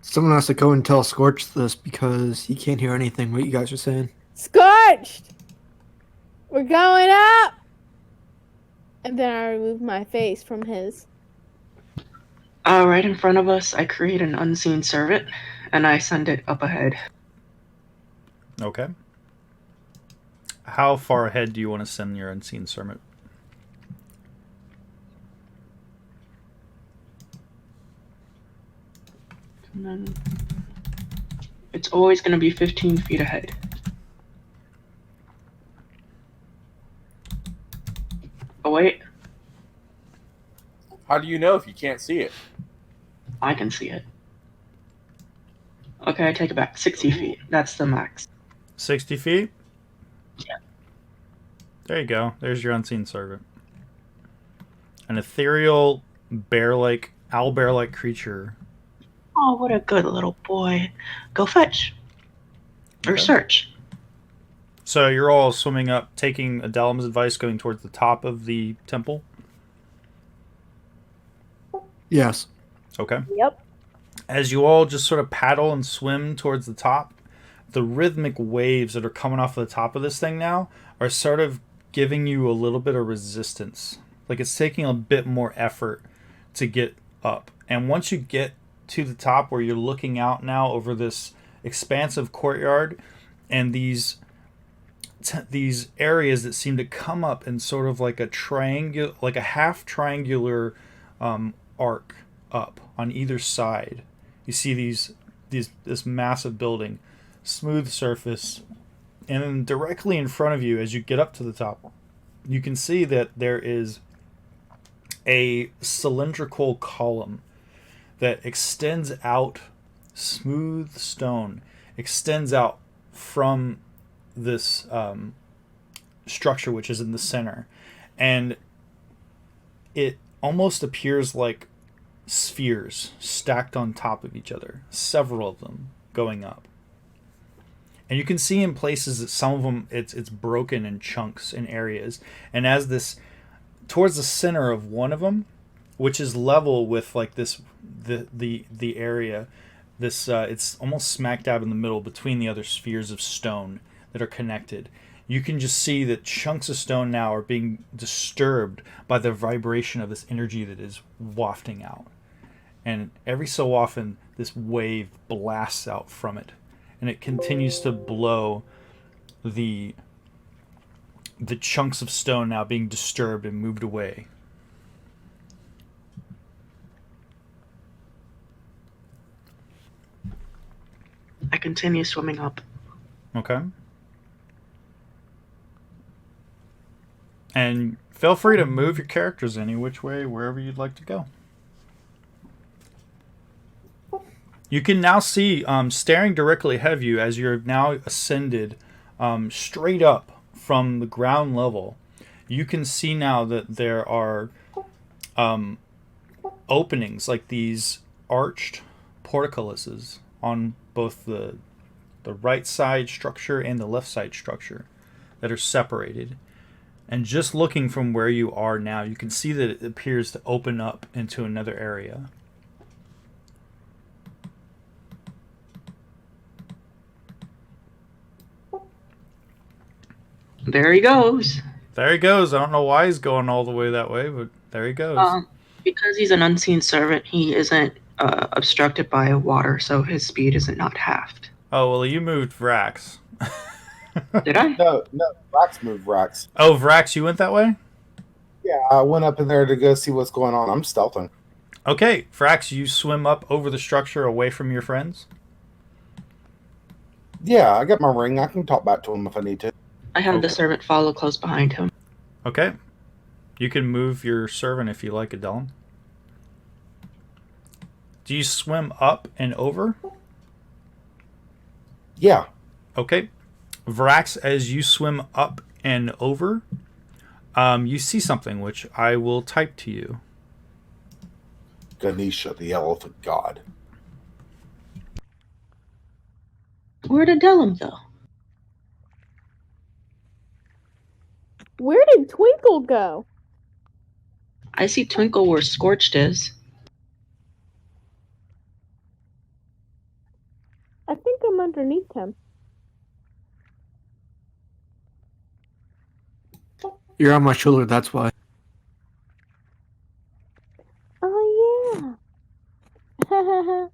Someone has to go and tell Scorch this because he can't hear anything what you guys are saying. Scorched! We're going up! And then I remove my face from his. Right in front of us, I create an unseen servant, and I send it up ahead. Okay. How far ahead do you want to send your unseen servant? And then it's always going to be 15 feet ahead. Oh, wait. How do you know if you can't see it? I can see it. Okay, I take it back. 60 feet. That's the max. 60 feet? Yeah. There you go. There's your unseen servant. An ethereal, bear-like, owlbear-like creature. Oh, what a good little boy. Go fetch. Or Okay. search. So you're all swimming up, taking Adelam's advice, going towards the top of the temple? Yes. Okay. Yep. As you all just sort of paddle and swim towards the top, the rhythmic waves that are coming off the top of this thing now are sort of giving you a little bit of resistance. Like it's taking a bit more effort to get up. And once you get to the top where you're looking out now over this expansive courtyard and these areas that seem to come up in sort of like a triangle, like a half triangular arc up on either side. You see this massive building, smooth surface, and then directly in front of you as you get up to the top, you can see that there is a cylindrical column that extends out, smooth stone, extends out from this structure which is in the center, and it almost appears like spheres stacked on top of each other, several of them going up. And you can see in places that some of them it's broken in chunks in areas, and as this towards the center of one of them, which is level with like this the area, this it's almost smack dab in the middle between the other spheres of stone that are connected. You can just see that chunks of stone now are being disturbed by the vibration of this energy that is wafting out. And every so often, this wave blasts out from it. And it continues to blow the chunks of stone now being disturbed and moved away. I continue swimming up. Okay. And feel free to move your characters any which way, wherever you'd like to go. You can now see, staring directly ahead of you as you're now ascended straight up from the ground level, you can see now that there are openings, like these arched portcullises on both the right side structure and the left side structure that are separated. And just looking from where you are now, you can see that it appears to open up into another area. there he goes. There he goes. I don't know why he's going all the way that way, but there he goes. Because he's an unseen servant, he isn't obstructed by water, so his speed isn't not halved. Oh, well, you moved Vrax. Did I? No, Vrax moved Vrax. Oh, Vrax, you went that way? Yeah, I went up in there to go see what's going on. I'm stealthing. Okay, Vrax, you swim up over the structure away from your friends? Yeah, I got my ring. I can talk back to him if I need to. I have the servant follow close behind him. Okay. You can move your servant if you like, Adelum. Do you swim up and over? Yeah. Okay. Vrax, as you swim up and over, you see something which I will type to you. Ganesha, the elephant god. Where did Dellum go? Where did Twinkle go? I see Twinkle where Scorched is. I think I'm underneath him. You're on my shoulder, that's why. Oh, yeah.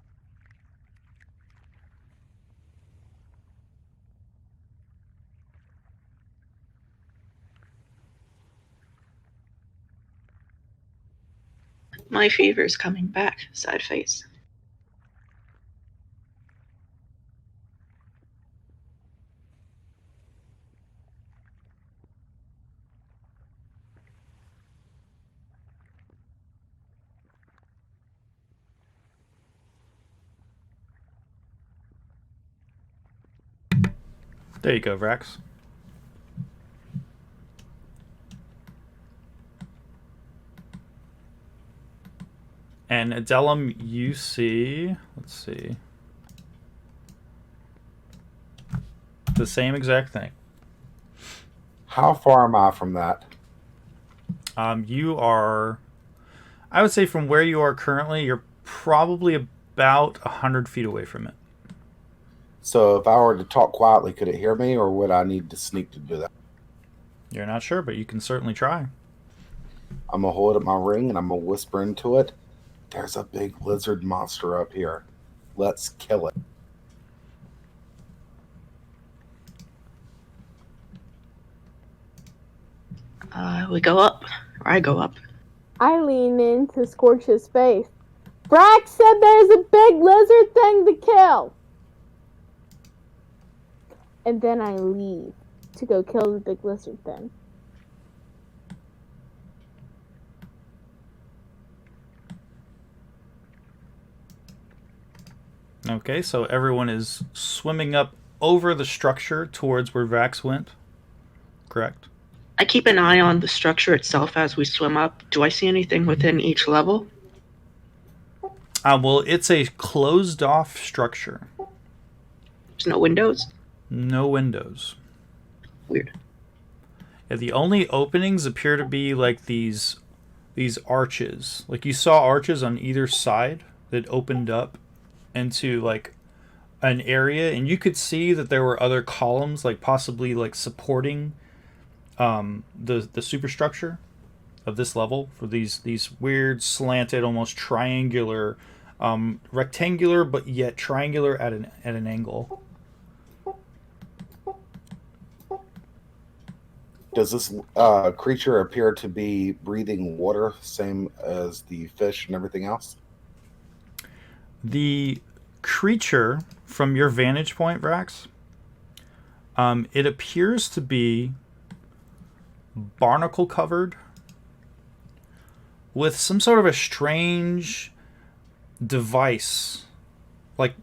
My fever's coming back, sad face. There you go, Vrax. And Adelum, you see... Let's see. The same exact thing. How far am I from that? You are... I would say from where you are currently, you're probably about 100 feet away from it. So if I were to talk quietly, could it hear me, or would I need to sneak to do that? You're not sure, but you can certainly try. I'm going to hold up my ring, and I'm going to whisper into it. There's a big lizard monster up here. Let's kill it. We go up. Or I go up. I lean into Scorch's face. Brax said there's a big lizard thing to kill. And then I leave to go kill the big lizard thing. Okay, so everyone is swimming up over the structure towards where Vax went. Correct? I keep an eye on the structure itself as we swim up. Do I see anything within each level? Well, it's a closed-off structure. There's no windows? No windows. Weird. Yeah, the only openings appear to be like these arches. Like you saw arches on either side that opened up into like an area, and you could see that there were other columns, like possibly like supporting the superstructure of this level for these weird slanted, almost triangular, rectangular but yet triangular at an angle. Does this creature appear to be breathing water, same as the fish and everything else? The creature, from your vantage point, Vrax, it appears to be barnacle covered with some sort of a strange device, like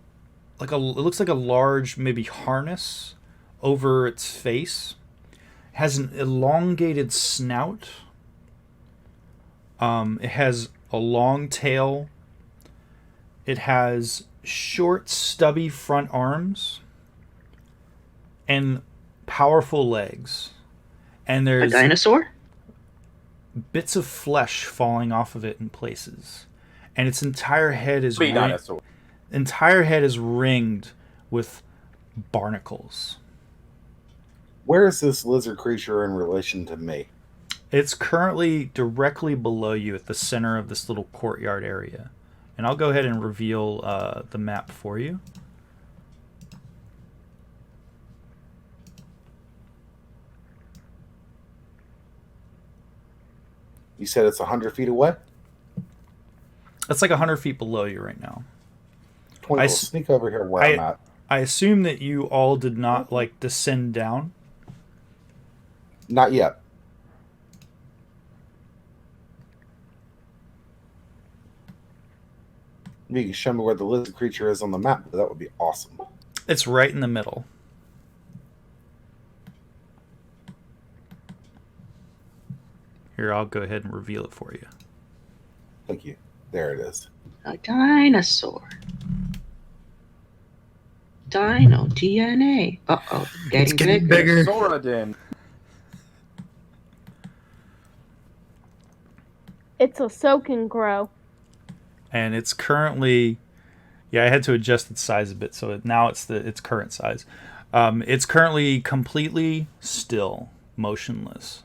it looks like a large maybe harness over its face. It has an elongated snout. It has a long tail. It has short, stubby front arms and powerful legs. And A there's dinosaur? bits of flesh falling off of it in places. And its entire head is Dinosaur. ringed with barnacles. Where is this lizard creature in relation to me? It's currently directly below you at the center of this little courtyard area. And I'll go ahead and reveal the map for you. You said it's 100 feet away? It's like 100 feet below you right now. Twinkle, sneak over here where I'm at. I assume that you all did not, like, descend down. Not yet. You can show me where the lizard creature is on the map. That would be awesome. It's right in the middle. Here, I'll go ahead and reveal it for you. Thank you. There it is. A dinosaur. Dino DNA. Uh-oh. It's getting bigger. Soradin. It's a soak and grow. And it's currently, yeah, I had to adjust its size a bit, so now it's its current size. It's currently completely still, motionless.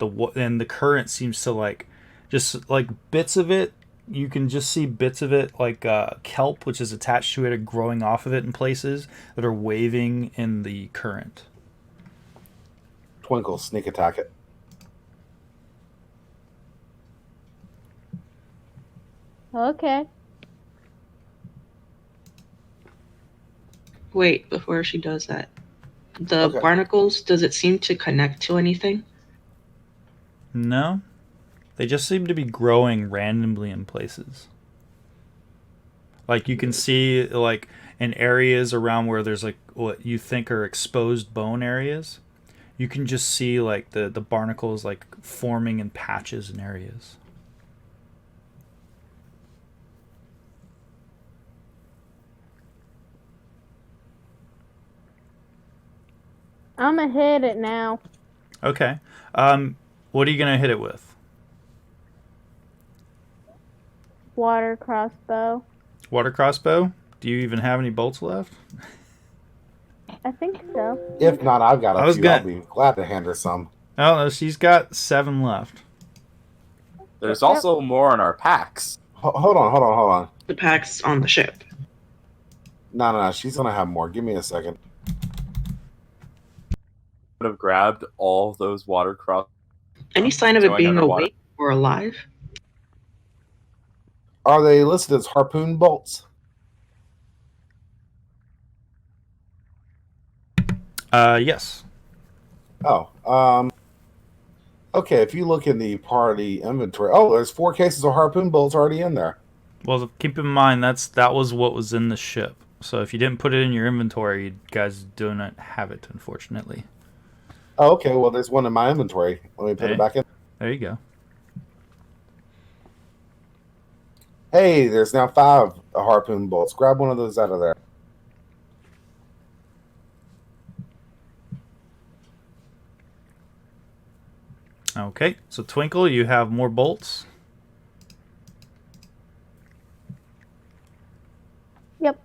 And the current seems to like, just like bits of it. You can just see bits of it, like kelp, which is attached to it, are growing off of it in places that are waving in the current. Twinkle, sneak attack it. Okay. Wait, before she does that. The Okay. barnacles, does it seem to connect to anything? No, they just seem to be growing randomly in places. Like you can see, like in areas around where there's like what you think are exposed bone areas, you can just see like the barnacles like forming in patches in areas. I'm gonna hit it now. Okay. What are you gonna hit it with? Water crossbow. Water crossbow? Do you even have any bolts left? I think so. If not, I've got I a was few. gonna- I'll be glad to hand her some. Oh no, she's got 7 left. There's also more in our packs. Hold on. The packs on the ship. No. She's going to have more. Give me a second. Would have grabbed all those water cross. Any sign of it Going being underwater. awake or alive? Are they listed as harpoon bolts? Yes. Oh, okay. If you look in the party inventory, there's 4 cases of harpoon bolts already in there. Well, keep in mind that was what was in the ship. So if you didn't put it in your inventory, you guys do not have it, unfortunately. Oh, okay. Well, there's one in my inventory. Let me put Okay. it back in. There you go. Hey, there's now 5 harpoon bolts. Grab one of those out of there. Okay, so Twinkle, you have more bolts. Yep.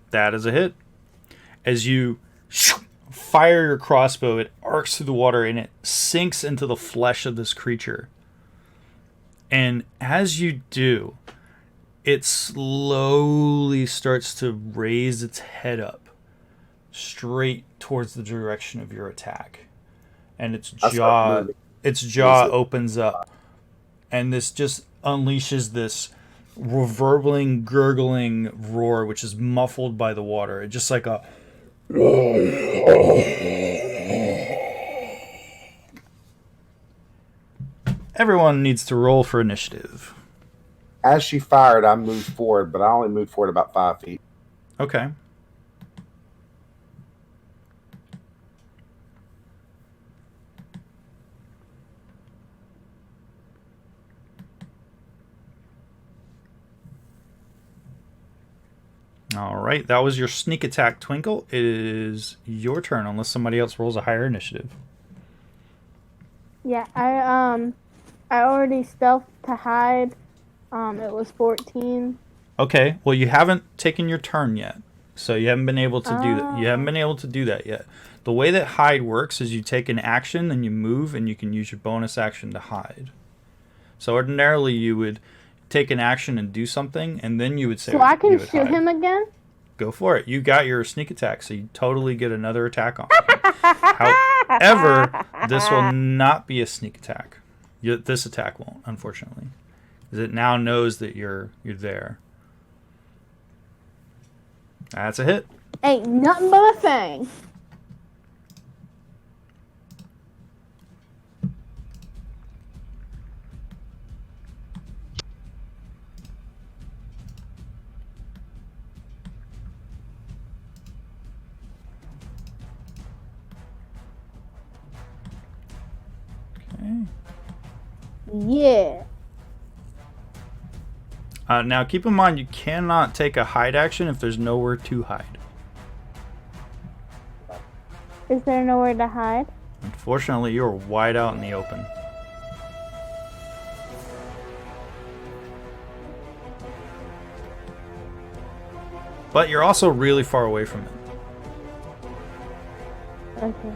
That is a hit. As you fire your crossbow, it arcs through the water and it sinks into the flesh of this creature. And as you do, it slowly starts to raise its head up straight towards the direction of your attack. And its jaw opens up. And this just unleashes this reverberating, gurgling roar, which is muffled by the water. It's just like a... Everyone needs to roll for initiative. As she fired, I moved forward, but I only moved forward about 5 feet. Okay. All right, that was your sneak attack, Twinkle. It is your turn, unless somebody else rolls a higher initiative. Yeah, I already stealthed to hide. It was 14. Okay, well, you haven't taken your turn yet, so you haven't been able to do that. You haven't been able to do that yet. The way that hide works is you take an action, then you move, and you can use your bonus action to hide. So ordinarily, you would take an action and do something, and then you would say, So I can you would shoot hide. him again? Go for it. You got your sneak attack, so you totally get another attack on him. However, this will not be a sneak attack. This attack won't, unfortunately, because it now knows that you're there. That's a hit. Ain't nothing but a thing. Okay. Yeah. Now, keep in mind, you cannot take a hide action if there's nowhere to hide. Is there nowhere to hide? Unfortunately, you're wide out in the open. But you're also really far away from it. Okay.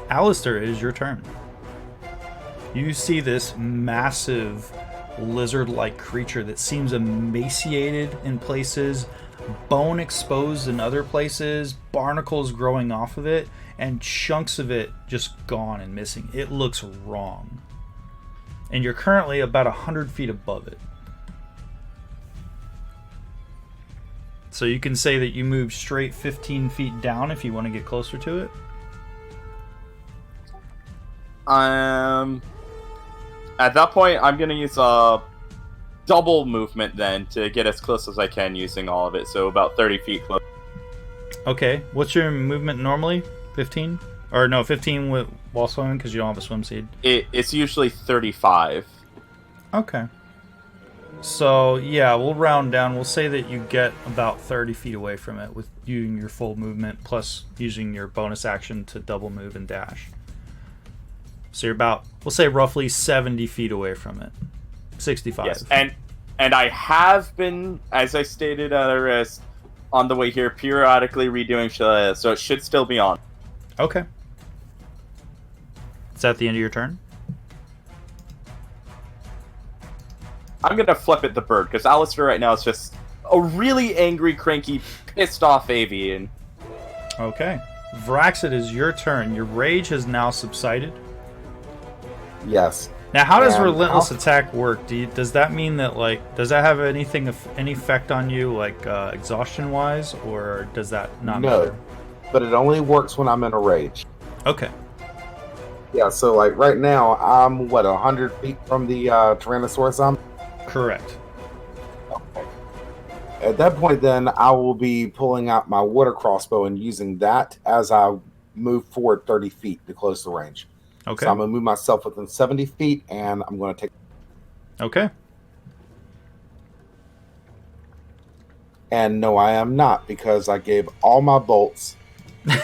Alistair, it is your turn. You see this massive lizard-like creature that seems emaciated in places, bone exposed in other places, barnacles growing off of it, and chunks of it just gone and missing. It looks wrong. And you're currently about 100 feet above it. So you can say that you move straight 15 feet down if you want to get closer to it. At that point, I'm going to use a double movement then to get as close as I can using all of it. So about 30 feet close. Okay, what's your movement normally? 15? Or no, 15 while swimming because you don't have a swim seed. It's usually 35. Okay. So, yeah, we'll round down. We'll say that you get about 30 feet away from it with using your full movement plus using your bonus action to double move and dash. So you're about, we'll say roughly 70 feet away from it. 65. Yes, and I have been, as I stated on the way here, periodically redoing so it should still be on. Okay. Is that the end of your turn? I'm going to flip at the bird, because Alistair right now is just a really angry, cranky, pissed off avian. Okay. Vrax, it is your turn. Your rage has now subsided. Yes. Now, how does And relentless attack work? Does that mean that, like, does that have any effect on you, like, exhaustion-wise, or does that not matter? No, but it only works when I'm in a rage. Okay. Yeah, so like right now, I'm 100 feet from the Tyrannosaurus. Correct. Okay. At that point, then I will be pulling out my water crossbow and using that as I move forward 30 feet to close the range. Okay. So I'm going to move myself within 70 feet, and I'm going to take... Okay. And no, I am not, because I gave all my bolts.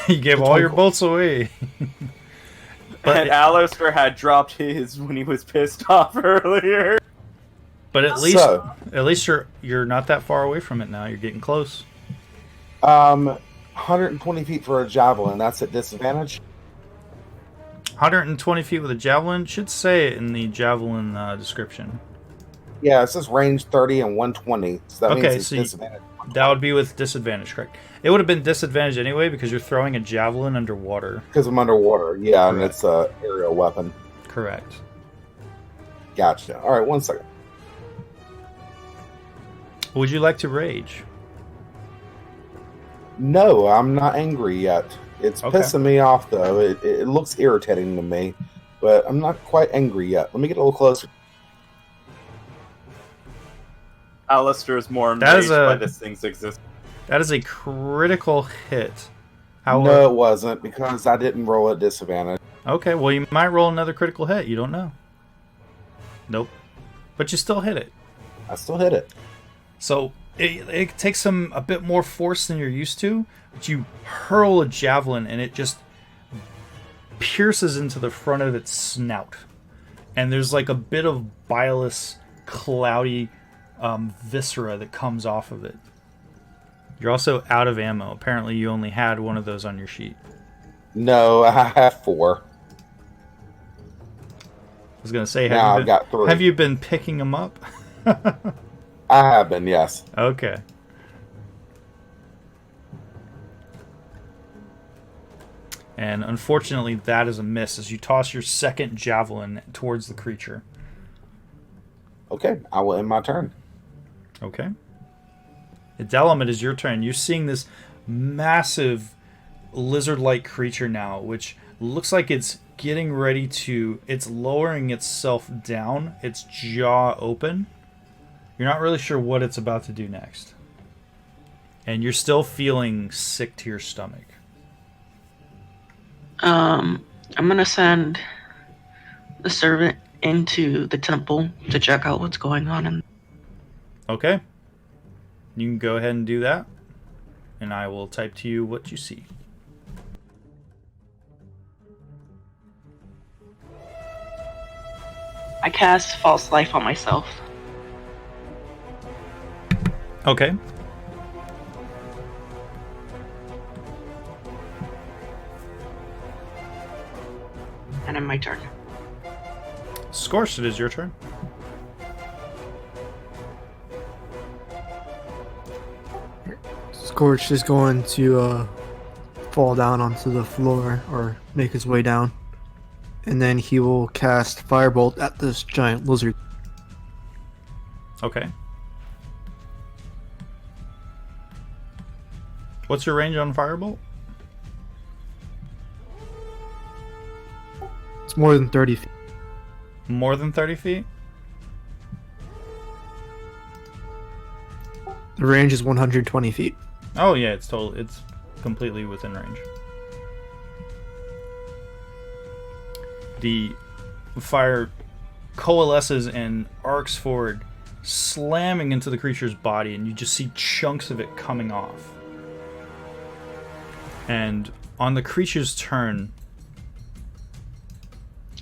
You gave all your bolts away. And Alistair had dropped his when he was pissed off earlier. But at least you're not that far away from it now. You're getting close. 120 feet for a javelin. That's at disadvantage. 120 feet with a javelin should say it in the javelin description. Yeah, it says range 30 and 120. So that Okay, means it's so disadvantage. that would be with disadvantage, correct? It would have been disadvantage anyway because you're throwing a javelin underwater. Because I'm underwater, yeah, and Correct. it's a aerial weapon. Correct. Gotcha. All right, 1 second. Would you like to rage? No, I'm not angry yet. It's Okay. pissing me off, though. It looks irritating to me, but I'm not quite angry yet. Let me get a little closer. Alistair is more That is enraged by this thing's existence. That is a critical hit. No, it wasn't, because I didn't roll at disadvantage. Okay, well, you might roll another critical hit. You don't know. Nope. But you still hit it. I still hit it. So it takes a bit more force than you're used to, but you hurl a javelin and it just pierces into the front of its snout. And there's like a bit of bilious cloudy viscera that comes off of it. You're also out of ammo. Apparently, you only had one of those on your sheet. No, I have 4. I was gonna say, Now I've got 3. have you been picking them up? I have been, yes. Okay. And unfortunately, that is a miss as you toss your second javelin towards the creature. Okay, I will end my turn. Okay. Adelum, it is your turn. You're seeing this massive lizard-like creature now, which looks like it's getting ready to... It's lowering itself down, its jaw open. You're not really sure what it's about to do next. And you're still feeling sick to your stomach. I'm gonna send the servant into the temple to check out what's going on. And Okay. You can go ahead and do that. And I will type to you what you see. I cast false life on myself. Okay. And in my turn. Scorched, it is your turn. Scorch is going to fall down onto the floor or make his way down. And then he will cast Firebolt at this giant lizard. Okay. What's your range on Firebolt? It's more than 30 feet. More than 30 feet? The range is 120 feet. Oh yeah, it's completely within range. The fire coalesces and arcs forward, slamming into the creature's body, and you just see chunks of it coming off. And on the creature's turn...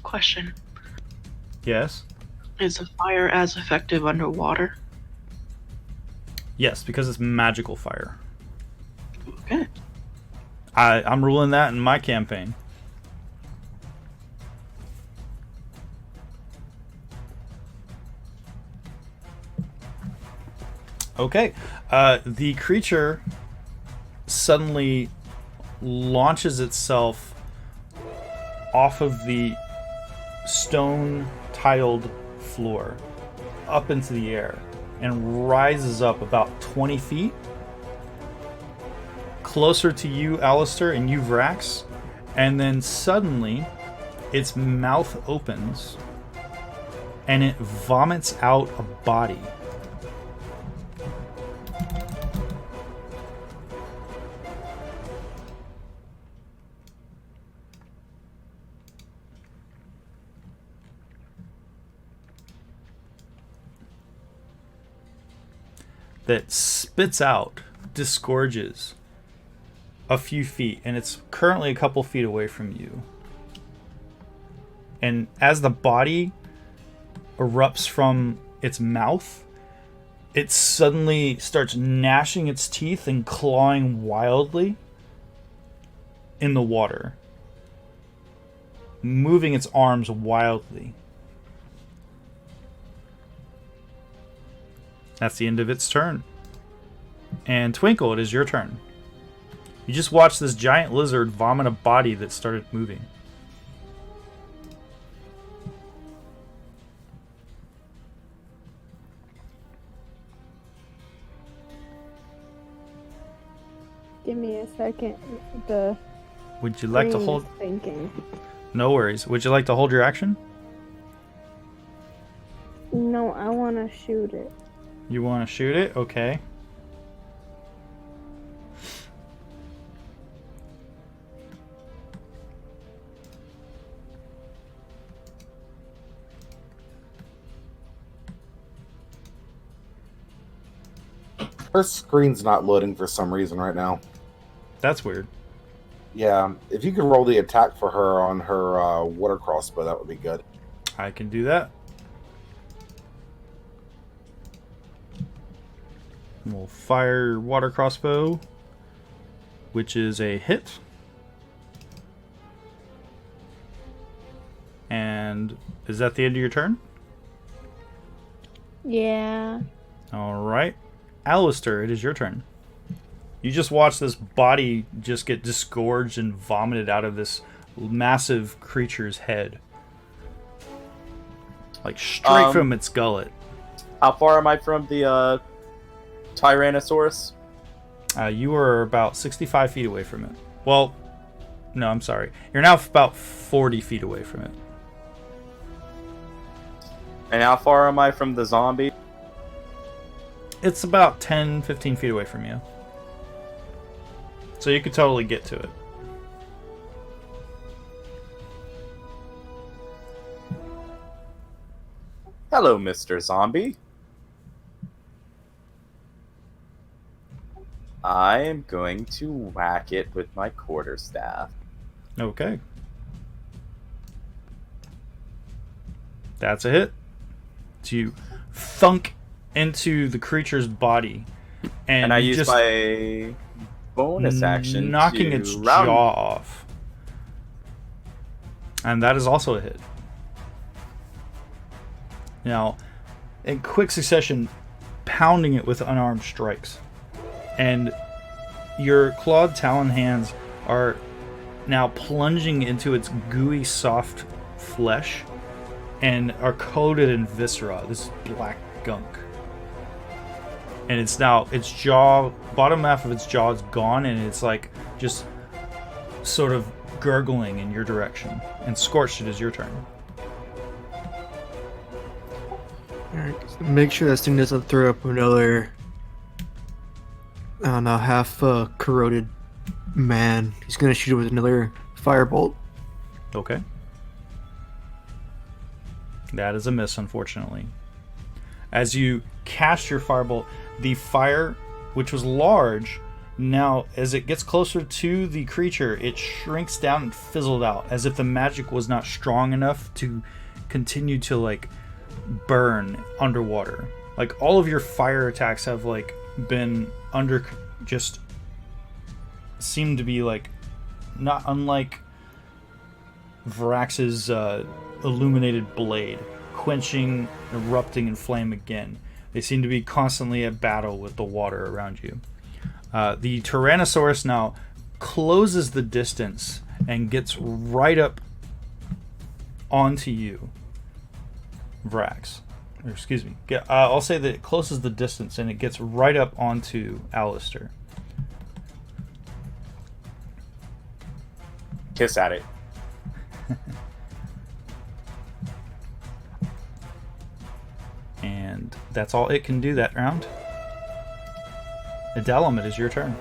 Question. Yes? Is the fire as effective underwater? Yes, because it's magical fire. Okay. I'm ruling that in my campaign. Okay. The creature suddenly launches itself off of the stone-tiled floor up into the air and rises up about 20 feet closer to you, Alistair, and you, Vrax, and then suddenly its mouth opens and it vomits out a body. That spits out, disgorges a few feet, and it's currently a couple feet away from you. And as the body erupts from its mouth, it suddenly starts gnashing its teeth and clawing wildly in the water, moving its arms wildly. That's the end of its turn. And Twinkle, it is your turn. You just watched this giant lizard vomit a body that started moving. Give me a second. The Would you like to brain is hold... thinking. No worries. Would you like to hold your action? No, I want to shoot it. You want to shoot it? Okay. Her screen's not loading for some reason right now. That's weird. Yeah, if you could roll the attack for her on her water crossbow, that would be good. I can do that. We'll fire water crossbow, which is a hit. And is that the end of your turn? Yeah. Alright. Alistair, it is your turn. You just watch this body just get disgorged and vomited out of this massive creature's head. Like straight from its gullet. How far am I from the Tyrannosaurus? You are about 65 feet away from it. Well, no, I'm sorry. You're now about 40 feet away from it. And how far am I from the zombie? It's about 10, 15 feet away from you. So you could totally get to it. Hello, Mr. Zombie. I am going to whack it with my quarterstaff. Okay. That's a hit. So you thunk into the creature's body. And I you use just my bonus action knocking to its round. jaw off. And that is also a hit. Now, in quick succession, pounding it with unarmed strikes. And your clawed talon hands are now plunging into its gooey, soft flesh and are coated in viscera, this black gunk. And it's now, its jaw, bottom half of its jaw is gone, and it's like just sort of gurgling in your direction. And Scorched, it is your turn. Alright, so make sure this thing doesn't throw up another, I don't know, half corroded man. He's gonna shoot it with another firebolt. Okay. That is a miss, unfortunately. As you cast your firebolt, the fire, which was large, now as it gets closer to the creature, it shrinks down and fizzled out, as if the magic was not strong enough to continue to like burn underwater. Like all of your fire attacks have like been under, just seem to be like not unlike Varax's illuminated blade, quenching, erupting in flame again. They seem to be constantly at battle with the water around you. The Tyrannosaurus now closes the distance and gets right up onto you, Varax. Or excuse me. I'll say that it closes the distance and it gets right up onto Alistair. Kiss at it. And that's all it can do that round. Adellum, it is your turn.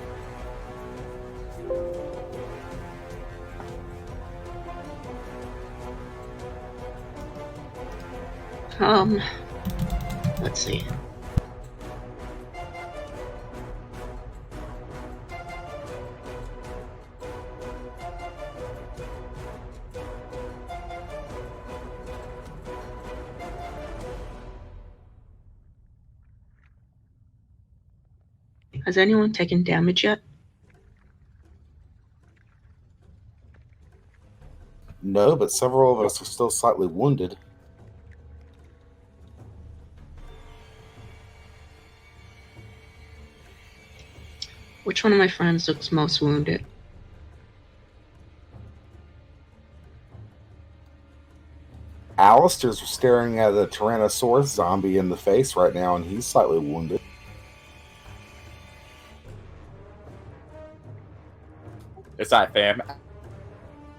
Let's see. Has anyone taken damage yet? No, but several of us are still slightly wounded. Which one of my friends looks most wounded? Alistair's staring at a Tyrannosaurus zombie in the face right now, and he's slightly wounded. It's not fam.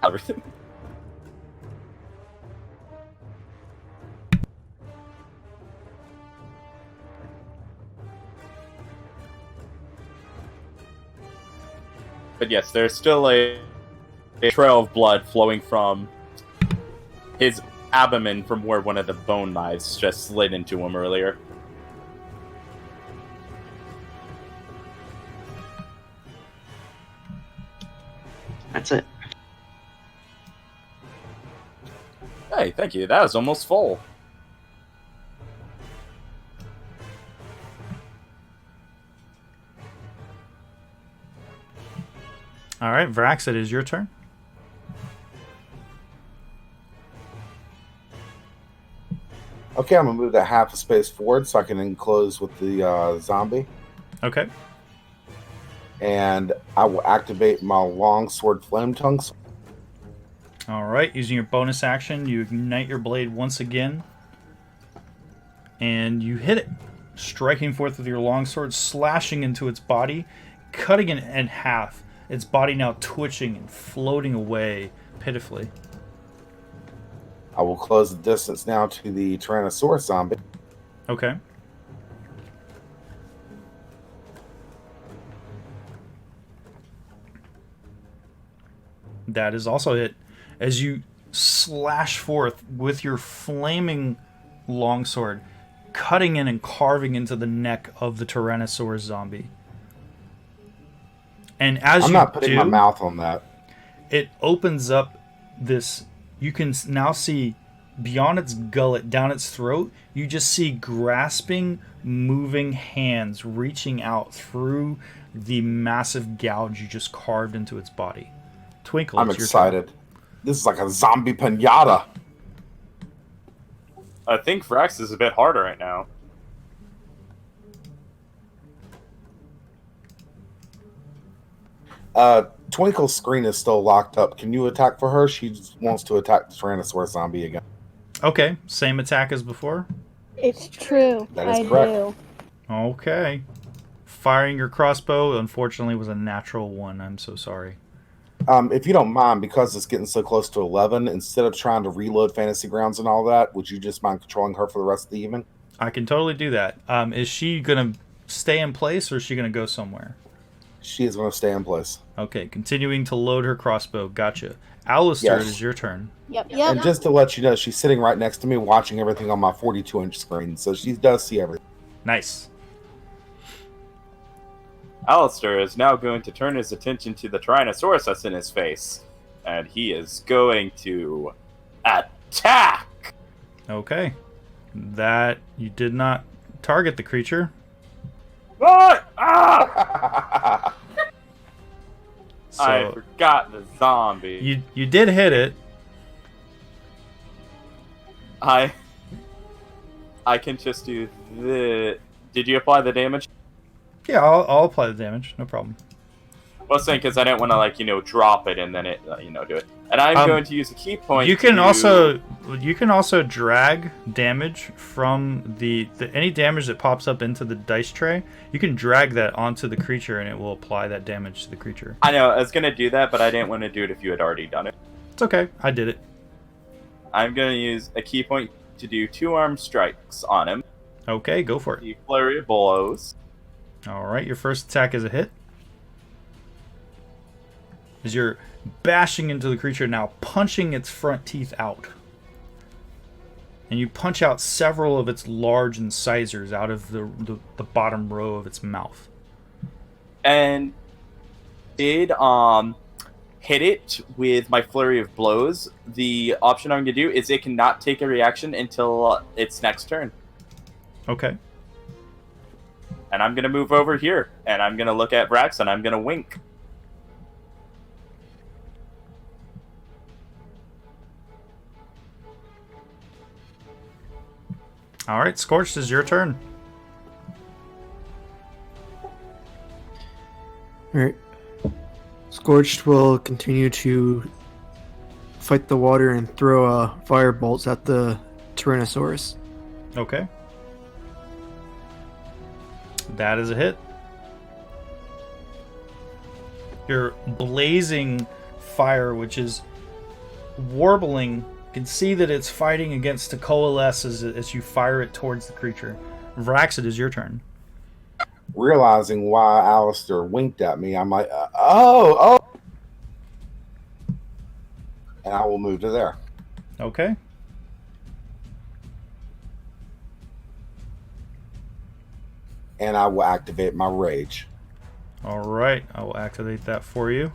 Everything. But yes, there's still a trail of blood flowing from his abdomen from where one of the bone knives just slid into him earlier. That's it. Hey, thank you. That was almost full. All right, Vrax, it is your turn. Okay, I'm gonna move that half a space forward so I can enclose with the zombie, Okay. and I will activate my longsword flame tongues. All right, using your bonus action, you ignite your blade once again, and you hit it, striking forth with your longsword, slashing into its body, cutting it in half. Its body now twitching and floating away pitifully. I will close the distance now to the Tyrannosaurus zombie. Okay. That is also hit. As you slash forth with your flaming longsword, cutting in and carving into the neck of the Tyrannosaurus zombie. And as I'm you not putting do, my mouth on that. it opens up this. You can now see beyond its gullet, down its throat, you just see grasping, moving hands reaching out through the massive gouge you just carved into its body. Twinkle, I'm it's your turn. excited. This is like a zombie pinata. I think Vrax is a bit harder right now. Twinkle's screen is still locked up. Can you attack for her? She just wants to attack the Tyrannosaurus zombie again. Okay, same attack as before. It's true. That is I correct. do. Okay. Firing your crossbow, unfortunately, was a natural one. I'm so sorry. If you don't mind, because it's getting so close to 11, instead of trying to reload Fantasy Grounds and all that, would you just mind controlling her for the rest of the evening? I can totally do that. Is she going to stay in place, or is she going to go somewhere? She is going to stay in place. Okay, continuing to load her crossbow. Gotcha. Alistair, Yes. it is your turn. Yep. And just to let you know, she's sitting right next to me watching everything on my 42-inch screen, so she does see everything. Nice. Alistair is now going to turn his attention to the Tyrannosaurus that's in his face. And he is going to attack! Okay. That, you did not target the creature. What? Ah! So I forgot the zombie. you did hit it. I can just do the... Did you apply the damage? Yeah, I'll apply the damage. No problem. I was saying because I didn't want to, drop it and then it, do it. And I'm going to use a key point. You can also drag damage from the any damage that pops up into the dice tray. You can drag that onto the creature and it will apply that damage to the creature. I know, I was going to do that, but I didn't want to do it if you had already done it. It's okay. I did it. I'm going to use a key point to do 2-arm strikes on him. Okay, go for it. The flurry of blows. All right, your first attack is a hit. As you're bashing into the creature now, punching its front teeth out. And you punch out several of its large incisors out of the bottom row of its mouth. And did hit it with my flurry of blows. The option I'm going to do is it cannot take a reaction until its next turn. Okay. And I'm going to move over here, and I'm going to look at Vrax, and I'm going to wink. All right, Scorched, is your turn. Alright. Scorched will continue to fight the water and throw fire bolts at the Tyrannosaurus. Okay. That is a hit. Your blazing fire, which is warbling, you can see that it's fighting against to coalesce as you fire it towards the creature. Vrax, it is your turn. Realizing why Alistair winked at me, I'm like, oh. And I will move to there. Okay. And I will activate my rage. All right, I will activate that for you.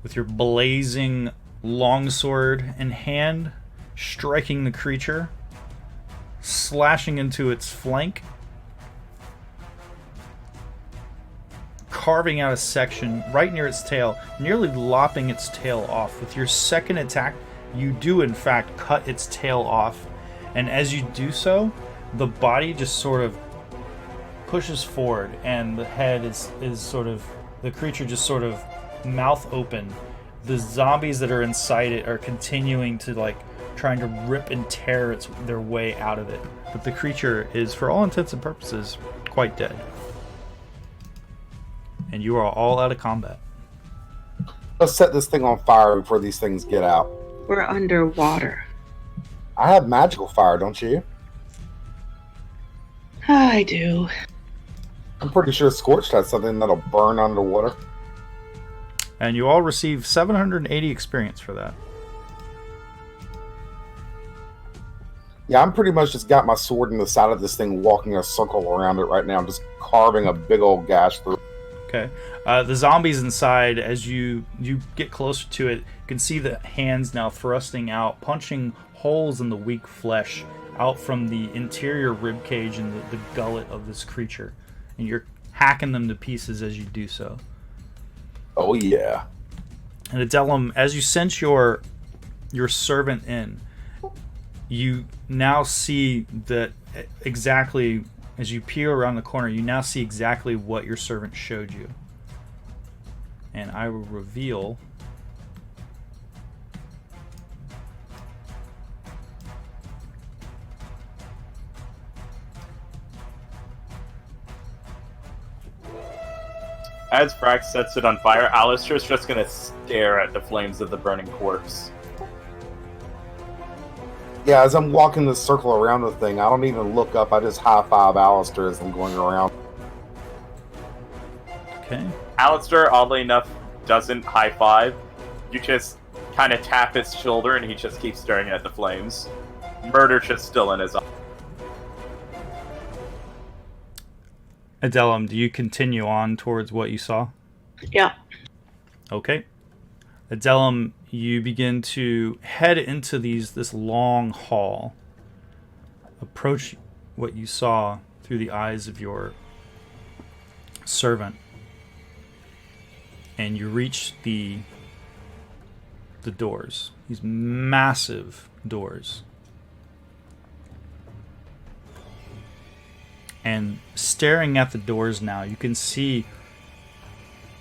With your blazing longsword in hand, striking the creature, slashing into its flank, carving out a section right near its tail, nearly lopping its tail off. With your second attack, you do in fact cut its tail off, and as you do so, the body just sort of pushes forward, and the head is sort of, the creature just sort of mouth open. The zombies that are inside it are continuing to like trying to rip and tear their way out of it, but the creature is, for all intents and purposes, quite dead. And you are all out of combat. Let's set this thing on fire before these things get out. We're underwater. I have magical fire, don't you? I do. I'm pretty sure Scorched has something that'll burn underwater. And you all receive 780 experience for that. Yeah, I'm pretty much just got my sword in the side of this thing, walking a circle around it right now. I'm just carving a big old gash through. Okay. The zombies inside, as you get closer to it, you can see the hands now thrusting out, punching holes in the weak flesh out from the interior rib cage and the gullet of this creature. And you're hacking them to pieces as you do so. Oh, yeah. And Adelum, as you sense your servant in, you now see that exactly, as you peer around the corner, you now see exactly what your servant showed you. And I will reveal As Frax sets it on fire, Alistair's just gonna stare at the flames of the burning corpse. Yeah, as I'm walking this circle around the thing, I don't even look up. I just high-five Alistair as I'm going around. Okay. Alistair, oddly enough, doesn't high five. You just kind of tap his shoulder and he just keeps staring at the flames. Murder just still in his eyes. Adelum, do you continue on towards what you saw? Yeah. Okay. Adelum, you begin to head into this long hall. Approach what you saw through the eyes of your servant. And you reach the doors. These massive doors. And staring at the doors now, you can see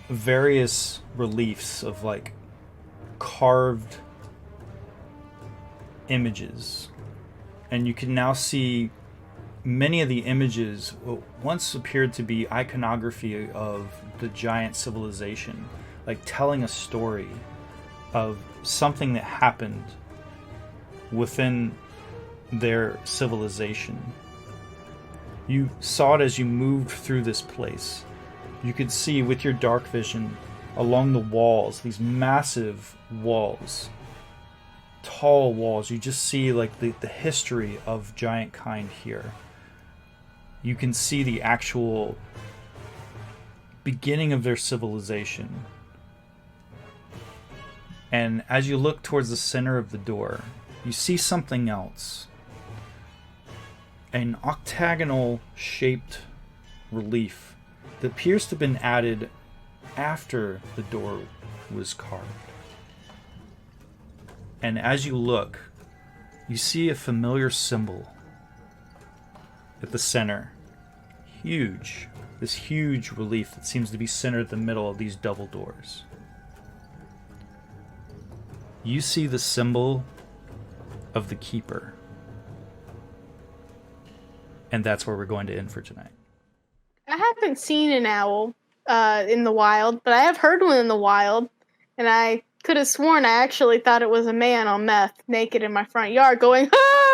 various reliefs of like carved images. And you can now see many of the images what once appeared to be iconography of the giant civilization, like telling a story of something that happened within their civilization. You saw it as you moved through this place. You could see with your dark vision along the walls, these massive walls, tall walls. You just see like the history of giant kind here. You can see the actual beginning of their civilization. And as you look towards the center of the door, you see something else. An octagonal shaped relief that appears to have been added after the door was carved. And as you look, you see a familiar symbol at the center. Huge. This huge relief that seems to be centered in the middle of these double doors. You see the symbol of the Keeper. And that's where we're going to end for tonight. I haven't seen an owl in the wild, but I have heard one in the wild. And I could have sworn I actually thought it was a man on meth, naked in my front yard, going, ah!